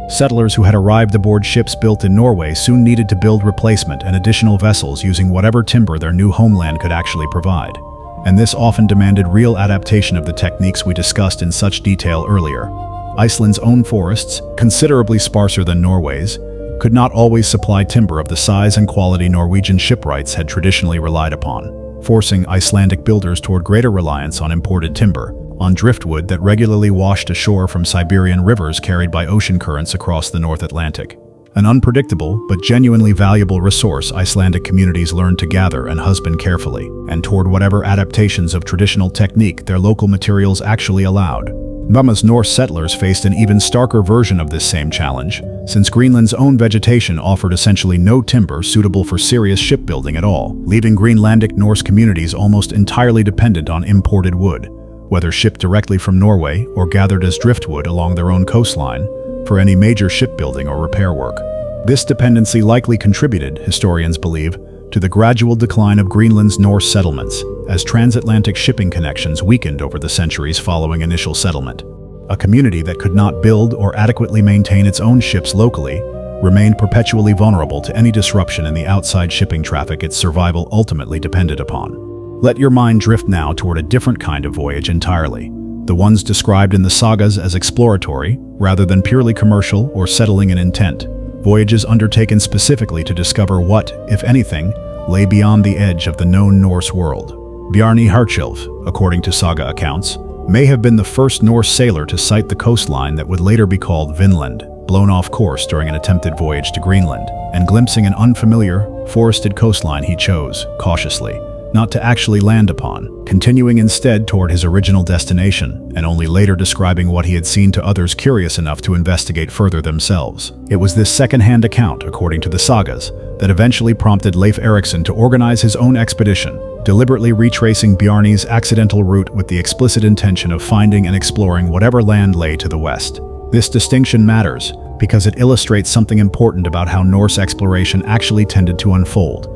Settlers who had arrived aboard ships built in Norway soon needed to build replacement and additional vessels using whatever timber their new homeland could actually provide. And this often demanded real adaptation of the techniques we discussed in such detail earlier. Iceland's own forests, considerably sparser than Norway's, could not always supply timber of the size and quality Norwegian shipwrights had traditionally relied upon, forcing Icelandic builders toward greater reliance on imported timber, on driftwood that regularly washed ashore from Siberian rivers carried by ocean currents across the North Atlantic. An unpredictable but genuinely valuable resource Icelandic communities learned to gather and husband carefully, and toward whatever adaptations of traditional technique their local materials actually allowed. Mama's Norse settlers faced an even starker version of this same challenge, since Greenland's own vegetation offered essentially no timber suitable for serious shipbuilding at all, leaving Greenlandic Norse communities almost entirely dependent on imported wood, whether shipped directly from Norway or gathered as driftwood along their own coastline, for any major shipbuilding or repair work. This dependency likely contributed, historians believe, to the gradual decline of Greenland's Norse settlements, as transatlantic shipping connections weakened over the centuries following initial settlement. A community that could not build or adequately maintain its own ships locally remained perpetually vulnerable to any disruption in the outside shipping traffic its survival ultimately depended upon. Let your mind drift now toward a different kind of voyage entirely, the ones described in the sagas as exploratory, rather than purely commercial or settling in intent. Voyages undertaken specifically to discover what, if anything, lay beyond the edge of the known Norse world. Bjarni Hartjulf, according to saga accounts, may have been the first Norse sailor to sight the coastline that would later be called Vinland, blown off course during an attempted voyage to Greenland, and glimpsing an unfamiliar, forested coastline he chose, cautiously, not to actually land upon, continuing instead toward his original destination, and only later describing what he had seen to others curious enough to investigate further themselves. It was this second-hand account, according to the sagas, that eventually prompted Leif Erikson to organize his own expedition, deliberately retracing Bjarni's accidental route with the explicit intention of finding and exploring whatever land lay to the west. This distinction matters because it illustrates something important about how Norse exploration actually tended to unfold,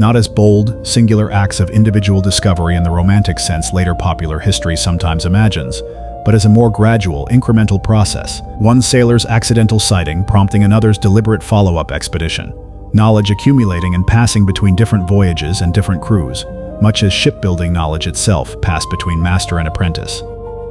not as bold, singular acts of individual discovery in the romantic sense later popular history sometimes imagines, but as a more gradual, incremental process, one sailor's accidental sighting prompting another's deliberate follow-up expedition, knowledge accumulating and passing between different voyages and different crews, much as shipbuilding knowledge itself passed between master and apprentice.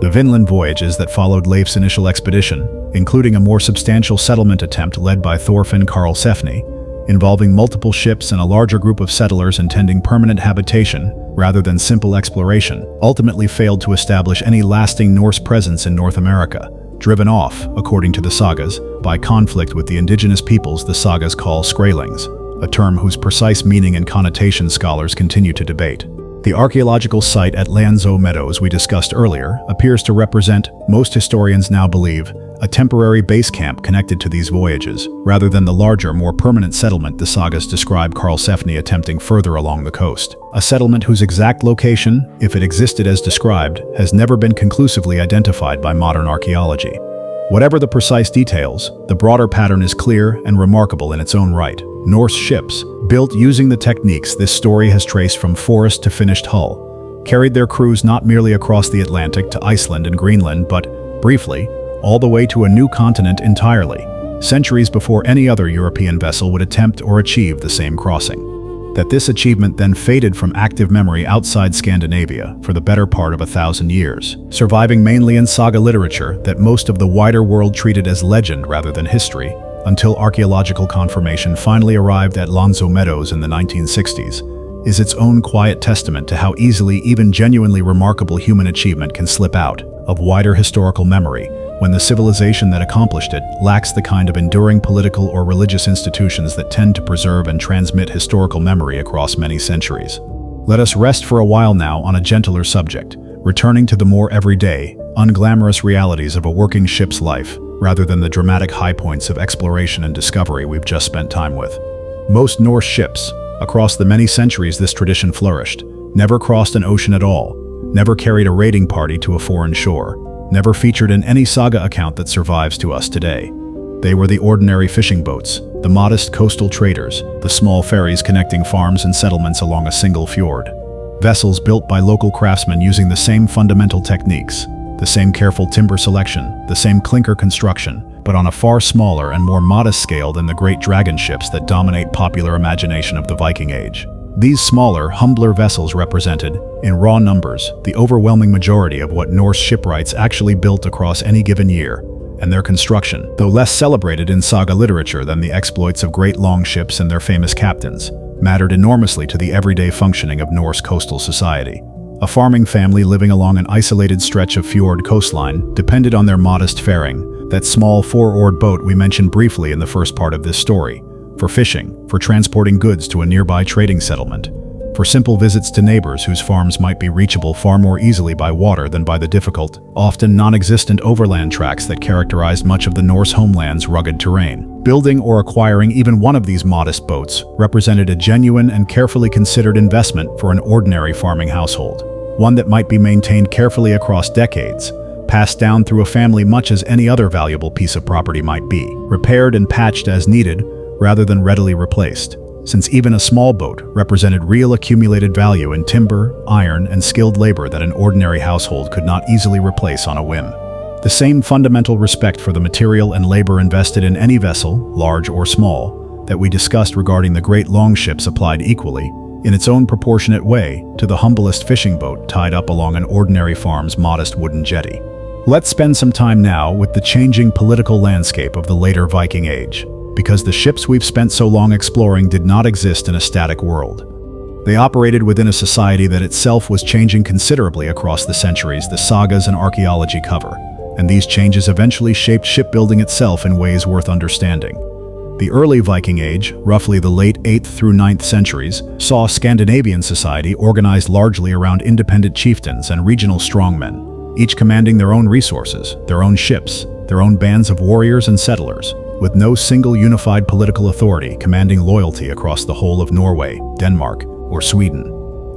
The Vinland voyages that followed Leif's initial expedition, including a more substantial settlement attempt led by Thorfinn Karlsefni, involving multiple ships and a larger group of settlers intending permanent habitation rather than simple exploration, ultimately failed to establish any lasting Norse presence in North America, driven off, according to the sagas, by conflict with the indigenous peoples the sagas call Skrælings, a term whose precise meaning and connotation scholars continue to debate. The archaeological site at Lanzo Meadows we discussed earlier appears to represent, most historians now believe, a temporary base camp connected to these voyages, rather than the larger, more permanent settlement the sagas describe Karlsefni attempting further along the coast. A settlement whose exact location, if it existed as described, has never been conclusively identified by modern archaeology. Whatever the precise details, the broader pattern is clear and remarkable in its own right. Norse ships, built using the techniques this story has traced from forest to finished hull, carried their crews not merely across the Atlantic to Iceland and Greenland, but, briefly, all the way to a new continent entirely, centuries before any other European vessel would attempt or achieve the same crossing. That this achievement then faded from active memory outside Scandinavia for the better part of 1,000 years, surviving mainly in saga literature that most of the wider world treated as legend rather than history, until archaeological confirmation finally arrived at Lanzo Meadows in the 1960s, is its own quiet testament to how easily even genuinely remarkable human achievement can slip out of wider historical memory when the civilization that accomplished it lacks the kind of enduring political or religious institutions that tend to preserve and transmit historical memory across many centuries. Let us rest for a while now on a gentler subject, returning to the more everyday, unglamorous realities of a working ship's life, rather than the dramatic high points of exploration and discovery we've just spent time with. Most Norse ships, across the many centuries this tradition flourished, never crossed an ocean at all, never carried a raiding party to a foreign shore, never featured in any saga account that survives to us today. They were the ordinary fishing boats, the modest coastal traders, the small ferries connecting farms and settlements along a single fjord. Vessels built by local craftsmen using the same fundamental techniques, the same careful timber selection, the same clinker construction, but on a far smaller and more modest scale than the great dragon ships that dominate popular imagination of the Viking Age. These smaller, humbler vessels represented, in raw numbers, the overwhelming majority of what Norse shipwrights actually built across any given year, and their construction, though less celebrated in saga literature than the exploits of great longships and their famous captains, mattered enormously to the everyday functioning of Norse coastal society. A farming family living along an isolated stretch of fjord coastline depended on their modest faering, that small four-oared boat we mentioned briefly in the first part of this story, for fishing, for transporting goods to a nearby trading settlement, for simple visits to neighbors whose farms might be reachable far more easily by water than by the difficult, often non-existent overland tracks that characterized much of the Norse homeland's rugged terrain. Building or acquiring even one of these modest boats represented a genuine and carefully considered investment for an ordinary farming household, one that might be maintained carefully across decades, passed down through a family much as any other valuable piece of property might be, repaired and patched as needed, rather than readily replaced, since even a small boat represented real accumulated value in timber, iron, and skilled labor that an ordinary household could not easily replace on a whim. The same fundamental respect for the material and labor invested in any vessel, large or small, that we discussed regarding the great longships applied equally, in its own proportionate way, to the humblest fishing boat tied up along an ordinary farm's modest wooden jetty. Let's spend some time now with the changing political landscape of the later Viking Age, because the ships we've spent so long exploring did not exist in a static world. They operated within a society that itself was changing considerably across the centuries the sagas and archaeology cover, and these changes eventually shaped shipbuilding itself in ways worth understanding. The early Viking Age, roughly the late 8th through 9th centuries, saw Scandinavian society organized largely around independent chieftains and regional strongmen, each commanding their own resources, their own ships, their own bands of warriors and settlers, with no single unified political authority commanding loyalty across the whole of Norway, Denmark, or Sweden.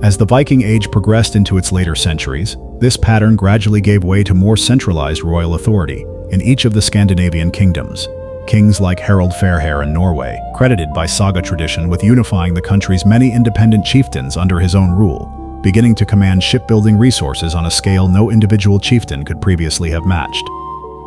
As the Viking Age progressed into its later centuries, this pattern gradually gave way to more centralized royal authority in each of the Scandinavian kingdoms. Kings like Harald Fairhair in Norway, credited by saga tradition with unifying the country's many independent chieftains under his own rule, beginning to command shipbuilding resources on a scale no individual chieftain could previously have matched.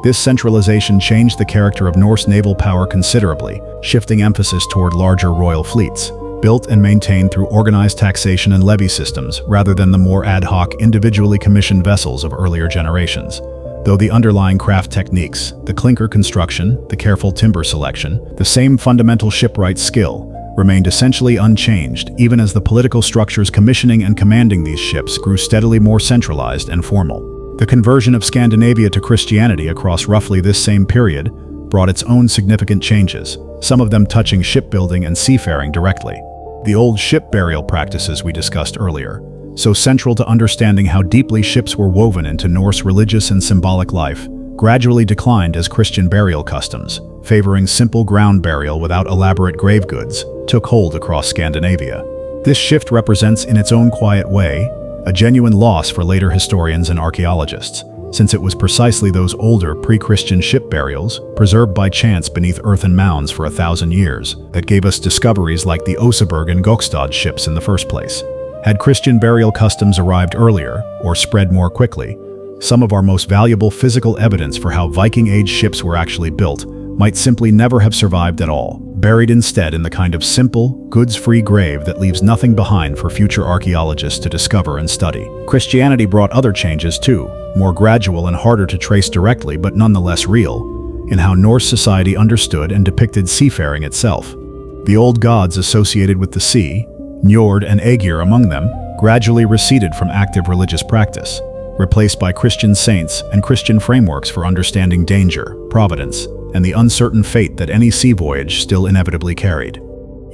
This centralization changed the character of Norse naval power considerably, shifting emphasis toward larger royal fleets, built and maintained through organized taxation and levy systems rather than the more ad hoc, individually commissioned vessels of earlier generations. Though the underlying craft techniques, the clinker construction, the careful timber selection, the same fundamental shipwright skill, remained essentially unchanged even as the political structures commissioning and commanding these ships grew steadily more centralized and formal. The conversion of Scandinavia to Christianity across roughly this same period brought its own significant changes, some of them touching shipbuilding and seafaring directly. The old ship burial practices we discussed earlier, so central to understanding how deeply ships were woven into Norse religious and symbolic life, gradually declined as Christian burial customs, favoring simple ground burial without elaborate grave goods, took hold across Scandinavia. This shift represents, in its own quiet way, a genuine loss for later historians and archaeologists, since it was precisely those older pre-Christian ship burials, preserved by chance beneath earthen mounds for 1,000 years, that gave us discoveries like the Oseberg and Gokstad ships in the first place. Had Christian burial customs arrived earlier, or spread more quickly, some of our most valuable physical evidence for how Viking-age ships were actually built might simply never have survived at all, buried instead in the kind of simple, goods-free grave that leaves nothing behind for future archaeologists to discover and study. Christianity brought other changes too, more gradual and harder to trace directly but nonetheless real, in how Norse society understood and depicted seafaring itself. The old gods associated with the sea, Njord and Aegir among them, gradually receded from active religious practice, replaced by Christian saints and Christian frameworks for understanding danger, providence, and the uncertain fate that any sea voyage still inevitably carried.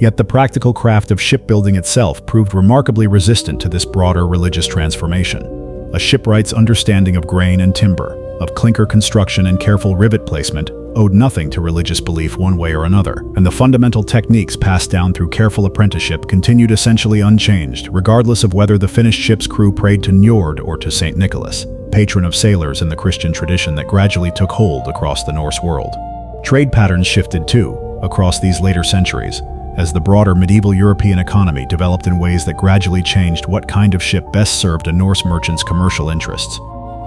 Yet the practical craft of shipbuilding itself proved remarkably resistant to this broader religious transformation. A shipwright's understanding of grain and timber, of clinker construction and careful rivet placement, owed nothing to religious belief one way or another, and the fundamental techniques passed down through careful apprenticeship continued essentially unchanged, regardless of whether the finished ship's crew prayed to Njord or to Saint Nicholas, patron of sailors in the Christian tradition that gradually took hold across the Norse world. Trade patterns shifted too, across these later centuries, as the broader medieval European economy developed in ways that gradually changed what kind of ship best served a Norse merchant's commercial interests.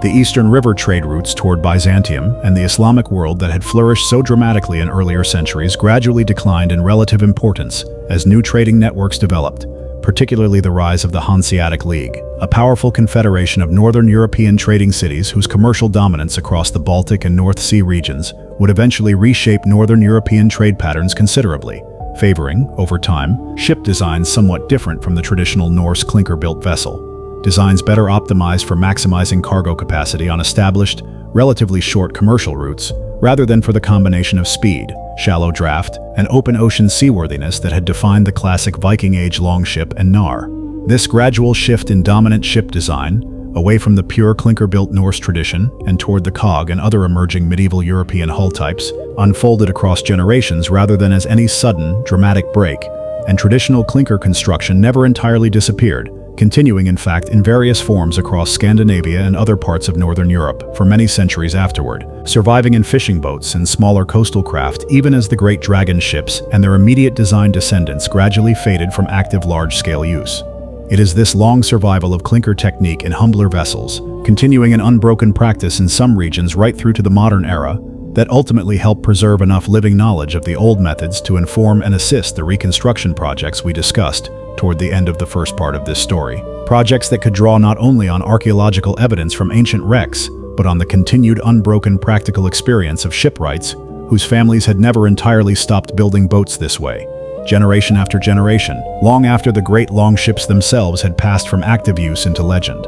The eastern river trade routes toward Byzantium and the Islamic world that had flourished so dramatically in earlier centuries gradually declined in relative importance as new trading networks developed, particularly the rise of the Hanseatic League, a powerful confederation of northern European trading cities whose commercial dominance across the Baltic and North Sea regions would eventually reshape northern European trade patterns considerably, favoring, over time, ship designs somewhat different from the traditional Norse clinker-built vessel. Designs better optimized for maximizing cargo capacity on established, relatively short commercial routes, rather than for the combination of speed, shallow draft, and open ocean seaworthiness that had defined the classic Viking-age longship and knarr. This gradual shift in dominant ship design, away from the pure clinker-built Norse tradition and toward the cog and other emerging medieval European hull types, unfolded across generations rather than as any sudden, dramatic break, and traditional clinker construction never entirely disappeared, continuing in fact in various forms across Scandinavia and other parts of northern Europe for many centuries afterward, surviving in fishing boats and smaller coastal craft even as the great dragon ships and their immediate design descendants gradually faded from active large-scale use. It is this long survival of clinker technique in humbler vessels, continuing an unbroken practice in some regions right through to the modern era, that ultimately helped preserve enough living knowledge of the old methods to inform and assist the reconstruction projects we discussed toward the end of the first part of this story. Projects that could draw not only on archaeological evidence from ancient wrecks, but on the continued unbroken practical experience of shipwrights, whose families had never entirely stopped building boats this way, generation after generation, long after the great longships themselves had passed from active use into legend,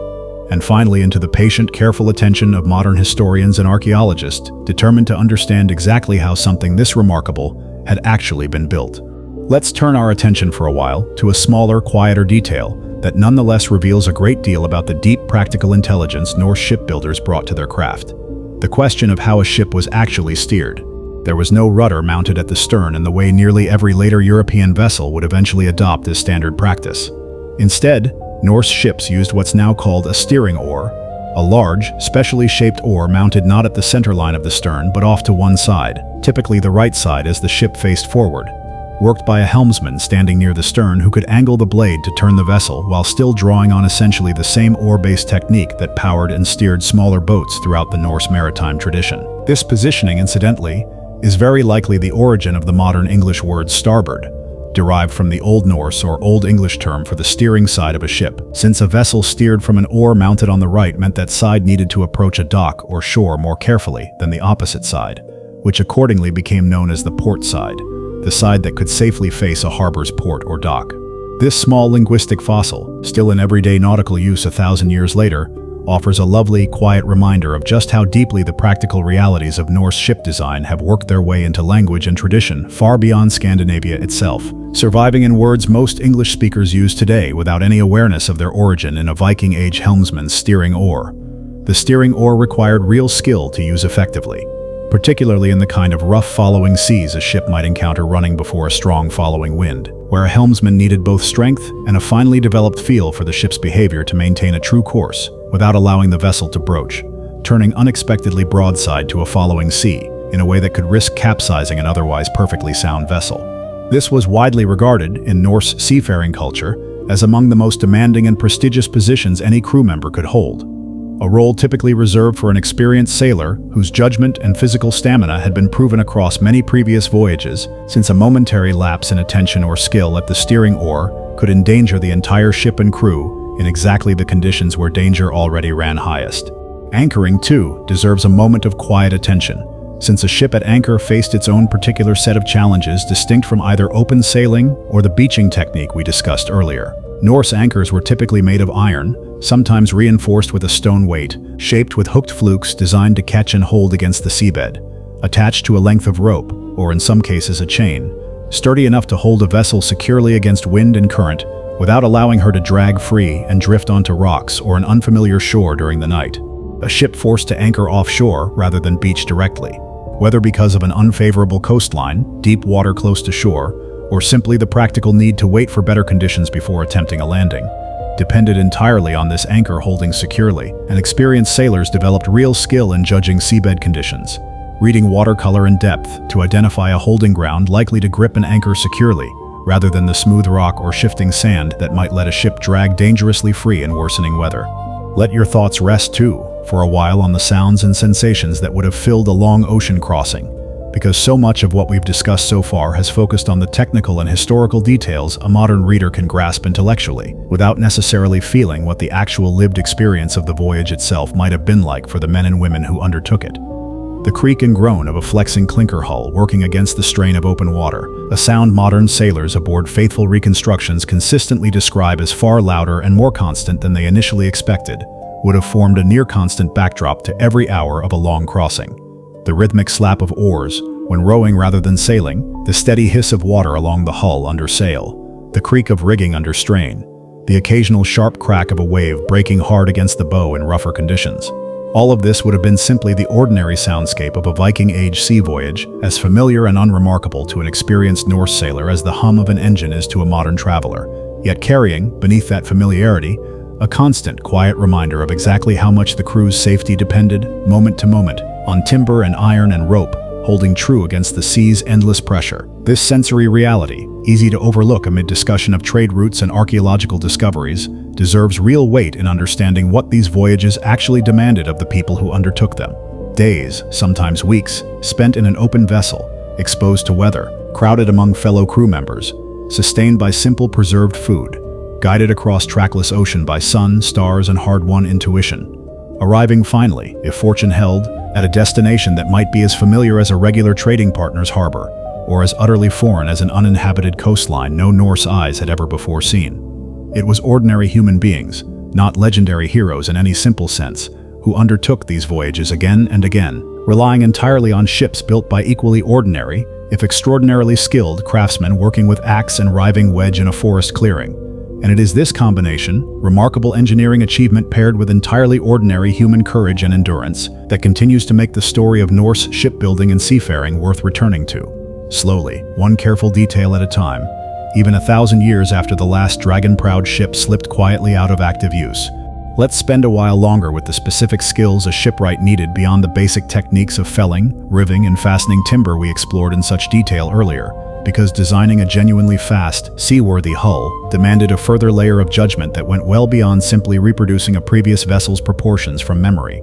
and finally into the patient, careful attention of modern historians and archaeologists determined to understand exactly how something this remarkable had actually been built. Let's turn our attention for a while to a smaller, quieter detail that nonetheless reveals a great deal about the deep practical intelligence Norse shipbuilders brought to their craft. The question of how a ship was actually steered. There was no rudder mounted at the stern in the way nearly every later European vessel would eventually adopt as standard practice. Instead, Norse ships used what's now called a steering oar, a large, specially shaped oar mounted not at the center line of the stern but off to one side, typically the right side as the ship faced forward, worked by a helmsman standing near the stern who could angle the blade to turn the vessel while still drawing on essentially the same oar-based technique that powered and steered smaller boats throughout the Norse maritime tradition. This positioning, incidentally, is very likely the origin of the modern English word starboard, derived from the Old Norse or Old English term for the steering side of a ship, since a vessel steered from an oar mounted on the right meant that side needed to approach a dock or shore more carefully than the opposite side, which accordingly became known as the port side, the side that could safely face a harbor's port or dock. This small linguistic fossil, still in everyday nautical use 1,000 years later, offers a lovely, quiet reminder of just how deeply the practical realities of Norse ship design have worked their way into language and tradition far beyond Scandinavia itself, surviving in words most English speakers use today without any awareness of their origin in a Viking Age helmsman's steering oar. The steering oar required real skill to use effectively, particularly in the kind of rough following seas a ship might encounter running before a strong following wind, where a helmsman needed both strength and a finely developed feel for the ship's behavior to maintain a true course without allowing the vessel to broach, turning unexpectedly broadside to a following sea in a way that could risk capsizing an otherwise perfectly sound vessel. This was widely regarded in Norse seafaring culture as among the most demanding and prestigious positions any crew member could hold, a role typically reserved for an experienced sailor whose judgment and physical stamina had been proven across many previous voyages, since a momentary lapse in attention or skill at the steering oar could endanger the entire ship and crew in exactly the conditions where danger already ran highest. Anchoring, too, deserves a moment of quiet attention, since a ship at anchor faced its own particular set of challenges distinct from either open sailing or the beaching technique we discussed earlier. Norse anchors were typically made of iron, sometimes reinforced with a stone weight, shaped with hooked flukes designed to catch and hold against the seabed, attached to a length of rope, or in some cases a chain, sturdy enough to hold a vessel securely against wind and current without allowing her to drag free and drift onto rocks or an unfamiliar shore during the night. A ship forced to anchor offshore rather than beach directly, whether because of an unfavorable coastline, deep water close to shore, or simply the practical need to wait for better conditions before attempting a landing, depended entirely on this anchor holding securely, and experienced sailors developed real skill in judging seabed conditions, reading watercolor and depth to identify a holding ground likely to grip an anchor securely, rather than the smooth rock or shifting sand that might let a ship drag dangerously free in worsening weather. Let your thoughts rest too, for a while, on the sounds and sensations that would have filled a long ocean crossing, because so much of what we've discussed so far has focused on the technical and historical details a modern reader can grasp intellectually, without necessarily feeling what the actual lived experience of the voyage itself might have been like for the men and women who undertook it. The creak and groan of a flexing clinker hull working against the strain of open water, a sound modern sailors aboard faithful reconstructions consistently describe as far louder and more constant than they initially expected, would have formed a near-constant backdrop to every hour of a long crossing. The rhythmic slap of oars when rowing rather than sailing, the steady hiss of water along the hull under sail, the creak of rigging under strain, the occasional sharp crack of a wave breaking hard against the bow in rougher conditions. All of this would have been simply the ordinary soundscape of a Viking-age sea voyage, as familiar and unremarkable to an experienced Norse sailor as the hum of an engine is to a modern traveler, yet carrying, beneath that familiarity, a constant, quiet reminder of exactly how much the crew's safety depended, moment to moment, on timber and iron and rope, holding true against the sea's endless pressure. This sensory reality, easy to overlook amid discussion of trade routes and archaeological discoveries, deserves real weight in understanding what these voyages actually demanded of the people who undertook them. Days, sometimes weeks, spent in an open vessel, exposed to weather, crowded among fellow crew members, sustained by simple preserved food, guided across trackless ocean by sun, stars, and hard-won intuition, arriving finally, if fortune held, at a destination that might be as familiar as a regular trading partner's harbor, or as utterly foreign as an uninhabited coastline no Norse eyes had ever before seen. It was ordinary human beings, not legendary heroes in any simple sense, who undertook these voyages again and again, relying entirely on ships built by equally ordinary, if extraordinarily skilled, craftsmen working with axe and riving wedge in a forest clearing. And it is this combination, remarkable engineering achievement paired with entirely ordinary human courage and endurance, that continues to make the story of Norse shipbuilding and seafaring worth returning to. Slowly, one careful detail at a time, even 1,000 years after the last dragon-prowed ship slipped quietly out of active use. Let's spend a while longer with the specific skills a shipwright needed beyond the basic techniques of felling, riving, and fastening timber we explored in such detail earlier, because designing a genuinely fast, seaworthy hull demanded a further layer of judgment that went well beyond simply reproducing a previous vessel's proportions from memory.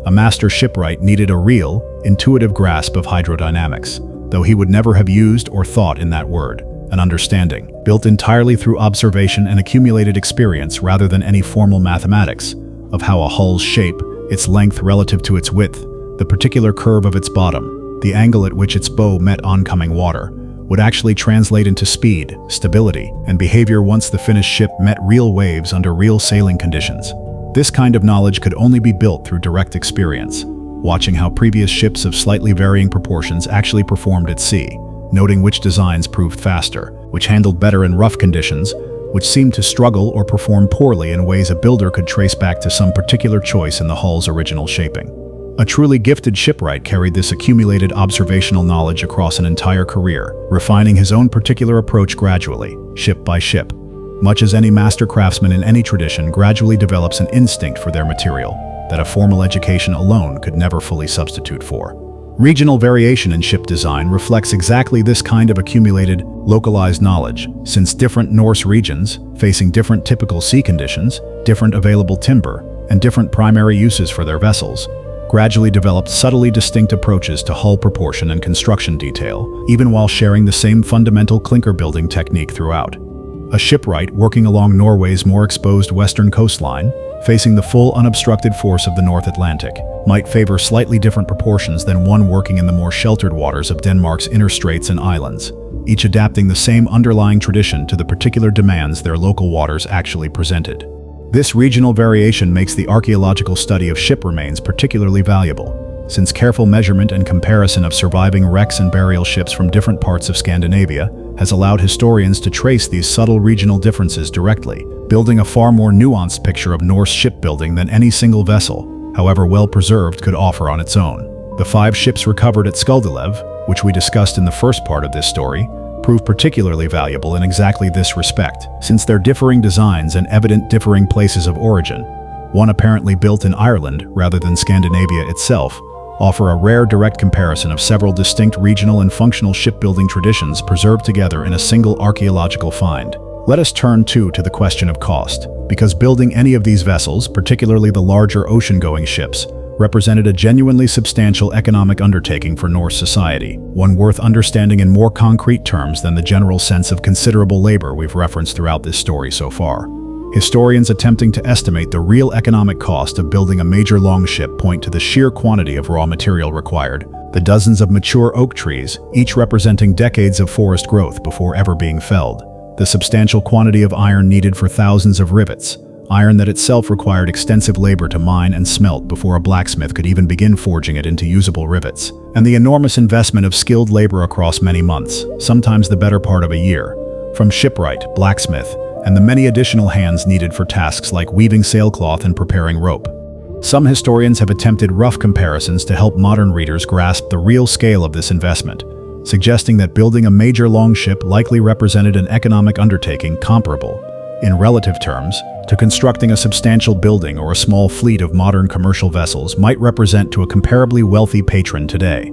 A master shipwright needed a real, intuitive grasp of hydrodynamics, though he would never have used or thought in that word. An understanding, built entirely through observation and accumulated experience rather than any formal mathematics, of how a hull's shape, its length relative to its width, the particular curve of its bottom, the angle at which its bow met oncoming water, would actually translate into speed, stability, and behavior once the finished ship met real waves under real sailing conditions. This kind of knowledge could only be built through direct experience, watching how previous ships of slightly varying proportions actually performed at sea, noting which designs proved faster, which handled better in rough conditions, which seemed to struggle or perform poorly in ways a builder could trace back to some particular choice in the hull's original shaping. A truly gifted shipwright carried this accumulated observational knowledge across an entire career, refining his own particular approach gradually, ship by ship, much as any master craftsman in any tradition gradually develops an instinct for their material that a formal education alone could never fully substitute for. Regional variation in ship design reflects exactly this kind of accumulated, localized knowledge, since different Norse regions, facing different typical sea conditions, different available timber, and different primary uses for their vessels, gradually developed subtly distinct approaches to hull proportion and construction detail, even while sharing the same fundamental clinker building technique throughout. A shipwright working along Norway's more exposed western coastline, facing the full unobstructed force of the North Atlantic, might favor slightly different proportions than one working in the more sheltered waters of Denmark's inner straits and islands, each adapting the same underlying tradition to the particular demands their local waters actually presented. This regional variation makes the archaeological study of ship remains particularly valuable, since careful measurement and comparison of surviving wrecks and burial ships from different parts of Scandinavia has allowed historians to trace these subtle regional differences directly, building a far more nuanced picture of Norse shipbuilding than any single vessel, however well preserved, could offer on its own. The 5 ships recovered at Skuldelev, which we discussed in the first part of this story, prove particularly valuable in exactly this respect, since their differing designs and evident differing places of origin, one apparently built in Ireland rather than Scandinavia itself, offer a rare direct comparison of several distinct regional and functional shipbuilding traditions preserved together in a single archaeological find. Let us turn to the question of cost, because building any of these vessels, particularly the larger ocean-going ships, represented a genuinely substantial economic undertaking for Norse society, one worth understanding in more concrete terms than the general sense of considerable labor we've referenced throughout this story so far. Historians attempting to estimate the real economic cost of building a major longship point to the sheer quantity of raw material required, the dozens of mature oak trees, each representing decades of forest growth before ever being felled, the substantial quantity of iron needed for thousands of rivets, iron that itself required extensive labor to mine and smelt before a blacksmith could even begin forging it into usable rivets, and the enormous investment of skilled labor across many months, sometimes the better part of a year, from shipwright, blacksmith, and the many additional hands needed for tasks like weaving sailcloth and preparing rope. Some historians have attempted rough comparisons to help modern readers grasp the real scale of this investment, suggesting that building a major longship likely represented an economic undertaking comparable, in relative terms, to constructing a substantial building or a small fleet of modern commercial vessels might represent to a comparably wealthy patron today.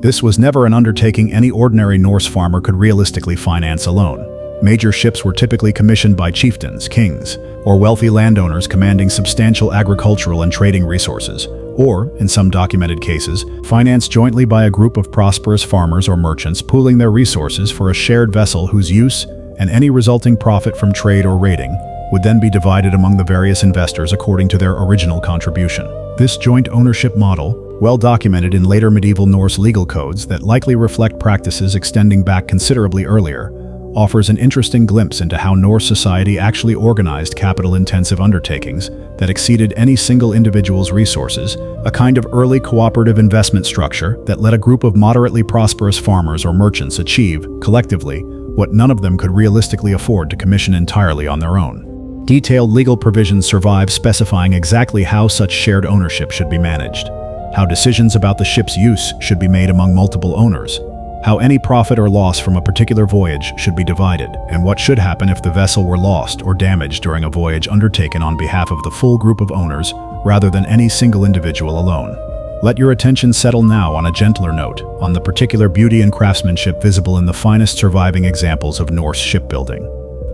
This was never an undertaking any ordinary Norse farmer could realistically finance alone. Major ships were typically commissioned by chieftains, kings, or wealthy landowners commanding substantial agricultural and trading resources, or, in some documented cases, financed jointly by a group of prosperous farmers or merchants pooling their resources for a shared vessel whose use and any resulting profit from trade or raiding would then be divided among the various investors according to their original contribution. This joint ownership model, well documented in later medieval Norse legal codes that likely reflect practices extending back considerably earlier, offers an interesting glimpse into how Norse society actually organized capital-intensive undertakings that exceeded any single individual's resources, a kind of early cooperative investment structure that let a group of moderately prosperous farmers or merchants achieve, collectively, what none of them could realistically afford to commission entirely on their own. Detailed legal provisions survive specifying exactly how such shared ownership should be managed, how decisions about the ship's use should be made among multiple owners, how any profit or loss from a particular voyage should be divided, and what should happen if the vessel were lost or damaged during a voyage undertaken on behalf of the full group of owners rather than any single individual alone. Let your attention settle now on a gentler note, on the particular beauty and craftsmanship visible in the finest surviving examples of Norse shipbuilding.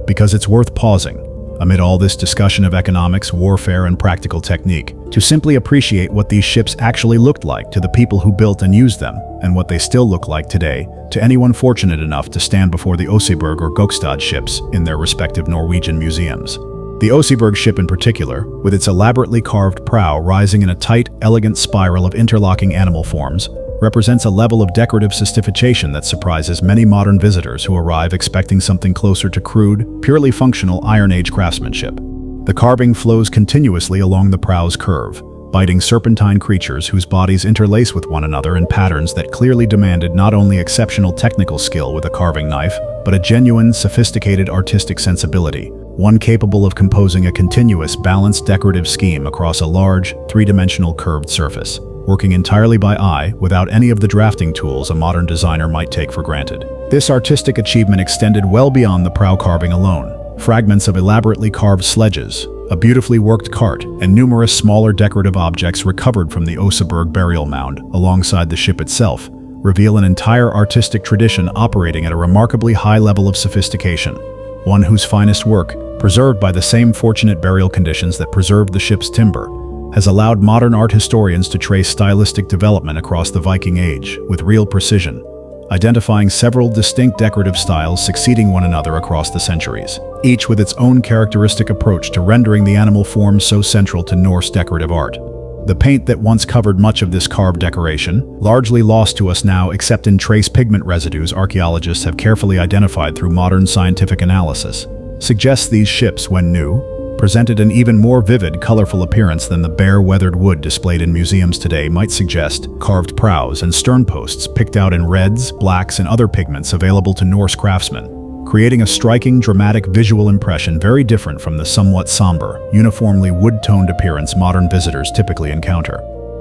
Because it's worth pausing, amid all this discussion of economics, warfare, and practical technique, to simply appreciate what these ships actually looked like to the people who built and used them, and what they still look like today to anyone fortunate enough to stand before the Oseberg or Gokstad ships in their respective Norwegian museums. The Oseberg ship in particular, with its elaborately carved prow rising in a tight, elegant spiral of interlocking animal forms, represents a level of decorative sophistication that surprises many modern visitors who arrive expecting something closer to crude, purely functional Iron Age craftsmanship. The carving flows continuously along the prow's curve, biting serpentine creatures whose bodies interlace with one another in patterns that clearly demanded not only exceptional technical skill with a carving knife, but a genuine, sophisticated artistic sensibility, one capable of composing a continuous, balanced decorative scheme across a large, three-dimensional curved surface, working entirely by eye without any of the drafting tools a modern designer might take for granted. This artistic achievement extended well beyond the prow carving alone. Fragments of elaborately carved sledges, a beautifully worked cart, and numerous smaller decorative objects recovered from the Oseberg burial mound alongside the ship itself reveal an entire artistic tradition operating at a remarkably high level of sophistication, one whose finest work, preserved by the same fortunate burial conditions that preserved the ship's timber, has allowed modern art historians to trace stylistic development across the Viking Age with real precision, identifying several distinct decorative styles succeeding one another across the centuries, each with its own characteristic approach to rendering the animal forms so central to Norse decorative art. The paint that once covered much of this carved decoration, largely lost to us now except in trace pigment residues archaeologists have carefully identified through modern scientific analysis, suggests these ships, when new, presented an even more vivid, colorful appearance than the bare, weathered wood displayed in museums today might suggest. Carved prows and stern posts picked out in reds, blacks, and other pigments available to Norse craftsmen, creating a striking, dramatic visual impression very different from the somewhat somber, uniformly wood-toned appearance modern visitors typically encounter.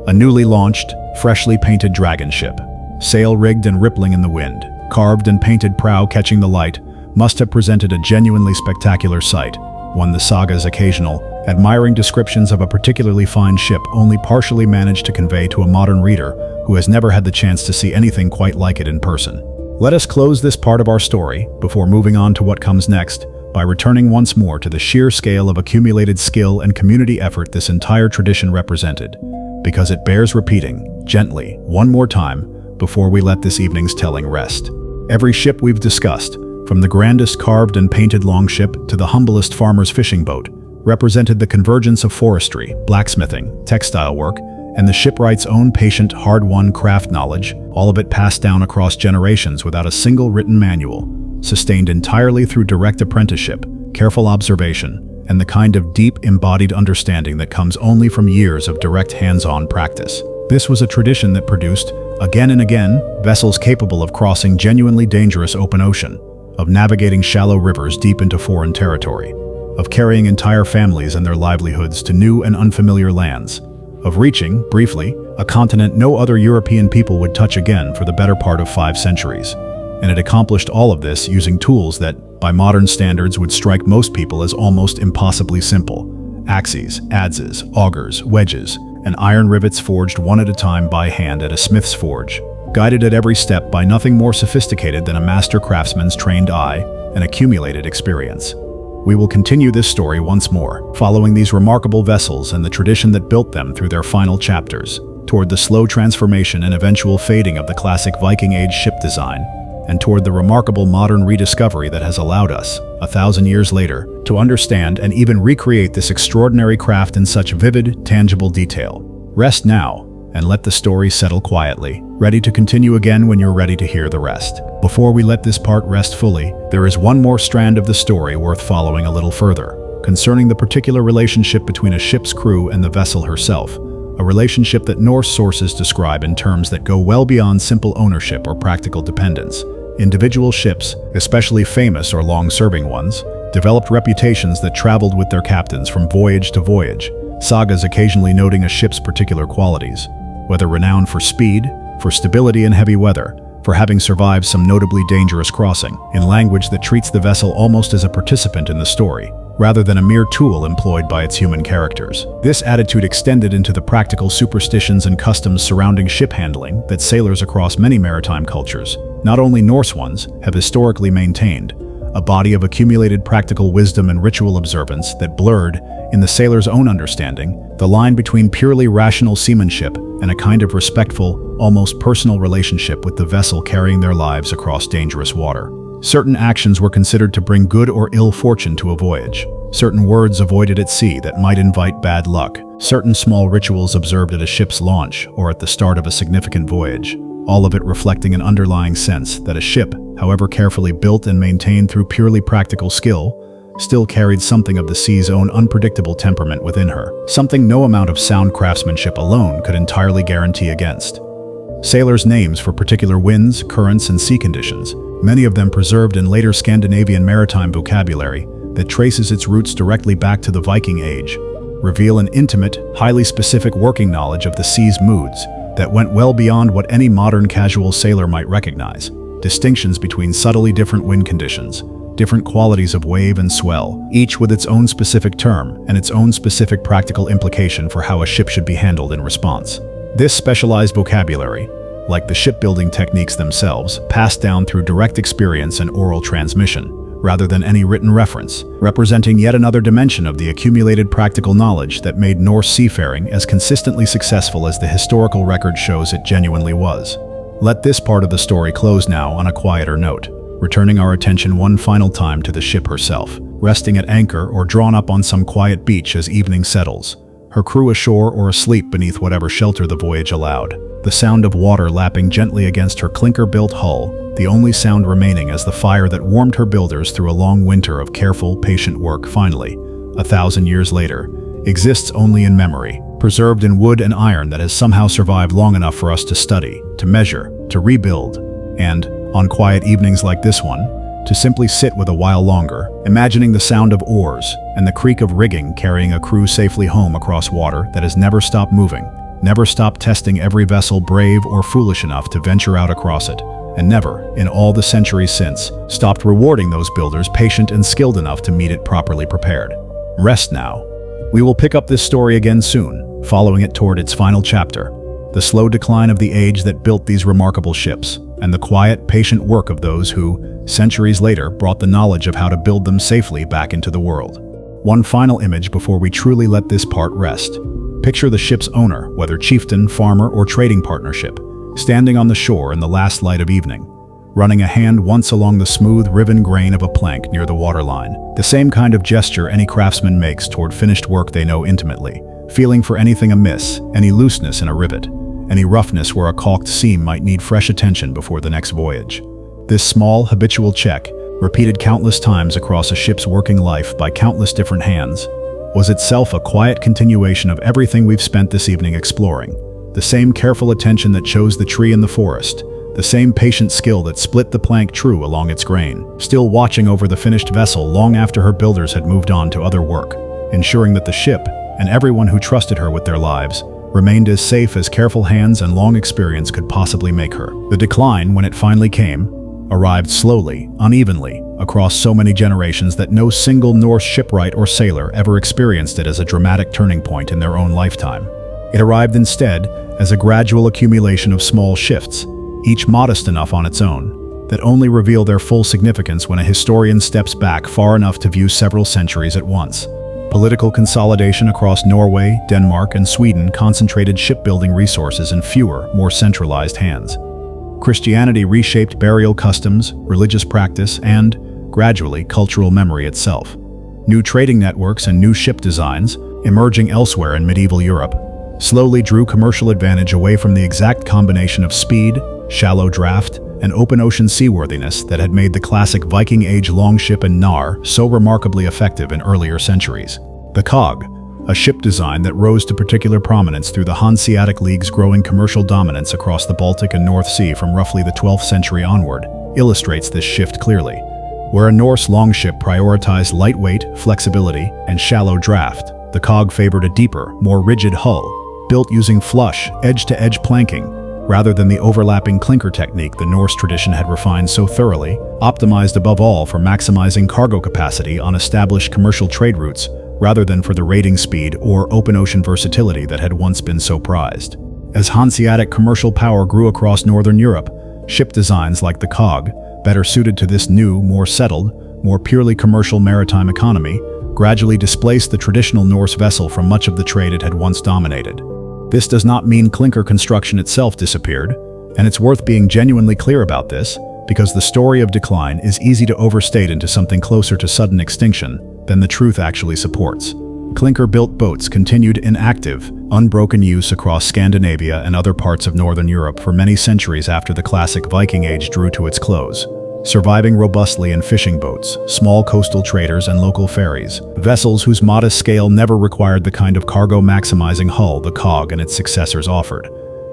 A newly launched, freshly painted dragon ship, sail-rigged and rippling in the wind, carved and painted prow catching the light, must have presented a genuinely spectacular sight, one the saga's occasional, admiring descriptions of a particularly fine ship only partially managed to convey to a modern reader who has never had the chance to see anything quite like it in person. Let us close this part of our story, before moving on to what comes next, by returning once more to the sheer scale of accumulated skill and community effort this entire tradition represented, because it bears repeating, gently, one more time, before we let this evening's telling rest. Every ship we've discussed, from the grandest carved and painted longship to the humblest farmer's fishing boat, represented the convergence of forestry, blacksmithing, textile work, and the shipwright's own patient, hard-won craft knowledge, all of it passed down across generations without a single written manual, sustained entirely through direct apprenticeship, careful observation, and the kind of deep, embodied understanding that comes only from years of direct hands-on practice. This was a tradition that produced, again and again, vessels capable of crossing genuinely dangerous open ocean, of navigating shallow rivers deep into foreign territory, of carrying entire families and their livelihoods to new and unfamiliar lands, of reaching, briefly, a continent no other European people would touch again for the better part of 5 centuries. And it accomplished all of this using tools that, by modern standards, would strike most people as almost impossibly simple. Axes, adzes, augers, wedges, and iron rivets forged one at a time by hand at a smith's forge, guided at every step by nothing more sophisticated than a master craftsman's trained eye and accumulated experience. We will continue this story once more, following these remarkable vessels and the tradition that built them through their final chapters, toward the slow transformation and eventual fading of the classic Viking Age ship design, and toward the remarkable modern rediscovery that has allowed us, 1,000 years later, to understand and even recreate this extraordinary craft in such vivid, tangible detail. Rest now, and let the story settle quietly, ready to continue again when you're ready to hear the rest. Before we let this part rest fully, there is one more strand of the story worth following a little further, concerning the particular relationship between a ship's crew and the vessel herself, a relationship that Norse sources describe in terms that go well beyond simple ownership or practical dependence. Individual ships, especially famous or long-serving ones, developed reputations that traveled with their captains from voyage to voyage, sagas occasionally noting a ship's particular qualities, whether renowned for speed, for stability in heavy weather, for having survived some notably dangerous crossing, in language that treats the vessel almost as a participant in the story, rather than a mere tool employed by its human characters. This attitude extended into the practical superstitions and customs surrounding ship handling that sailors across many maritime cultures, not only Norse ones, have historically maintained, a body of accumulated practical wisdom and ritual observance that blurred, in the sailor's own understanding, the line between purely rational seamanship and a kind of respectful, almost personal relationship with the vessel carrying their lives across dangerous water. Certain actions were considered to bring good or ill fortune to a voyage. Certain words avoided at sea that might invite bad luck. Certain small rituals observed at a ship's launch or at the start of a significant voyage. All of it reflecting an underlying sense that a ship, however carefully built and maintained through purely practical skill, still carried something of the sea's own unpredictable temperament within her, something no amount of sound craftsmanship alone could entirely guarantee against. Sailors' names for particular winds, currents, and sea conditions, many of them preserved in later Scandinavian maritime vocabulary that traces its roots directly back to the Viking Age, reveal an intimate, highly specific working knowledge of the sea's moods that went well beyond what any modern casual sailor might recognize. Distinctions between subtly different wind conditions, different qualities of wave and swell, each with its own specific term and its own specific practical implication for how a ship should be handled in response. This specialized vocabulary, like the shipbuilding techniques themselves, passed down through direct experience and oral transmission, rather than any written reference, representing yet another dimension of the accumulated practical knowledge that made Norse seafaring as consistently successful as the historical record shows it genuinely was. Let this part of the story close now on a quieter note, returning our attention one final time to the ship herself, resting at anchor or drawn up on some quiet beach as evening settles, her crew ashore or asleep beneath whatever shelter the voyage allowed. The sound of water lapping gently against her clinker-built hull, the only sound remaining as the fire that warmed her builders through a long winter of careful, patient work finally, 1,000 years later, exists only in memory, preserved in wood and iron that has somehow survived long enough for us to study, to measure, to rebuild, and, on quiet evenings like this one, to simply sit with a while longer, imagining the sound of oars and the creak of rigging carrying a crew safely home across water that has never stopped moving, never stopped testing every vessel brave or foolish enough to venture out across it, and never, in all the centuries since, stopped rewarding those builders patient and skilled enough to meet it properly prepared. Rest now. We will pick up this story again soon, following it toward its final chapter, the slow decline of the age that built these remarkable ships, and the quiet, patient work of those who, centuries later, brought the knowledge of how to build them safely back into the world. One final image before we truly let this part rest. Picture the ship's owner, whether chieftain, farmer, or trading partnership, standing on the shore in the last light of evening, running a hand once along the smooth riven grain of a plank near the waterline, the same kind of gesture any craftsman makes toward finished work they know intimately, feeling for anything amiss, any looseness in a rivet, any roughness where a caulked seam might need fresh attention before the next voyage. This small, habitual check, repeated countless times across a ship's working life by countless different hands, was itself a quiet continuation of everything we've spent this evening exploring. The same careful attention that chose the tree in the forest, the same patient skill that split the plank true along its grain, still watching over the finished vessel long after her builders had moved on to other work, ensuring that the ship, and everyone who trusted her with their lives, remained as safe as careful hands and long experience could possibly make her. The decline, when it finally came, arrived slowly, unevenly, across so many generations that no single Norse shipwright or sailor ever experienced it as a dramatic turning point in their own lifetime. It arrived instead as a gradual accumulation of small shifts, each modest enough on its own, that only reveal their full significance when a historian steps back far enough to view several centuries at once. Political consolidation across Norway, Denmark, and Sweden concentrated shipbuilding resources in fewer, more centralized hands. Christianity reshaped burial customs, religious practice, and, gradually, cultural memory itself. New trading networks and new ship designs, emerging elsewhere in medieval Europe, slowly drew commercial advantage away from the exact combination of speed, shallow draft, and open ocean seaworthiness that had made the classic Viking Age longship and knarr so remarkably effective in earlier centuries. The cog, a ship design that rose to particular prominence through the Hanseatic League's growing commercial dominance across the Baltic and North Sea from roughly the 12th century onward, illustrates this shift clearly. Where a Norse longship prioritized lightweight, flexibility, and shallow draft, the cog favored a deeper, more rigid hull, built using flush, edge-to-edge planking, rather than the overlapping clinker technique the Norse tradition had refined so thoroughly, optimized above all for maximizing cargo capacity on established commercial trade routes, rather than for the raiding speed or open ocean versatility that had once been so prized. As Hanseatic commercial power grew across northern Europe, ship designs like the cog, better suited to this new, more settled, more purely commercial maritime economy, gradually displaced the traditional Norse vessel from much of the trade it had once dominated. This does not mean clinker construction itself disappeared, and it's worth being genuinely clear about this, because the story of decline is easy to overstate into something closer to sudden extinction than the truth actually supports. Clinker-built boats continued in active, unbroken use across Scandinavia and other parts of northern Europe for many centuries after the classic Viking Age drew to its close, surviving robustly in fishing boats, small coastal traders, and local ferries, vessels whose modest scale never required the kind of cargo-maximizing hull the cog and its successors offered,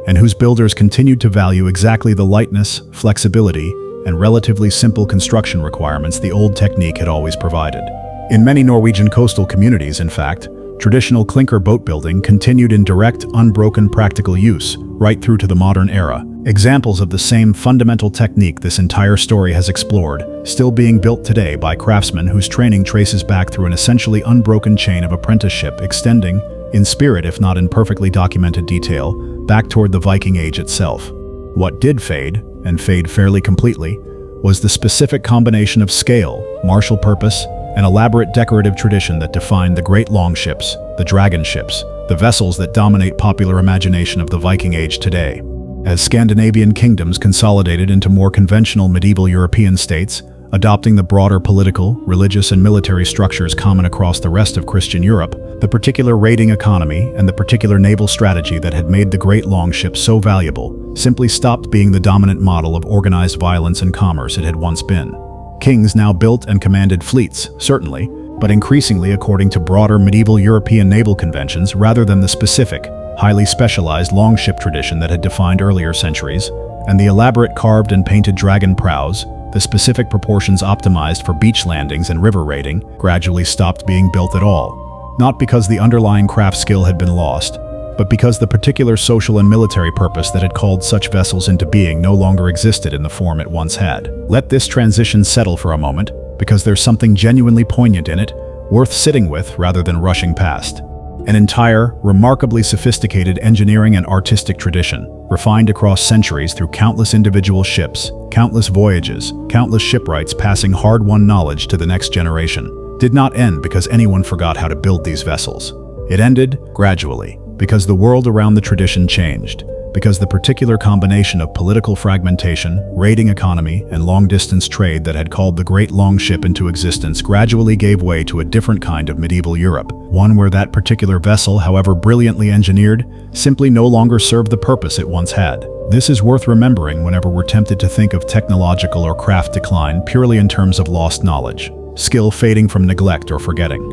and whose builders continued to value exactly the lightness, flexibility, and relatively simple construction requirements the old technique had always provided. In many Norwegian coastal communities, in fact, traditional clinker boat building continued in direct, unbroken practical use, right through to the modern era. Examples of the same fundamental technique this entire story has explored, still being built today by craftsmen whose training traces back through an essentially unbroken chain of apprenticeship extending, in spirit if not in perfectly documented detail, back toward the Viking Age itself. What did fade, and fade fairly completely, was the specific combination of scale, martial purpose, and elaborate decorative tradition that defined the great longships, the dragon ships, the vessels that dominate popular imagination of the Viking Age today. As Scandinavian kingdoms consolidated into more conventional medieval European states, adopting the broader political, religious, and military structures common across the rest of Christian Europe, the particular raiding economy and the particular naval strategy that had made the great longships so valuable simply stopped being the dominant model of organized violence and commerce it had once been. Kings now built and commanded fleets, certainly, but increasingly according to broader medieval European naval conventions rather than the specific, highly specialized longship tradition that had defined earlier centuries, and the elaborate carved and painted dragon prows, the specific proportions optimized for beach landings and river raiding, gradually stopped being built at all. Not because the underlying craft skill had been lost, but because the particular social and military purpose that had called such vessels into being no longer existed in the form it once had. Let this transition settle for a moment, because there's something genuinely poignant in it, worth sitting with rather than rushing past. An entire, remarkably sophisticated engineering and artistic tradition, refined across centuries through countless individual ships, countless voyages, countless shipwrights passing hard-won knowledge to the next generation, did not end because anyone forgot how to build these vessels. It ended, gradually, because the world around the tradition changed, because the particular combination of political fragmentation, raiding economy, and long-distance trade that had called the great longship into existence gradually gave way to a different kind of medieval Europe, one where that particular vessel, however brilliantly engineered, simply no longer served the purpose it once had. This is worth remembering whenever we're tempted to think of technological or craft decline purely in terms of lost knowledge, skill fading from neglect or forgetting.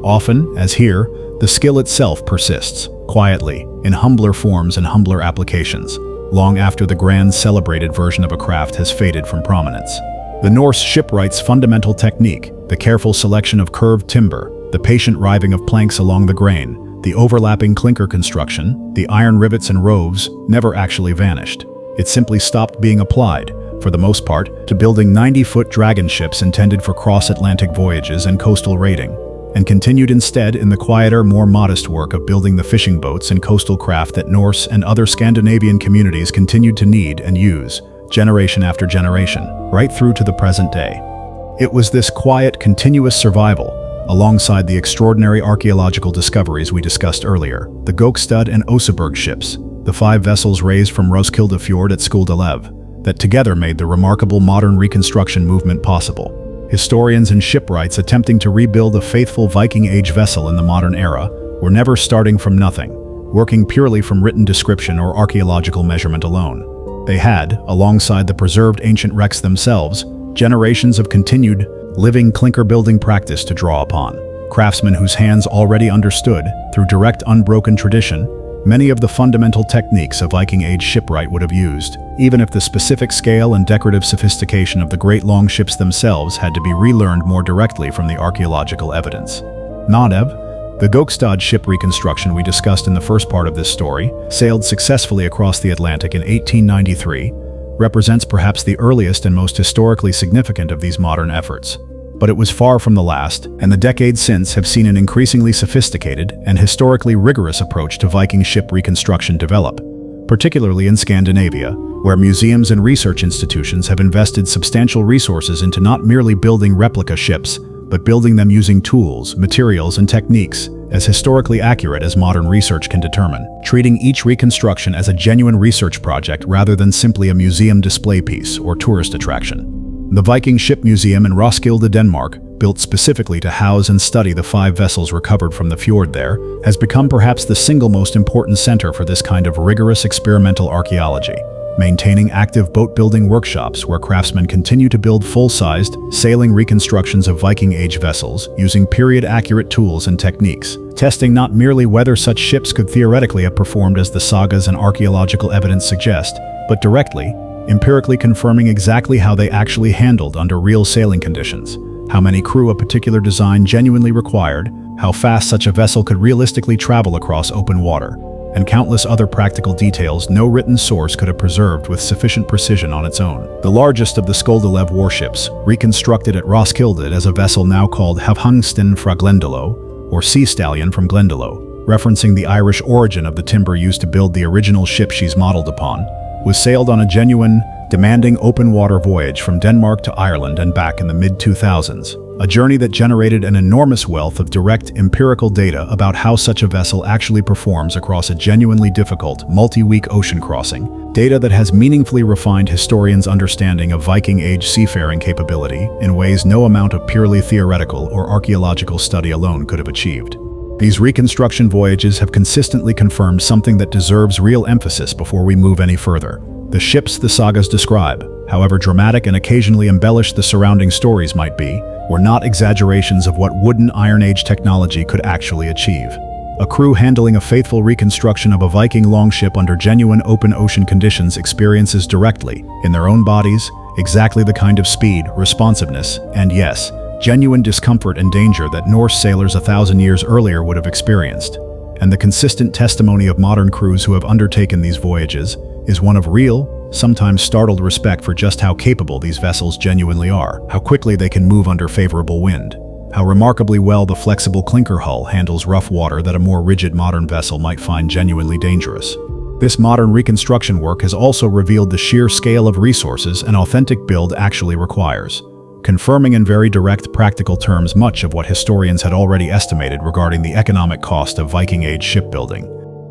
Often, as here, the skill itself persists, quietly, in humbler forms and humbler applications, long after the grand celebrated version of a craft has faded from prominence. The Norse shipwrights' fundamental technique, the careful selection of curved timber, the patient riving of planks along the grain, the overlapping clinker construction, the iron rivets and roves, never actually vanished. It simply stopped being applied, for the most part, to building 90-foot dragon ships intended for cross-Atlantic voyages and coastal raiding, and continued instead in the quieter, more modest work of building the fishing boats and coastal craft that Norse and other Scandinavian communities continued to need and use, generation after generation, right through to the present day. It was this quiet, continuous survival, alongside the extraordinary archaeological discoveries we discussed earlier, the Gokstad and Oseberg ships, the 5 vessels raised from Roskilde Fjord at Skuldelev, that together made the remarkable modern reconstruction movement possible. Historians and shipwrights attempting to rebuild a faithful Viking Age vessel in the modern era were never starting from nothing, working purely from written description or archaeological measurement alone. They had, alongside the preserved ancient wrecks themselves, generations of continued, living clinker-building practice to draw upon. Craftsmen whose hands already understood, through direct unbroken tradition, many of the fundamental techniques a Viking Age shipwright would have used, even if the specific scale and decorative sophistication of the great longships themselves had to be relearned more directly from the archaeological evidence. Knarr, The Gokstad ship reconstruction we discussed in the first part of this story, sailed successfully across the Atlantic in 1893, represents perhaps the earliest and most historically significant of these modern efforts. But it was far from the last, and the decades since have seen an increasingly sophisticated and historically rigorous approach to Viking ship reconstruction develop, particularly in Scandinavia, where museums and research institutions have invested substantial resources into not merely building replica ships, but building them using tools, materials, and techniques as historically accurate as modern research can determine, treating each reconstruction as a genuine research project rather than simply a museum display piece or tourist attraction. The Viking Ship Museum in Roskilde, Denmark, built specifically to house and study the 5 vessels recovered from the fjord there, has become perhaps the single most important center for this kind of rigorous experimental archaeology, maintaining active boat-building workshops where craftsmen continue to build full-sized, sailing reconstructions of Viking-age vessels using period-accurate tools and techniques, testing not merely whether such ships could theoretically have performed as the sagas and archaeological evidence suggest, but directly, empirically confirming exactly how they actually handled under real sailing conditions, how many crew a particular design genuinely required, how fast such a vessel could realistically travel across open water, and countless other practical details no written source could have preserved with sufficient precision on its own. The largest of the Skuldelev warships, reconstructed at Roskilde as a vessel now called Havhangsten fra Glendalo, or Sea Stallion from Glendalo, referencing the Irish origin of the timber used to build the original ship she's modeled upon, was sailed on a genuine, demanding open-water voyage from Denmark to Ireland and back in the mid-2000s, a journey that generated an enormous wealth of direct empirical data about how such a vessel actually performs across a genuinely difficult, multi-week ocean crossing, data that has meaningfully refined historians' understanding of Viking-age seafaring capability in ways no amount of purely theoretical or archaeological study alone could have achieved. These reconstruction voyages have consistently confirmed something that deserves real emphasis before we move any further. The ships the sagas describe, however dramatic and occasionally embellished the surrounding stories might be, were not exaggerations of what wooden Iron Age technology could actually achieve. A crew handling a faithful reconstruction of a Viking longship under genuine open ocean conditions experiences directly, in their own bodies, exactly the kind of speed, responsiveness, and yes, genuine discomfort and danger that Norse sailors 1,000 years earlier would have experienced. And the consistent testimony of modern crews who have undertaken these voyages is one of real, sometimes startled respect for just how capable these vessels genuinely are, how quickly they can move under favorable wind, how remarkably well the flexible clinker hull handles rough water that a more rigid modern vessel might find genuinely dangerous. This modern reconstruction work has also revealed the sheer scale of resources an authentic build actually requires, confirming in very direct practical terms much of what historians had already estimated regarding the economic cost of Viking-age shipbuilding.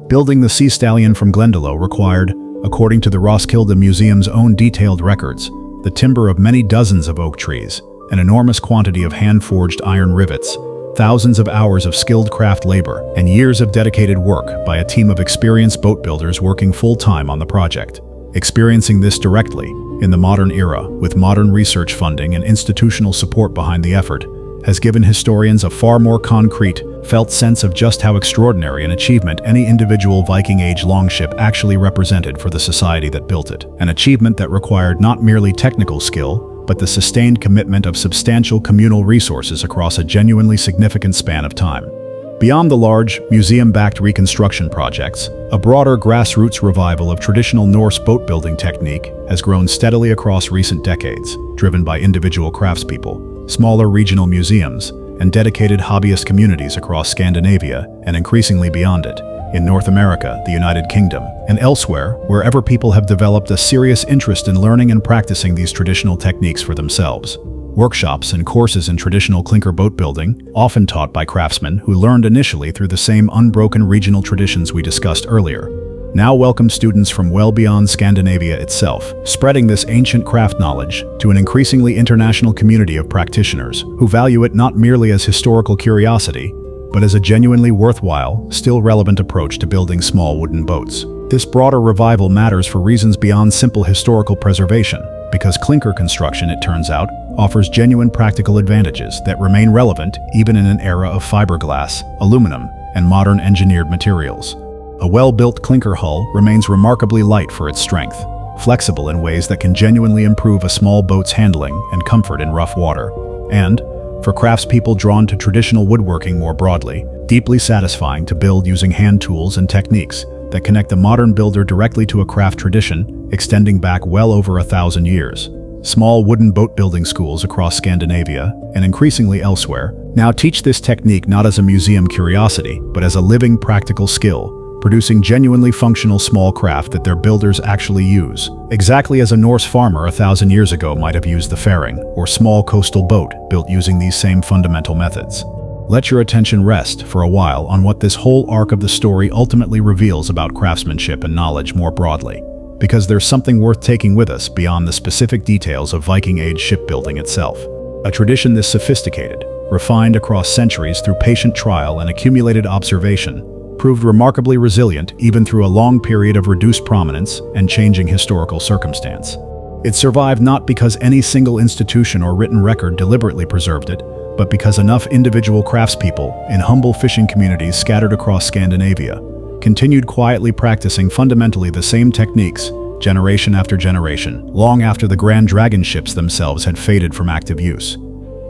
Building the Sea Stallion from Glendalo required, according to the Roskilde Museum's own detailed records, the timber of many dozens of oak trees, an enormous quantity of hand-forged iron rivets, thousands of hours of skilled craft labor, and years of dedicated work by a team of experienced boat builders working full-time on the project. Experiencing this directly, in the modern era, with modern research funding and institutional support behind the effort, has given historians a far more concrete, felt sense of just how extraordinary an achievement any individual Viking-age longship actually represented for the society that built it. An achievement that required not merely technical skill, but the sustained commitment of substantial communal resources across a genuinely significant span of time. Beyond the large, museum-backed reconstruction projects, a broader grassroots revival of traditional Norse boat-building technique has grown steadily across recent decades, driven by individual craftspeople, smaller regional museums, and dedicated hobbyist communities across Scandinavia and increasingly beyond it, in North America, the United Kingdom, and elsewhere, wherever people have developed a serious interest in learning and practicing these traditional techniques for themselves. Workshops and courses in traditional clinker boat building, often taught by craftsmen who learned initially through the same unbroken regional traditions we discussed earlier, now welcome students from well beyond Scandinavia itself, spreading this ancient craft knowledge to an increasingly international community of practitioners who value it not merely as historical curiosity, but as a genuinely worthwhile, still relevant approach to building small wooden boats. This broader revival matters for reasons beyond simple historical preservation, because clinker construction, it turns out, offers genuine practical advantages that remain relevant even in an era of fiberglass, aluminum, and modern engineered materials. A well-built clinker hull remains remarkably light for its strength, flexible in ways that can genuinely improve a small boat's handling and comfort in rough water, and, For craftspeople drawn to traditional woodworking more broadly, deeply satisfying to build using hand tools and techniques that connect the modern builder directly to a craft tradition extending back well over 1,000 years. Small wooden boat-building schools across Scandinavia, and increasingly elsewhere, now teach this technique not as a museum curiosity, but as a living practical skill, producing genuinely functional small craft that their builders actually use, exactly as a Norse farmer 1,000 years ago might have used the faering, or small coastal boat built using these same fundamental methods. Let your attention rest for a while on what this whole arc of the story ultimately reveals about craftsmanship and knowledge more broadly, because there's something worth taking with us beyond the specific details of Viking-age shipbuilding itself. A tradition this sophisticated, refined across centuries through patient trial and accumulated observation, proved remarkably resilient even through a long period of reduced prominence and changing historical circumstance. It survived not because any single institution or written record deliberately preserved it, but because enough individual craftspeople in humble fishing communities scattered across Scandinavia continued quietly practicing fundamentally the same techniques generation after generation, long after the grand dragon ships themselves had faded from active use.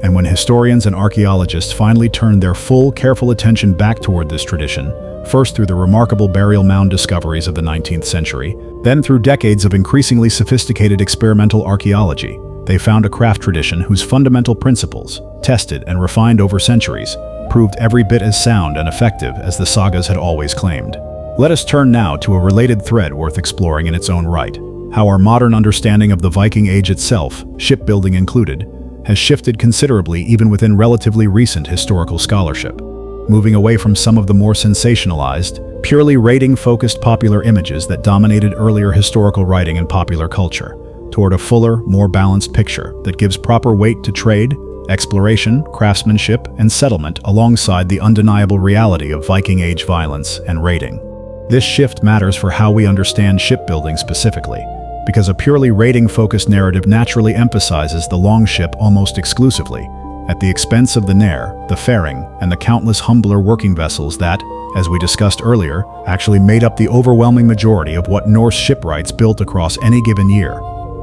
And when historians and archaeologists finally turned their full, careful attention back toward this tradition, first through the remarkable burial mound discoveries of the 19th century, then through decades of increasingly sophisticated experimental archaeology, they found a craft tradition whose fundamental principles, tested and refined over centuries, proved every bit as sound and effective as the sagas had always claimed. Let us turn now to a related thread worth exploring in its own right: how our modern understanding of the Viking Age itself, shipbuilding included, has shifted considerably even within relatively recent historical scholarship, moving away from some of the more sensationalized, purely rating-focused popular images that dominated earlier historical writing and popular culture, toward a fuller, more balanced picture that gives proper weight to trade, exploration, craftsmanship, and settlement alongside the undeniable reality of Viking-age violence and raiding. This shift matters for how we understand shipbuilding specifically, because a purely rating-focused narrative naturally emphasizes the longship almost exclusively, at the expense of the knarr, the faering, and the countless humbler working vessels that, as we discussed earlier, actually made up the overwhelming majority of what Norse shipwrights built across any given year.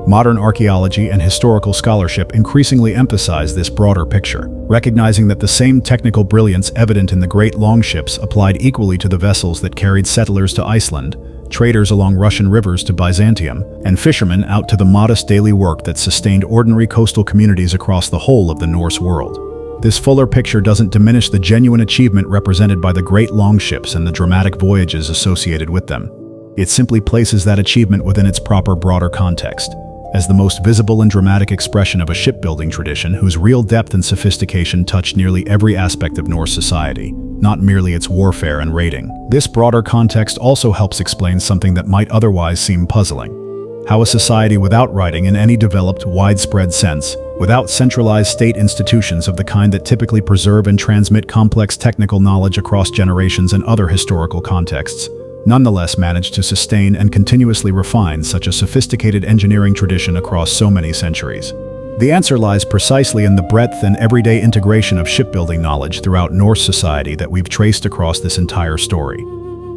Modern archaeology and historical scholarship increasingly emphasize this broader picture, recognizing that the same technical brilliance evident in the great longships applied equally to the vessels that carried settlers to Iceland, traders along Russian rivers to Byzantium, and fishermen out to the modest daily work that sustained ordinary coastal communities across the whole of the Norse world. This fuller picture doesn't diminish the genuine achievement represented by the great longships and the dramatic voyages associated with them. It simply places that achievement within its proper broader context, as the most visible and dramatic expression of a shipbuilding tradition whose real depth and sophistication touched nearly every aspect of Norse society, not merely its warfare and raiding. This broader context also helps explain something that might otherwise seem puzzling: how a society without writing in any developed, widespread sense, without centralized state institutions of the kind that typically preserve and transmit complex technical knowledge across generations and other historical contexts, nonetheless managed to sustain and continuously refine such a sophisticated engineering tradition across so many centuries. The answer lies precisely in the breadth and everyday integration of shipbuilding knowledge throughout Norse society that we've traced across this entire story.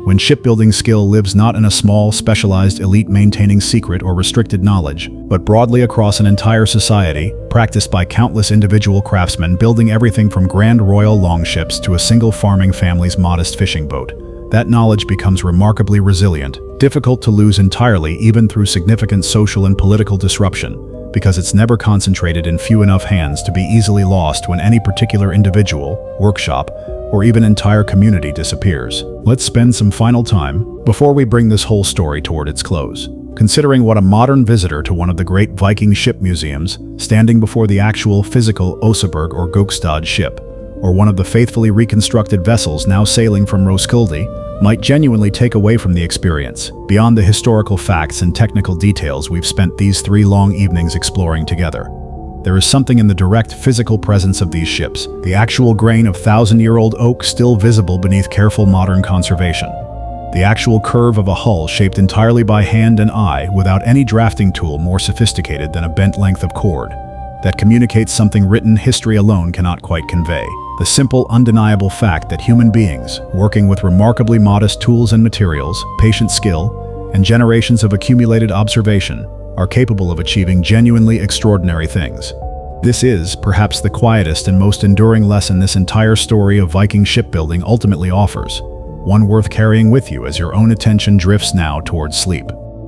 When shipbuilding skill lives not in a small, specialized elite maintaining secret or restricted knowledge, but broadly across an entire society, practiced by countless individual craftsmen building everything from grand royal longships to a single farming family's modest fishing boat, that knowledge becomes remarkably resilient, difficult to lose entirely even through significant social and political disruption, because it's never concentrated in few enough hands to be easily lost when any particular individual, workshop, or even entire community disappears. Let's spend some final time, before we bring this whole story toward its close, considering what a modern visitor to one of the great Viking ship museums, standing before the actual physical Oseberg or Gokstad ship, or one of the faithfully reconstructed vessels now sailing from Skuldelev, might genuinely take away from the experience, beyond the historical facts and technical details we've spent these 3 long evenings exploring together. There is something in the direct physical presence of these ships, the actual grain of 1,000-year-old oak still visible beneath careful modern conservation, the actual curve of a hull shaped entirely by hand and eye without any drafting tool more sophisticated than a bent length of cord, that communicates something written history alone cannot quite convey. The simple, undeniable fact that human beings, working with remarkably modest tools and materials, patient skill, and generations of accumulated observation, are capable of achieving genuinely extraordinary things. This is, perhaps, the quietest and most enduring lesson this entire story of Viking shipbuilding ultimately offers, one worth carrying with you as your own attention drifts now towards sleep.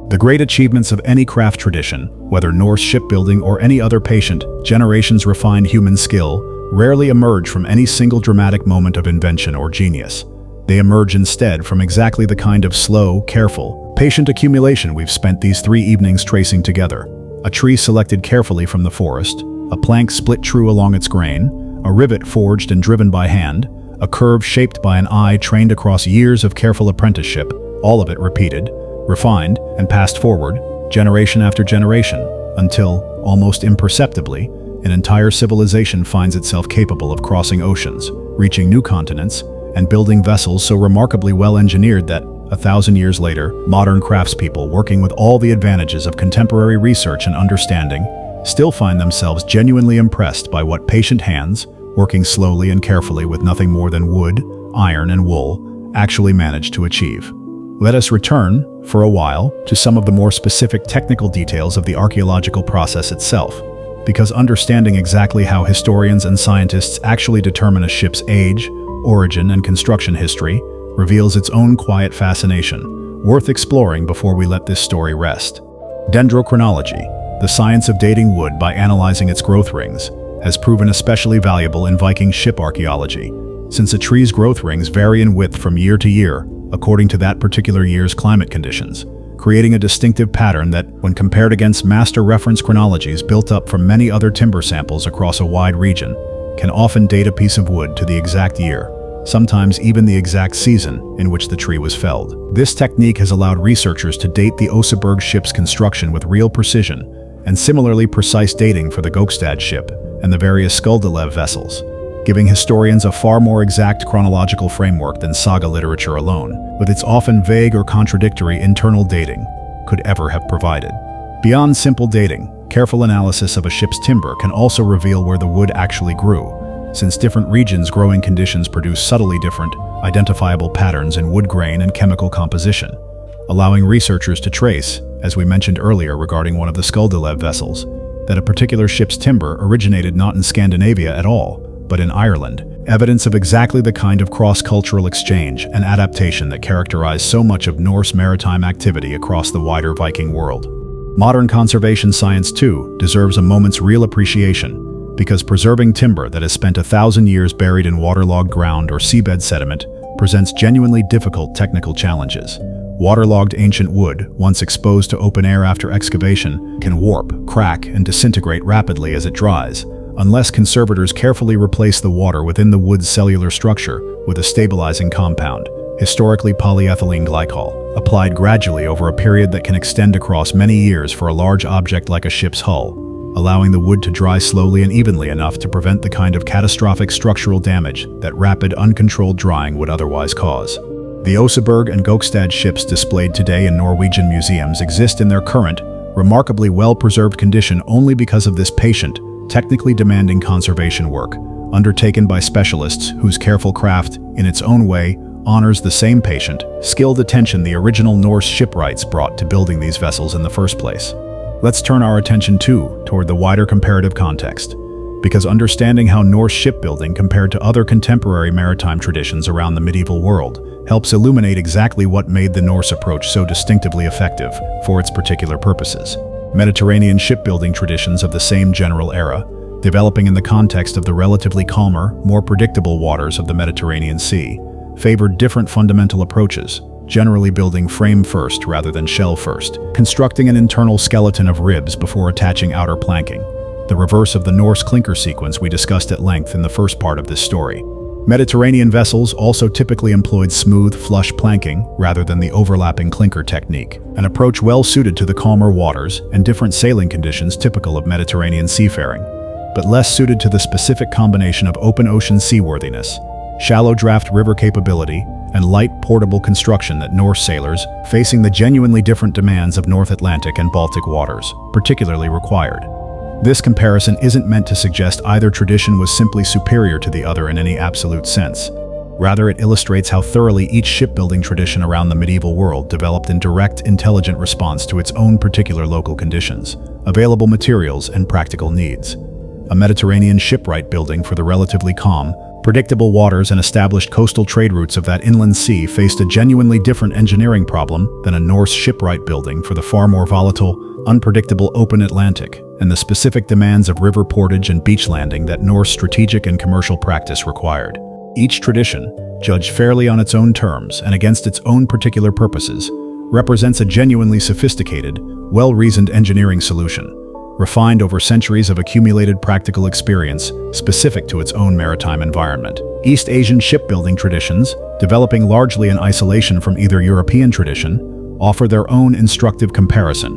The great achievements of any craft tradition, whether Norse shipbuilding or any other patient, generations refined human skill, rarely emerge from any single dramatic moment of invention or genius. They emerge instead from exactly the kind of slow, careful, patient accumulation we've spent these 3 evenings tracing together. A tree selected carefully from the forest, a plank split true along its grain, a rivet forged and driven by hand, a curve shaped by an eye trained across years of careful apprenticeship, all of it repeated, refined, and passed forward, generation after generation, until, almost imperceptibly, an entire civilization finds itself capable of crossing oceans, reaching new continents, and building vessels so remarkably well engineered that, 1,000 years later, modern craftspeople working with all the advantages of contemporary research and understanding still find themselves genuinely impressed by what patient hands, working slowly and carefully with nothing more than wood, iron, and wool, actually managed to achieve. Let us return, for a while, to some of the more specific technical details of the archaeological process itself, because understanding exactly how historians and scientists actually determine a ship's age, origin, and construction history reveals its own quiet fascination, worth exploring before we let this story rest. Dendrochronology, the science of dating wood by analyzing its growth rings, has proven especially valuable in Viking ship archaeology, since a tree's growth rings vary in width from year to year, according to that particular year's climate conditions, creating a distinctive pattern that, when compared against master reference chronologies built up from many other timber samples across a wide region, can often date a piece of wood to the exact year, sometimes even the exact season in which the tree was felled. This technique has allowed researchers to date the Oseberg ship's construction with real precision, and similarly precise dating for the Gokstad ship and the various Skuldelev vessels, giving historians a far more exact chronological framework than saga literature alone, with its often vague or contradictory internal dating, could ever have provided. Beyond simple dating, careful analysis of a ship's timber can also reveal where the wood actually grew, since different regions' growing conditions produce subtly different, identifiable patterns in wood grain and chemical composition, allowing researchers to trace, as we mentioned earlier regarding one of the Skuldelev vessels, that a particular ship's timber originated not in Scandinavia at all, but in Ireland, evidence of exactly the kind of cross-cultural exchange and adaptation that characterized so much of Norse maritime activity across the wider Viking world. Modern conservation science, too, deserves a moment's real appreciation, because preserving timber that has spent 1,000 years buried in waterlogged ground or seabed sediment presents genuinely difficult technical challenges. Waterlogged ancient wood, once exposed to open air after excavation, can warp, crack, and disintegrate rapidly as it dries, unless conservators carefully replace the water within the wood's cellular structure with a stabilizing compound, historically polyethylene glycol, applied gradually over a period that can extend across many years for a large object like a ship's hull, allowing the wood to dry slowly and evenly enough to prevent the kind of catastrophic structural damage that rapid, uncontrolled drying would otherwise cause. The Oseberg and Gokstad ships displayed today in Norwegian museums exist in their current, remarkably well-preserved condition only because of this patient, technically demanding conservation work, undertaken by specialists whose careful craft, in its own way, honors the same patient, skilled attention the original Norse shipwrights brought to building these vessels in the first place. Let's turn our attention toward the wider comparative context, because understanding how Norse shipbuilding compared to other contemporary maritime traditions around the medieval world helps illuminate exactly what made the Norse approach so distinctively effective for its particular purposes. Mediterranean shipbuilding traditions of the same general era, developing in the context of the relatively calmer, more predictable waters of the Mediterranean Sea, favored different fundamental approaches, generally building frame first rather than shell first, constructing an internal skeleton of ribs before attaching outer planking, the reverse of the Norse clinker sequence we discussed at length in the first part of this story. Mediterranean vessels also typically employed smooth, flush planking rather than the overlapping clinker technique, an approach well suited to the calmer waters and different sailing conditions typical of Mediterranean seafaring, but less suited to the specific combination of open ocean seaworthiness, shallow draft river capability, and light, portable construction that Norse sailors, facing the genuinely different demands of North Atlantic and Baltic waters, particularly required. This comparison isn't meant to suggest either tradition was simply superior to the other in any absolute sense. Rather, it illustrates how thoroughly each shipbuilding tradition around the medieval world developed in direct, intelligent response to its own particular local conditions, available materials, and practical needs. a Mediterranean shipwright building for the relatively calm, predictable waters and established coastal trade routes of that inland sea, faced a genuinely different engineering problem than a Norse shipwright building for the far more volatile, unpredictable open Atlantic and the specific demands of river portage and beach landing that Norse strategic and commercial practice required. Each tradition, judged fairly on its own terms and against its own particular purposes, represents a genuinely sophisticated, well-reasoned engineering solution, refined over centuries of accumulated practical experience specific to its own maritime environment. East Asian shipbuilding traditions, developing largely in isolation from either European tradition, offer their own instructive comparison,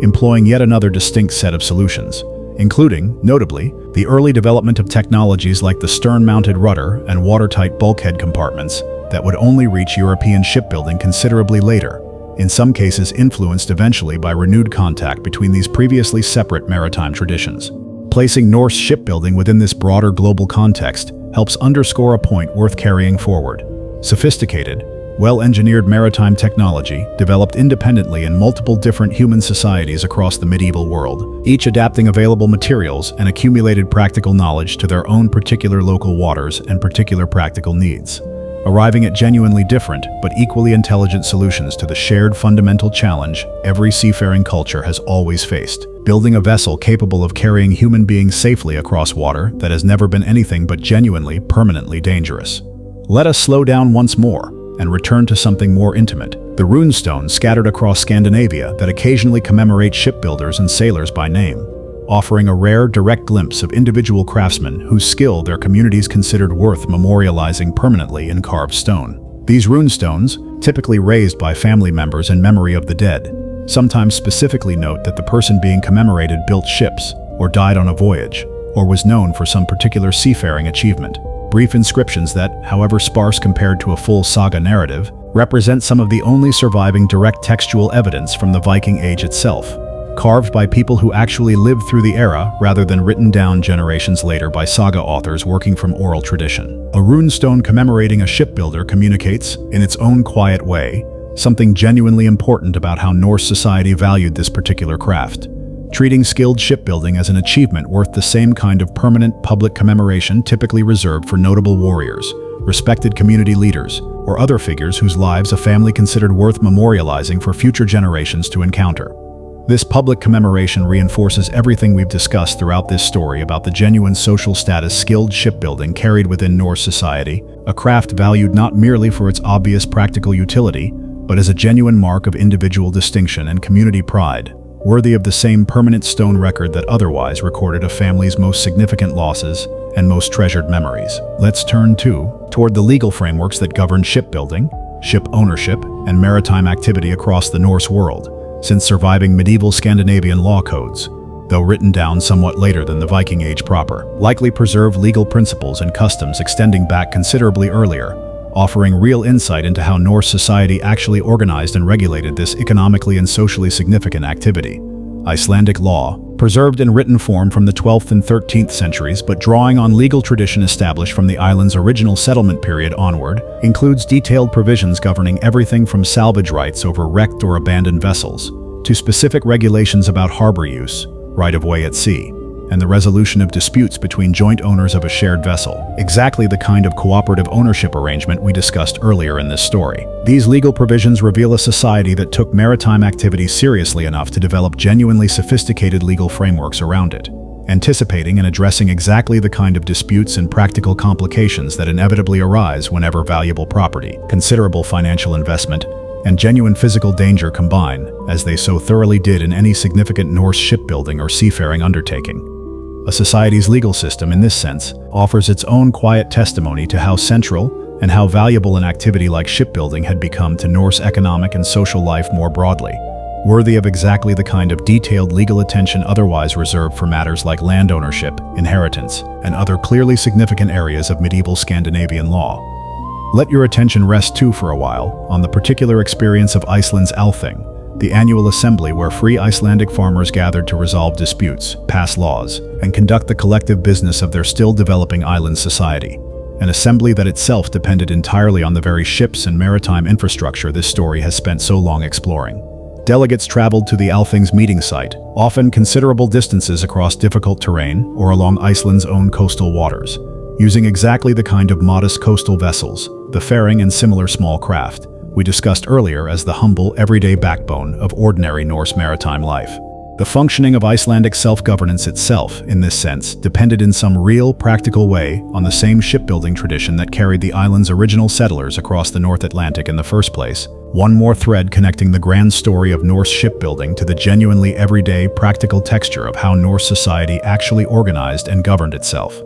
employing yet another distinct set of solutions, including, notably, the early development of technologies like the stern-mounted rudder and watertight bulkhead compartments that would only reach European shipbuilding considerably later, in some cases influenced eventually by renewed contact between these previously separate maritime traditions. Placing Norse shipbuilding within this broader global context helps underscore a point worth carrying forward. Sophisticated, well-engineered maritime technology developed independently in multiple different human societies across the medieval world, each adapting available materials and accumulated practical knowledge to their own particular local waters and particular practical needs, arriving at genuinely different but equally intelligent solutions to the shared fundamental challenge every seafaring culture has always faced: building a vessel capable of carrying human beings safely across water that has never been anything but genuinely, permanently dangerous. Let us slow down once more and return to something more intimate: the runestones scattered across Scandinavia that occasionally commemorate shipbuilders and sailors by name, offering a rare, direct glimpse of individual craftsmen whose skill their communities considered worth memorializing permanently in carved stone. These runestones, typically raised by family members in memory of the dead, sometimes specifically note that the person being commemorated built ships, or died on a voyage, or was known for some particular seafaring achievement. Brief inscriptions that, however sparse compared to a full saga narrative, represent some of the only surviving direct textual evidence from the Viking Age itself, carved by people who actually lived through the era rather than written down generations later by saga authors working from oral tradition. A runestone commemorating a shipbuilder communicates, in its own quiet way, something genuinely important about how Norse society valued this particular craft, treating skilled shipbuilding as an achievement worth the same kind of permanent public commemoration typically reserved for notable warriors, respected community leaders, or other figures whose lives a family considered worth memorializing for future generations to encounter. This public commemoration reinforces everything we've discussed throughout this story about the genuine social status skilled shipbuilding carried within Norse society, a craft valued not merely for its obvious practical utility, but as a genuine mark of individual distinction and community pride, worthy of the same permanent stone record that otherwise recorded a family's most significant losses and most treasured memories. Let's turn toward the legal frameworks that govern shipbuilding, ship ownership, and maritime activity across the Norse world, since surviving medieval Scandinavian law codes, though written down somewhat later than the Viking Age proper, likely preserve legal principles and customs extending back considerably earlier, offering real insight into how Norse society actually organized and regulated this economically and socially significant activity. Icelandic law, preserved in written form from the 12th and 13th centuries but drawing on legal tradition established from the island's original settlement period onward, includes detailed provisions governing everything from salvage rights over wrecked or abandoned vessels, to specific regulations about harbor use, right-of-way at sea, and the resolution of disputes between joint owners of a shared vessel, exactly the kind of cooperative ownership arrangement we discussed earlier in this story. These legal provisions reveal a society that took maritime activity seriously enough to develop genuinely sophisticated legal frameworks around it, anticipating and addressing exactly the kind of disputes and practical complications that inevitably arise whenever valuable property, considerable financial investment, and genuine physical danger combine, as they so thoroughly did in any significant Norse shipbuilding or seafaring undertaking. A society's legal system, in this sense, offers its own quiet testimony to how central and how valuable an activity like shipbuilding had become to Norse economic and social life more broadly, worthy of exactly the kind of detailed legal attention otherwise reserved for matters like land ownership, inheritance, and other clearly significant areas of medieval Scandinavian law. Let your attention rest too for a while on the particular experience of Iceland's Althing, the annual assembly where free Icelandic farmers gathered to resolve disputes, pass laws, and conduct the collective business of their still developing island society, an assembly that itself depended entirely on the very ships and maritime infrastructure this story has spent so long exploring. Delegates traveled to the Althing's meeting site, often considerable distances across difficult terrain or along Iceland's own coastal waters, using exactly the kind of modest coastal vessels, the faering and similar small craft, we discussed earlier as the humble, everyday backbone of ordinary Norse maritime life. The functioning of Icelandic self-governance itself, in this sense, depended in some real, practical way on the same shipbuilding tradition that carried the island's original settlers across the North Atlantic in the first place. One more thread connecting the grand story of Norse shipbuilding to the genuinely everyday, practical texture of how Norse society actually organized and governed itself.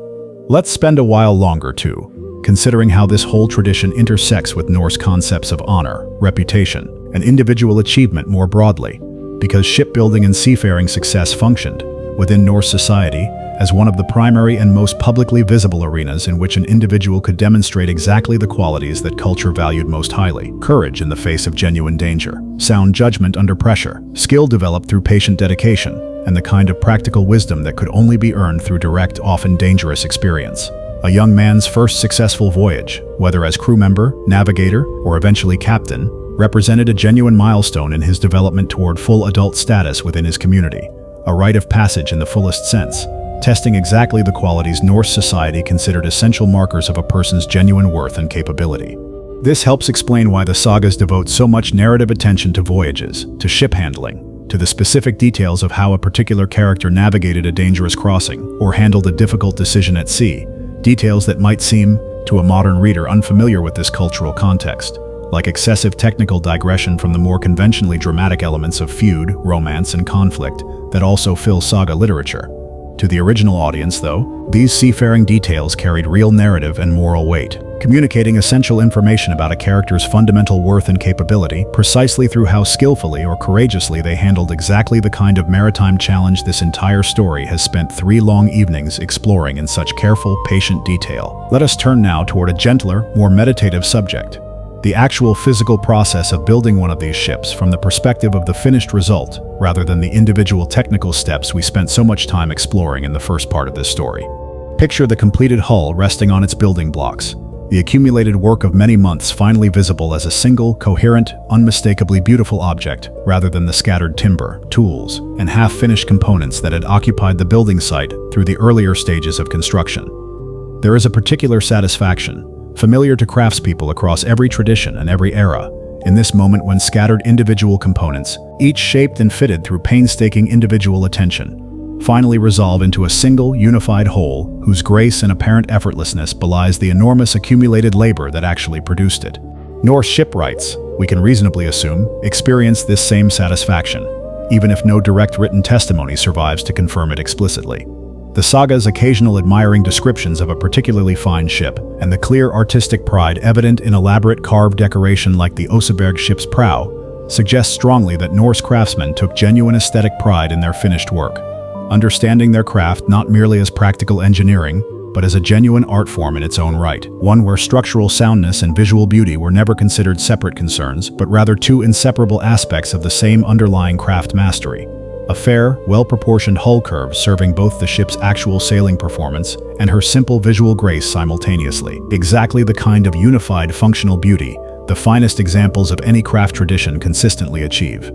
Let's spend a while longer, too, considering how this whole tradition intersects with Norse concepts of honor, reputation, and individual achievement more broadly, because shipbuilding and seafaring success functioned, within Norse society, as one of the primary and most publicly visible arenas in which an individual could demonstrate exactly the qualities that culture valued most highly: courage in the face of genuine danger, sound judgment under pressure, skill developed through patient dedication, and the kind of practical wisdom that could only be earned through direct, often dangerous experience. A young man's first successful voyage, whether as crew member, navigator, or eventually captain, represented a genuine milestone in his development toward full adult status within his community, a rite of passage in the fullest sense, testing exactly the qualities Norse society considered essential markers of a person's genuine worth and capability. This helps explain why the sagas devote so much narrative attention to voyages, to ship handling, to the specific details of how a particular character navigated a dangerous crossing or handled a difficult decision at sea, details that might seem, to a modern reader unfamiliar with this cultural context, like excessive technical digression from the more conventionally dramatic elements of feud, romance, and conflict that also fill saga literature. To the original audience, though, these seafaring details carried real narrative and moral weight, communicating essential information about a character's fundamental worth and capability precisely through how skillfully or courageously they handled exactly the kind of maritime challenge this entire story has spent 3 long evenings exploring in such careful, patient detail. Let us turn now toward a gentler, more meditative subject: the actual physical process of building one of these ships from the perspective of the finished result, rather than the individual technical steps we spent so much time exploring in the first part of this story. Picture the completed hull resting on its building blocks, the accumulated work of many months finally visible as a single, coherent, unmistakably beautiful object, rather than the scattered timber, tools, and half-finished components that had occupied the building site through the earlier stages of construction. There is a particular satisfaction, familiar to craftspeople across every tradition and every era, in this moment when scattered individual components, each shaped and fitted through painstaking individual attention, finally resolve into a single, unified whole whose grace and apparent effortlessness belies the enormous accumulated labor that actually produced it. Norse shipwrights, we can reasonably assume, experience this same satisfaction, even if no direct written testimony survives to confirm it explicitly. The saga's occasional admiring descriptions of a particularly fine ship, and the clear artistic pride evident in elaborate carved decoration like the Oseberg ship's prow, suggest strongly that Norse craftsmen took genuine aesthetic pride in their finished work, understanding their craft not merely as practical engineering, but as a genuine art form in its own right, one where structural soundness and visual beauty were never considered separate concerns, but rather 2 inseparable aspects of the same underlying craft mastery. A fair, well-proportioned hull curve serving both the ship's actual sailing performance and her simple visual grace simultaneously. Exactly the kind of unified functional beauty the finest examples of any craft tradition consistently achieve.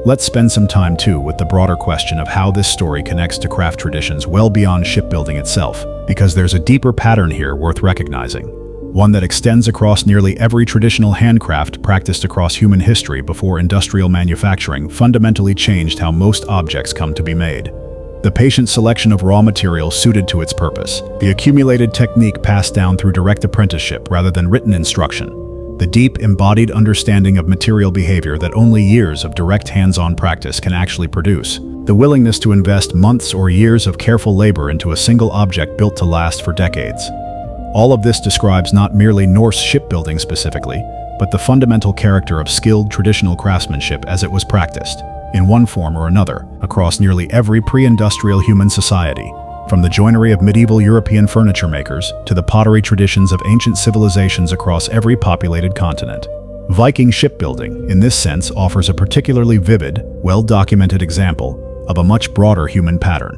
Let's spend some time too with the broader question of how this story connects to craft traditions well beyond shipbuilding itself, because there's a deeper pattern here worth recognizing. One that extends across nearly every traditional handcraft practiced across human history before industrial manufacturing fundamentally changed how most objects come to be made. The patient selection of raw materials suited to its purpose, the accumulated technique passed down through direct apprenticeship rather than written instruction, the deep embodied understanding of material behavior that only years of direct hands-on practice can actually produce, the willingness to invest months or years of careful labor into a single object built to last for decades. All of this describes not merely Norse shipbuilding specifically, but the fundamental character of skilled traditional craftsmanship as it was practiced, in one form or another, across nearly every pre-industrial human society, from the joinery of medieval European furniture makers to the pottery traditions of ancient civilizations across every populated continent. Viking shipbuilding, in this sense, offers a particularly vivid, well-documented example of a much broader human pattern,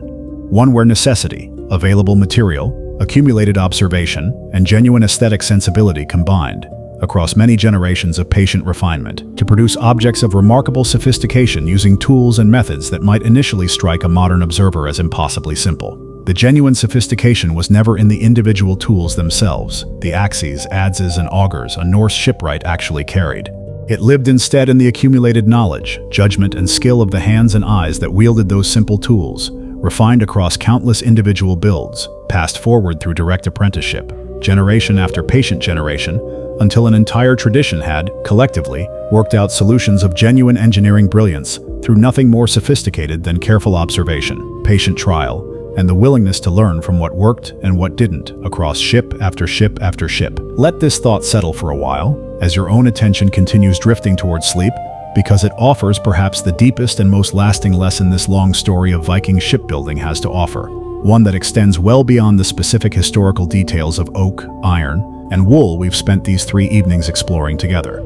one where necessity, available material, accumulated observation, and genuine aesthetic sensibility combined, across many generations of patient refinement, to produce objects of remarkable sophistication using tools and methods that might initially strike a modern observer as impossibly simple. The genuine sophistication was never in the individual tools themselves, the axes, adzes, and augers a Norse shipwright actually carried. It lived instead in the accumulated knowledge, judgment, and skill of the hands and eyes that wielded those simple tools, refined across countless individual builds, passed forward through direct apprenticeship, generation after patient generation, until an entire tradition had, collectively, worked out solutions of genuine engineering brilliance through nothing more sophisticated than careful observation, patient trial, and the willingness to learn from what worked and what didn't across ship after ship after ship. Let this thought settle for a while, as your own attention continues drifting towards sleep, because it offers perhaps the deepest and most lasting lesson this long story of Viking shipbuilding has to offer, one that extends well beyond the specific historical details of oak, iron, and wool we've spent these 3 evenings exploring together.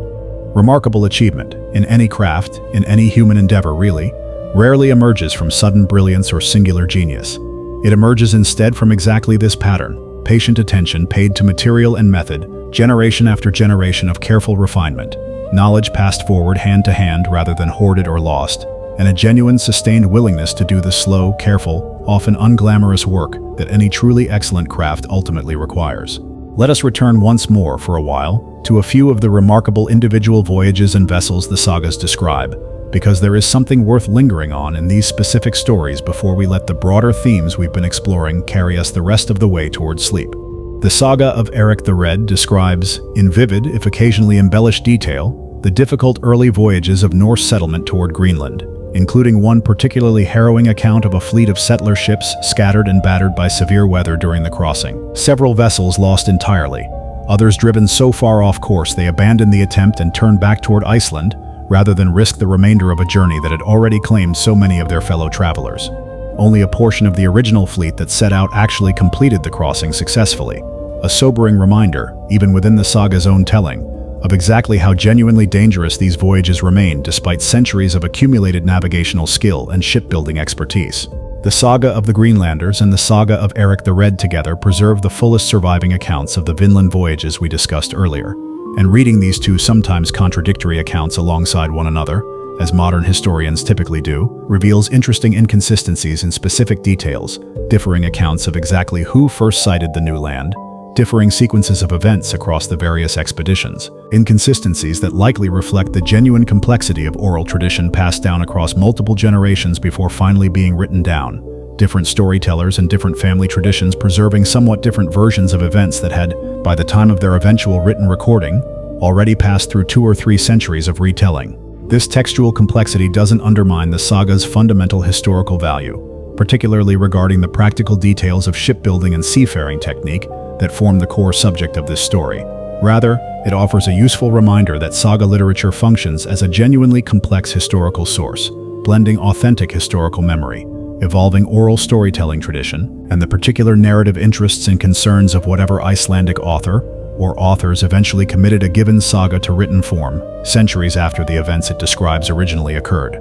Remarkable achievement, in any craft, in any human endeavor really, rarely emerges from sudden brilliance or singular genius. It emerges instead from exactly this pattern: patient attention paid to material and method, generation after generation of careful refinement, knowledge passed forward hand to hand rather than hoarded or lost, and a genuine sustained willingness to do the slow, careful, often unglamorous work that any truly excellent craft ultimately requires. Let us return once more, for a while, to a few of the remarkable individual voyages and vessels the sagas describe, because there is something worth lingering on in these specific stories before we let the broader themes we've been exploring carry us the rest of the way towards sleep. The saga of Eric the Red describes, in vivid if occasionally embellished detail, the difficult early voyages of Norse settlement toward Greenland, including one particularly harrowing account of a fleet of settler ships scattered and battered by severe weather during the crossing. Several vessels lost entirely, others driven so far off course they abandoned the attempt and turned back toward Iceland, rather than risk the remainder of a journey that had already claimed so many of their fellow travelers. Only a portion of the original fleet that set out actually completed the crossing successfully, a sobering reminder, even within the saga's own telling, of exactly how genuinely dangerous these voyages remained despite centuries of accumulated navigational skill and shipbuilding expertise. The saga of the Greenlanders and the saga of Eric the Red together preserve the fullest surviving accounts of the Vinland voyages we discussed earlier. And reading these two sometimes contradictory accounts alongside one another, as modern historians typically do, reveals interesting inconsistencies in specific details, differing accounts of exactly who first sighted the new land, differing sequences of events across the various expeditions, inconsistencies that likely reflect the genuine complexity of oral tradition passed down across multiple generations before finally being written down, different storytellers and different family traditions preserving somewhat different versions of events that had, by the time of their eventual written recording, already passed through 2 or 3 centuries of retelling. This textual complexity doesn't undermine the saga's fundamental historical value, particularly regarding the practical details of shipbuilding and seafaring technique that form the core subject of this story. Rather, it offers a useful reminder that saga literature functions as a genuinely complex historical source, blending authentic historical memory, evolving oral storytelling tradition, and the particular narrative interests and concerns of whatever Icelandic author or authors eventually committed a given saga to written form, centuries after the events it describes originally occurred.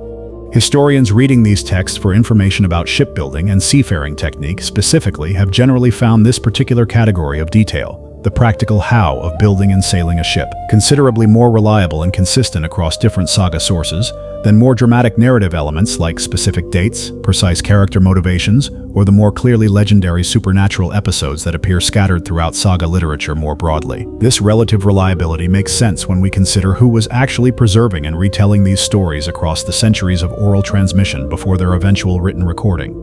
Historians reading these texts for information about shipbuilding and seafaring technique specifically have generally found this particular category of detail, the practical how of building and sailing a ship, considerably more reliable and consistent across different saga sources than more dramatic narrative elements like specific dates, precise character motivations, or the more clearly legendary supernatural episodes that appear scattered throughout saga literature more broadly. This relative reliability makes sense when we consider who was actually preserving and retelling these stories across the centuries of oral transmission before their eventual written recording.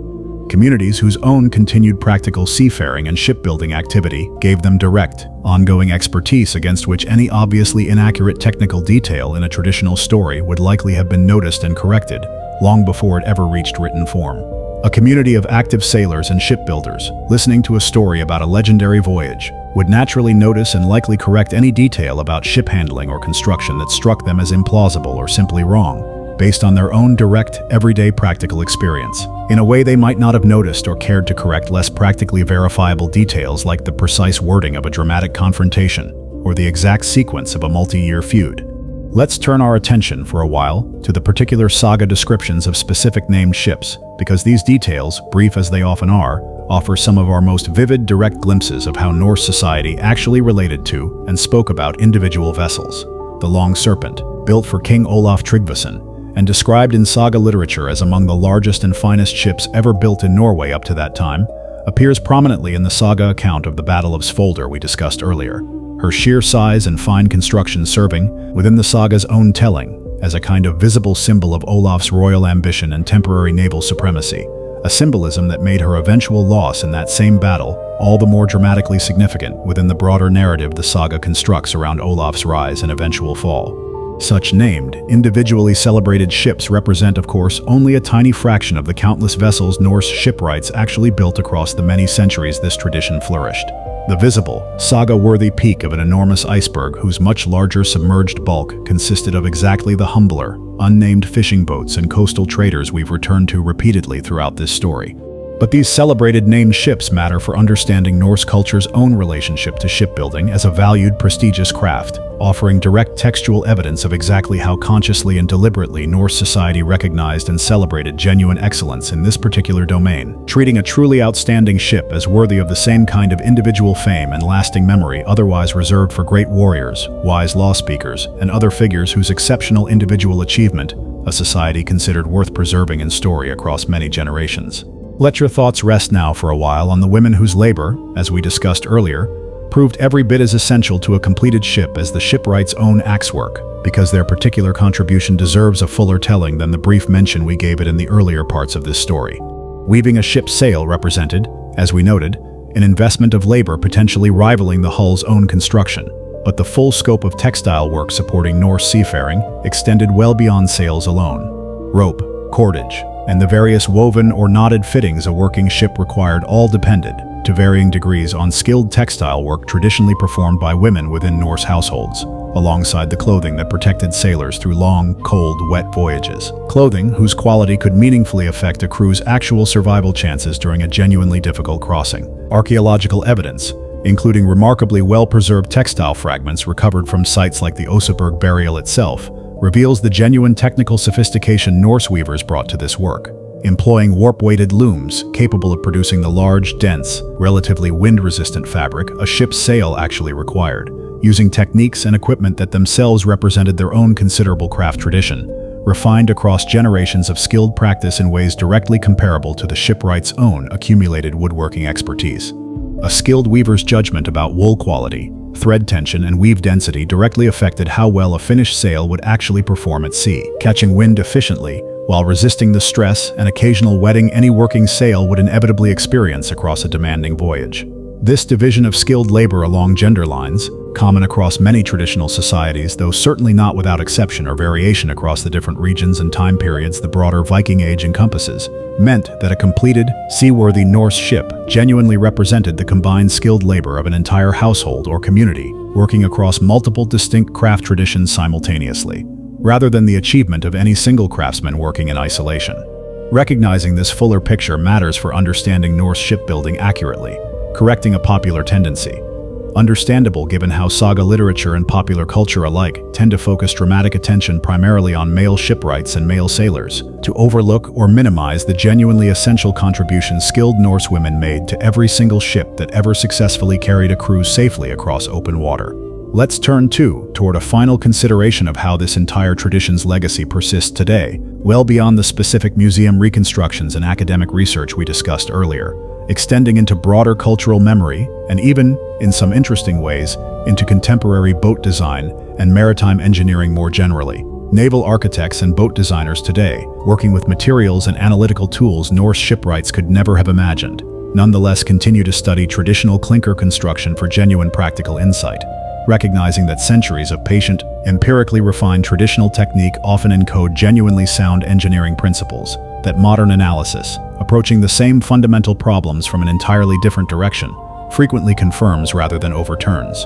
Communities whose own continued practical seafaring and shipbuilding activity gave them direct, ongoing expertise against which any obviously inaccurate technical detail in a traditional story would likely have been noticed and corrected, long before it ever reached written form. A community of active sailors and shipbuilders, listening to a story about a legendary voyage, would naturally notice and likely correct any detail about ship handling or construction that struck them as implausible or simply wrong, based on their own direct, everyday practical experience, in a way they might not have noticed or cared to correct less practically verifiable details like the precise wording of a dramatic confrontation or the exact sequence of a multi-year feud. Let's turn our attention for a while to the particular saga descriptions of specific named ships, because these details, brief as they often are, offer some of our most vivid, direct glimpses of how Norse society actually related to and spoke about individual vessels. The Long Serpent, built for King Olaf Tryggvason, and described in saga literature as among the largest and finest ships ever built in Norway up to that time, appears prominently in the saga account of the Battle of Svolder we discussed earlier. Her sheer size and fine construction serving, within the saga's own telling, as a kind of visible symbol of Olaf's royal ambition and temporary naval supremacy, a symbolism that made her eventual loss in that same battle all the more dramatically significant within the broader narrative the saga constructs around Olaf's rise and eventual fall. Such named, individually celebrated ships represent, of course, only a tiny fraction of the countless vessels Norse shipwrights actually built across the many centuries this tradition flourished. The visible, saga-worthy peak of an enormous iceberg whose much larger submerged bulk consisted of exactly the humbler, unnamed fishing boats and coastal traders we've returned to repeatedly throughout this story. But these celebrated named ships matter for understanding Norse culture's own relationship to shipbuilding as a valued, prestigious craft, offering direct textual evidence of exactly how consciously and deliberately Norse society recognized and celebrated genuine excellence in this particular domain, treating a truly outstanding ship as worthy of the same kind of individual fame and lasting memory otherwise reserved for great warriors, wise law speakers, and other figures whose exceptional individual achievement a society considered worth preserving in story across many generations. Let your thoughts rest now for a while on the women whose labor, as we discussed earlier, proved every bit as essential to a completed ship as the shipwright's own axework, because their particular contribution deserves a fuller telling than the brief mention we gave it in the earlier parts of this story. Weaving a ship's sail represented, as we noted, an investment of labor potentially rivaling the hull's own construction, but the full scope of textile work supporting Norse seafaring extended well beyond sails alone. Rope, cordage, and the various woven or knotted fittings a working ship required all depended, to varying degrees, on skilled textile work traditionally performed by women within Norse households, alongside the clothing that protected sailors through long, cold, wet voyages. Clothing whose quality could meaningfully affect a crew's actual survival chances during a genuinely difficult crossing. Archaeological evidence, including remarkably well-preserved textile fragments recovered from sites like the Oseberg burial itself, reveals the genuine technical sophistication Norse weavers brought to this work, employing warp-weighted looms capable of producing the large, dense, relatively wind-resistant fabric a ship's sail actually required, using techniques and equipment that themselves represented their own considerable craft tradition, refined across generations of skilled practice in ways directly comparable to the shipwright's own accumulated woodworking expertise. A skilled weaver's judgment about wool quality, thread tension, and weave density directly affected how well a finished sail would actually perform at sea, catching wind efficiently while resisting the stress and occasional wetting any working sail would inevitably experience across a demanding voyage. This division of skilled labor along gender lines, common across many traditional societies, though certainly not without exception or variation across the different regions and time periods the broader Viking age encompasses, meant that a completed, seaworthy Norse ship genuinely represented the combined skilled labor of an entire household or community, working across multiple distinct craft traditions simultaneously, rather than the achievement of any single craftsman working in isolation. Recognizing this fuller picture matters for understanding Norse shipbuilding accurately, correcting a popular tendency. Understandable given how saga literature and popular culture alike tend to focus dramatic attention primarily on male shipwrights and male sailors, to overlook or minimize the genuinely essential contributions skilled Norse women made to every single ship that ever successfully carried a crew safely across open water. Let's turn toward a final consideration of how this entire tradition's legacy persists today, well beyond the specific museum reconstructions and academic research we discussed earlier, extending into broader cultural memory and even, in some interesting ways, into contemporary boat design and maritime engineering more generally. Naval architects and boat designers today, working with materials and analytical tools Norse shipwrights could never have imagined, nonetheless continue to study traditional clinker construction for genuine practical insight, recognizing that centuries of patient, empirically refined traditional technique often encode genuinely sound engineering principles, that modern analysis, approaching the same fundamental problems from an entirely different direction, frequently confirms rather than overturns.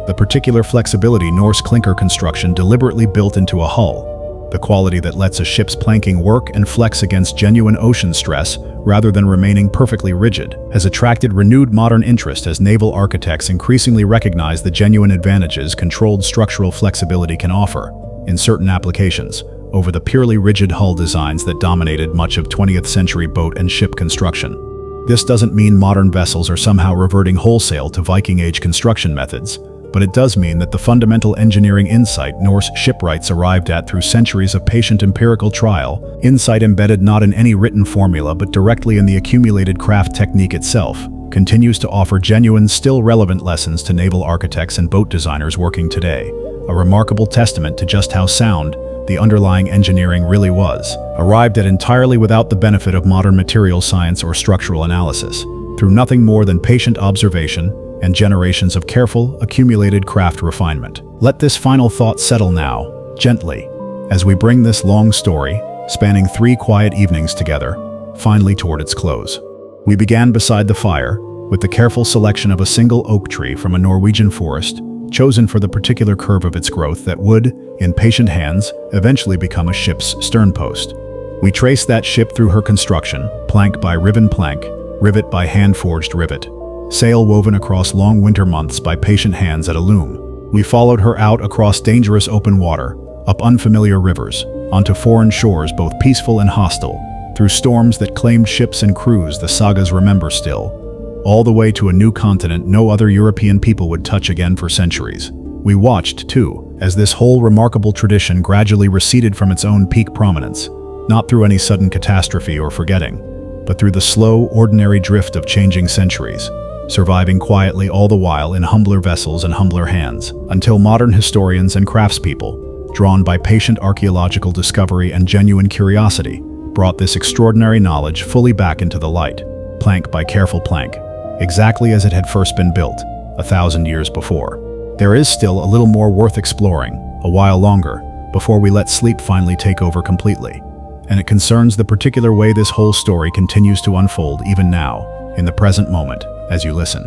The particular flexibility Norse clinker construction deliberately built into a hull, the quality that lets a ship's planking work and flex against genuine ocean stress rather than remaining perfectly rigid, has attracted renewed modern interest as naval architects increasingly recognize the genuine advantages controlled structural flexibility can offer, in certain applications, over the purely rigid hull designs that dominated much of 20th century boat and ship construction. This doesn't mean modern vessels are somehow reverting wholesale to Viking Age construction methods, but it does mean that the fundamental engineering insight Norse shipwrights arrived at through centuries of patient empirical trial, insight embedded not in any written formula but directly in the accumulated craft technique itself, continues to offer genuine, still relevant lessons to naval architects and boat designers working today, a remarkable testament to just how sound the underlying engineering really was, arrived at entirely without the benefit of modern material science or structural analysis, through nothing more than patient observation and generations of careful, accumulated craft refinement. Let this final thought settle now, gently, as we bring this long story, spanning 3 quiet evenings together, finally toward its close. We began beside the fire, with the careful selection of a single oak tree from a Norwegian forest, chosen for the particular curve of its growth that would, in patient hands, eventually become a ship's sternpost. We traced that ship through her construction, plank by riven plank, rivet by hand-forged rivet, sail woven across long winter months by patient hands at a loom. We followed her out across dangerous open water, up unfamiliar rivers, onto foreign shores both peaceful and hostile, through storms that claimed ships and crews the sagas remember still, all the way to a new continent no other European people would touch again for centuries. We watched, too, as this whole remarkable tradition gradually receded from its own peak prominence, not through any sudden catastrophe or forgetting, but through the slow, ordinary drift of changing centuries, surviving quietly all the while in humbler vessels and humbler hands, until modern historians and craftspeople, drawn by patient archaeological discovery and genuine curiosity, brought this extraordinary knowledge fully back into the light, plank by careful plank, exactly as it had first been built, 1,000 years before. There is still a little more worth exploring, a while longer, before we let sleep finally take over completely. And it concerns the particular way this whole story continues to unfold even now, in the present moment, as you listen.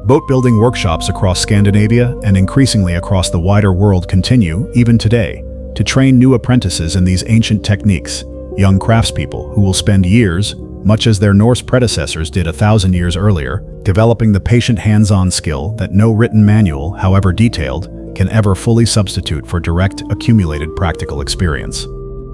Boat-building workshops across Scandinavia and increasingly across the wider world continue, even today, to train new apprentices in these ancient techniques, young craftspeople who will spend years, much as their Norse predecessors did 1,000 years earlier, developing the patient hands-on skill that no written manual, however detailed, can ever fully substitute for direct, accumulated practical experience.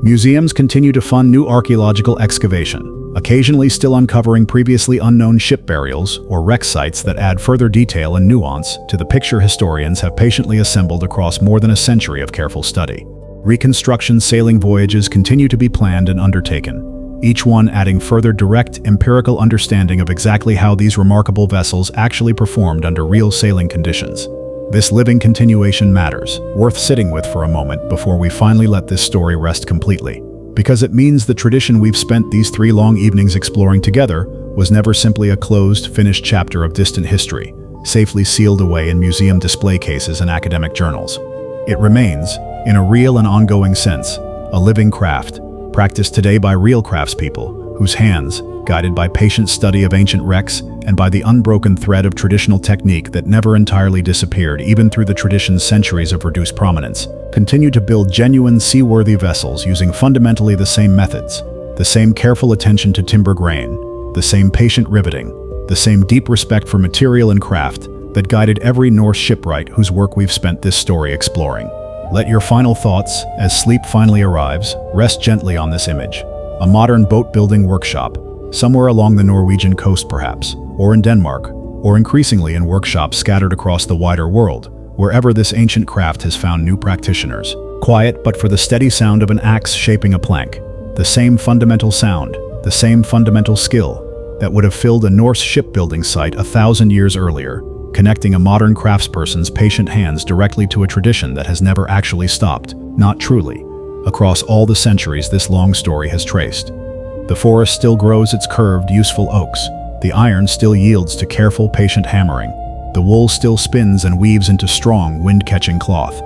Museums continue to fund new archaeological excavation, occasionally still uncovering previously unknown ship burials or wreck sites that add further detail and nuance to the picture historians have patiently assembled across more than a century of careful study. Reconstruction sailing voyages continue to be planned and undertaken, each one adding further direct, empirical understanding of exactly how these remarkable vessels actually performed under real sailing conditions. This living continuation matters, worth sitting with for a moment before we finally let this story rest completely, because it means the tradition we've spent these 3 long evenings exploring together was never simply a closed, finished chapter of distant history, safely sealed away in museum display cases and academic journals. It remains, in a real and ongoing sense, a living craft, practiced today by real craftspeople, whose hands, guided by patient study of ancient wrecks and by the unbroken thread of traditional technique that never entirely disappeared even through the tradition's centuries of reduced prominence, continue to build genuine seaworthy vessels using fundamentally the same methods, the same careful attention to timber grain, the same patient riveting, the same deep respect for material and craft that guided every Norse shipwright whose work we've spent this story exploring. Let your final thoughts, as sleep finally arrives, rest gently on this image. A modern boat-building workshop, somewhere along the Norwegian coast perhaps, or in Denmark, or increasingly in workshops scattered across the wider world, wherever this ancient craft has found new practitioners. Quiet but for the steady sound of an axe shaping a plank, the same fundamental sound, the same fundamental skill that would have filled a Norse shipbuilding site 1,000 years earlier, connecting a modern craftsperson's patient hands directly to a tradition that has never actually stopped, not truly, across all the centuries this long story has traced. The forest still grows its curved, useful oaks, the iron still yields to careful, patient hammering, the wool still spins and weaves into strong, wind-catching cloth,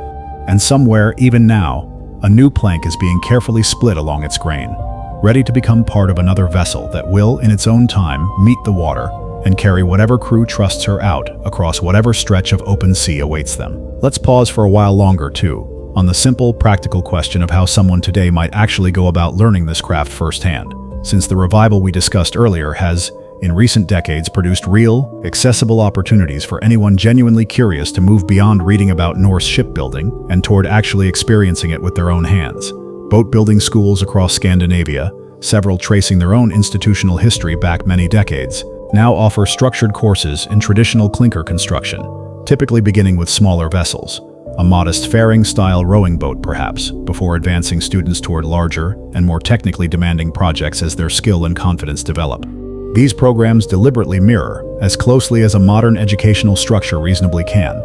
and somewhere, even now, a new plank is being carefully split along its grain, ready to become part of another vessel that will, in its own time, meet the water and carry whatever crew trusts her out across whatever stretch of open sea awaits them. Let's pause for a while longer, too, on the simple, practical question of how someone today might actually go about learning this craft firsthand, since the revival we discussed earlier has, in recent decades produced real, accessible opportunities for anyone genuinely curious to move beyond reading about Norse shipbuilding and toward actually experiencing it with their own hands. Boat-building schools across Scandinavia, several tracing their own institutional history back many decades, now offer structured courses in traditional clinker construction, typically beginning with smaller vessels, a modest faering-style rowing boat perhaps, before advancing students toward larger and more technically demanding projects as their skill and confidence develop. These programs deliberately mirror, as closely as a modern educational structure reasonably can,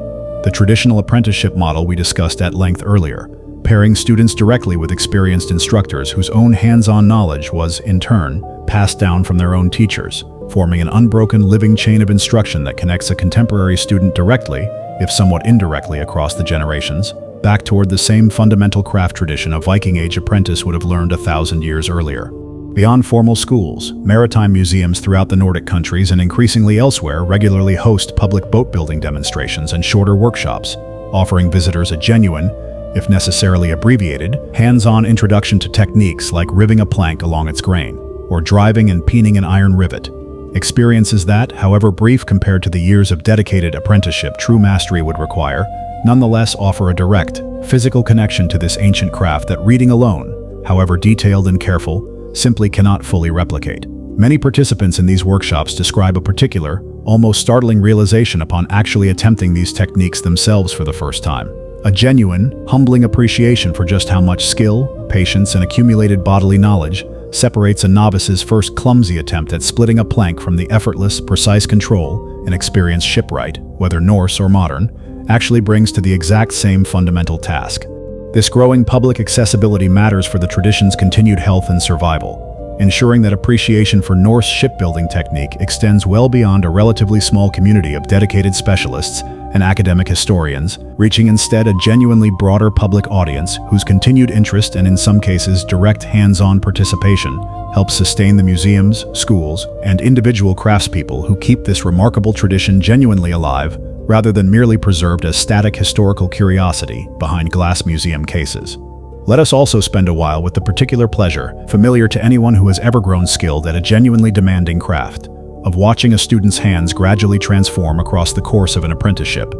the traditional apprenticeship model we discussed at length earlier, pairing students directly with experienced instructors whose own hands-on knowledge was, in turn, passed down from their own teachers, forming an unbroken living chain of instruction that connects a contemporary student directly, if somewhat indirectly across the generations, back toward the same fundamental craft tradition a Viking-age apprentice would have learned 1,000 years earlier. Beyond formal schools, maritime museums throughout the Nordic countries and increasingly elsewhere regularly host public boat-building demonstrations and shorter workshops, offering visitors a genuine, if necessarily abbreviated, hands-on introduction to techniques like riving a plank along its grain, or driving and peening an iron rivet. Experiences that, however brief compared to the years of dedicated apprenticeship true mastery would require, nonetheless offer a direct, physical connection to this ancient craft that reading alone, however detailed and careful, simply cannot fully replicate. Many participants in these workshops describe a particular, almost startling realization upon actually attempting these techniques themselves for the first time. A genuine, humbling appreciation for just how much skill, patience, and accumulated bodily knowledge separates a novice's first clumsy attempt at splitting a plank from the effortless, precise control an experienced shipwright, whether Norse or modern, actually brings to the exact same fundamental task. This growing public accessibility matters for the tradition's continued health and survival, ensuring that appreciation for Norse shipbuilding technique extends well beyond a relatively small community of dedicated specialists and academic historians, reaching instead a genuinely broader public audience whose continued interest and in some cases direct hands-on participation helps sustain the museums, schools, and individual craftspeople who keep this remarkable tradition genuinely alive, rather than merely preserved as static historical curiosity behind glass museum cases. Let us also spend a while with the particular pleasure, familiar to anyone who has ever grown skilled at a genuinely demanding craft, of watching a student's hands gradually transform across the course of an apprenticeship,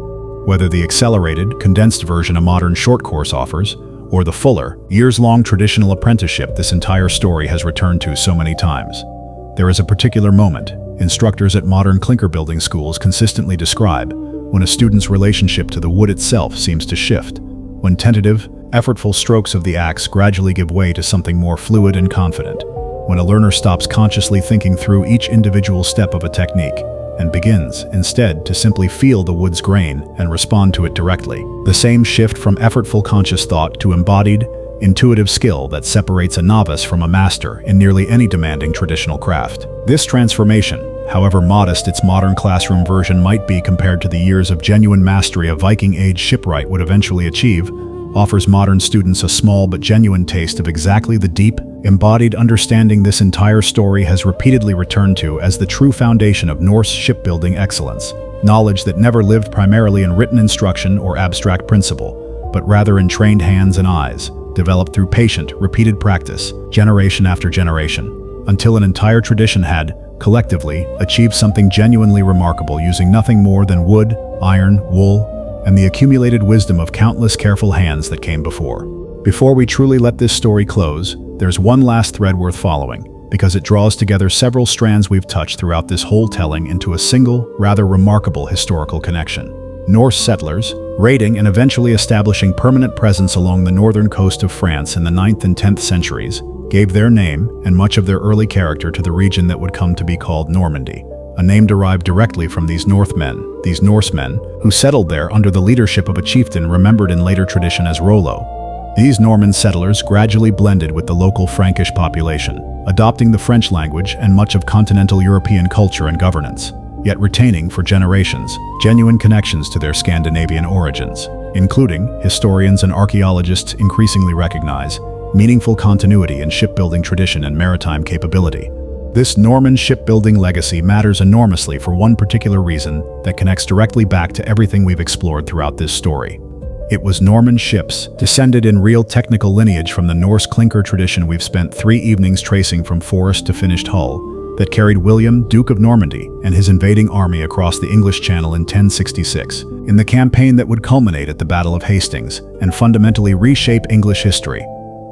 whether the accelerated, condensed version a modern short course offers, or the fuller, years-long traditional apprenticeship this entire story has returned to so many times. There is a particular moment instructors at modern clinker building schools consistently describe when a student's relationship to the wood itself seems to shift, when tentative, effortful strokes of the axe gradually give way to something more fluid and confident, when a learner stops consciously thinking through each individual step of a technique and begins, instead, to simply feel the wood's grain and respond to it directly. The same shift from effortful conscious thought to embodied, intuitive skill that separates a novice from a master in nearly any demanding traditional craft. This transformation, however modest its modern classroom version might be compared to the years of genuine mastery a Viking-age shipwright would eventually achieve, offers modern students a small but genuine taste of exactly the deep, embodied understanding this entire story has repeatedly returned to as the true foundation of Norse shipbuilding excellence, knowledge that never lived primarily in written instruction or abstract principle, but rather in trained hands and eyes, developed through patient, repeated practice, generation after generation, until an entire tradition had, collectively, achieved something genuinely remarkable using nothing more than wood, iron, wool, and the accumulated wisdom of countless careful hands that came before. Before we truly let this story close, there's one last thread worth following, because it draws together several strands we've touched throughout this whole telling into a single, rather remarkable historical connection. Norse settlers, raiding and eventually establishing permanent presence along the northern coast of France in the 9th and 10th centuries, gave their name and much of their early character to the region that would come to be called Normandy, a name derived directly from these Northmen, these Norsemen, who settled there under the leadership of a chieftain remembered in later tradition as Rollo. These Norman settlers gradually blended with the local Frankish population, adopting the French language and much of continental European culture and governance, yet retaining, for generations, genuine connections to their Scandinavian origins, including, historians and archaeologists increasingly recognize, meaningful continuity in shipbuilding tradition and maritime capability. This Norman shipbuilding legacy matters enormously for one particular reason that connects directly back to everything we've explored throughout this story. It was Norman ships, descended in real technical lineage from the Norse clinker tradition we've spent 3 evenings tracing from forest to finished hull, that carried William, Duke of Normandy, and his invading army across the English Channel in 1066, in the campaign that would culminate at the Battle of Hastings and fundamentally reshape English history.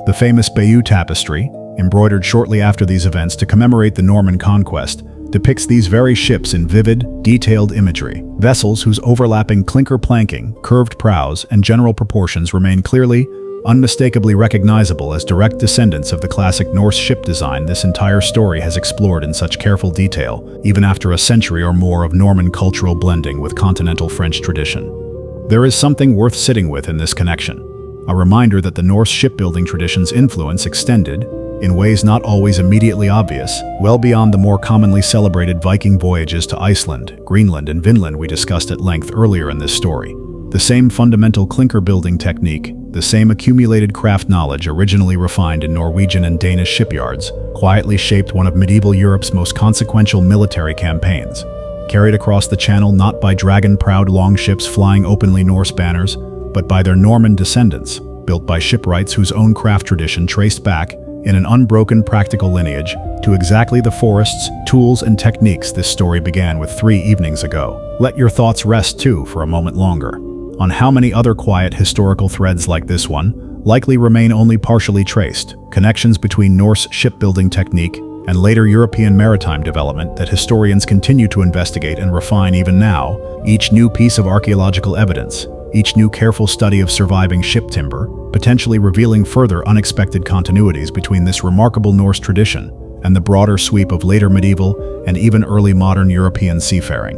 The famous Bayeux Tapestry, embroidered shortly after these events to commemorate the Norman conquest, depicts these very ships in vivid, detailed imagery. Vessels whose overlapping clinker planking, curved prows, and general proportions remain clearly, unmistakably recognizable as direct descendants of the classic Norse ship design this entire story has explored in such careful detail, even after a century or more of Norman cultural blending with continental French tradition. There is something worth sitting with in this connection, a reminder that the Norse shipbuilding tradition's influence extended, in ways not always immediately obvious, well beyond the more commonly celebrated Viking voyages to Iceland, Greenland, and Vinland we discussed at length earlier in this story. The same fundamental clinker building technique, the same accumulated craft knowledge originally refined in Norwegian and Danish shipyards, quietly shaped one of medieval Europe's most consequential military campaigns, carried across the Channel not by dragon-proud longships flying openly Norse banners, but by their Norman descendants, built by shipwrights whose own craft tradition traced back, in an unbroken practical lineage, to exactly the forests, tools, and techniques this story began with 3 evenings ago. Let your thoughts rest too for a moment longer on how many other quiet historical threads like this one likely remain only partially traced, connections between Norse shipbuilding technique and later European maritime development that historians continue to investigate and refine even now. Each new piece of archaeological evidence, each new careful study of surviving ship timber, potentially revealing further unexpected continuities between this remarkable Norse tradition and the broader sweep of later medieval and even early modern European seafaring.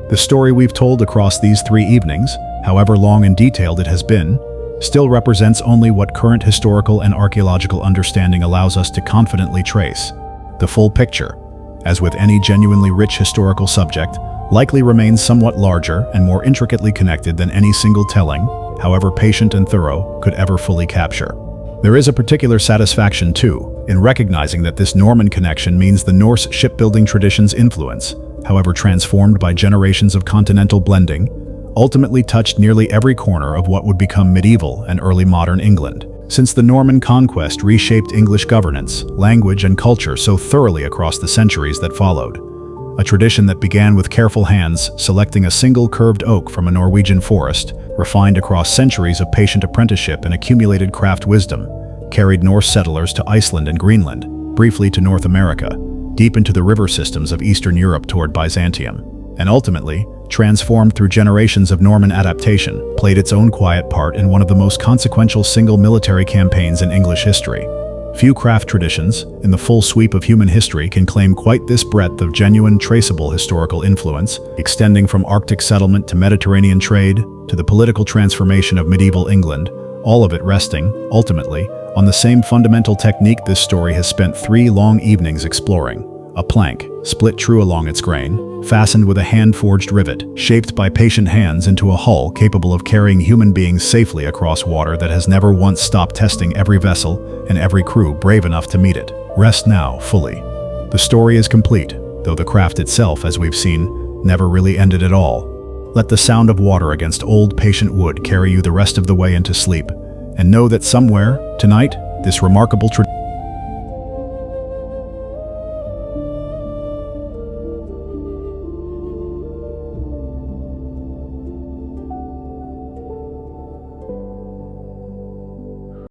The story we've told across these 3 evenings, however long and detailed it has been, still represents only what current historical and archaeological understanding allows us to confidently trace. The full picture, as with any genuinely rich historical subject, likely remains somewhat larger and more intricately connected than any single telling, however patient and thorough, could ever fully capture. There is a particular satisfaction, too, in recognizing that this Norman connection means the Norse shipbuilding tradition's influence, however transformed by generations of continental blending, ultimately touched nearly every corner of what would become medieval and early modern England. Since the Norman conquest reshaped English governance, language, and culture so thoroughly across the centuries that followed, a tradition that began with careful hands selecting a single curved oak from a Norwegian forest, refined across centuries of patient apprenticeship and accumulated craft wisdom, carried Norse settlers to Iceland and Greenland, briefly to North America, deep into the river systems of Eastern Europe toward Byzantium, and ultimately, transformed through generations of Norman adaptation, played its own quiet part in one of the most consequential single military campaigns in English history. Few craft traditions, in the full sweep of human history, can claim quite this breadth of genuine, traceable historical influence, extending from Arctic settlement to Mediterranean trade, to the political transformation of medieval England, all of it resting, ultimately, on the same fundamental technique this story has spent 3 long evenings exploring: a plank, split true along its grain, fastened with a hand-forged rivet, shaped by patient hands into a hull capable of carrying human beings safely across water that has never once stopped testing every vessel and every crew brave enough to meet it. Rest now, fully. The story is complete, though the craft itself, as we've seen, never really ended at all. Let the sound of water against old, patient wood carry you the rest of the way into sleep, and know that somewhere, tonight, this remarkable tradition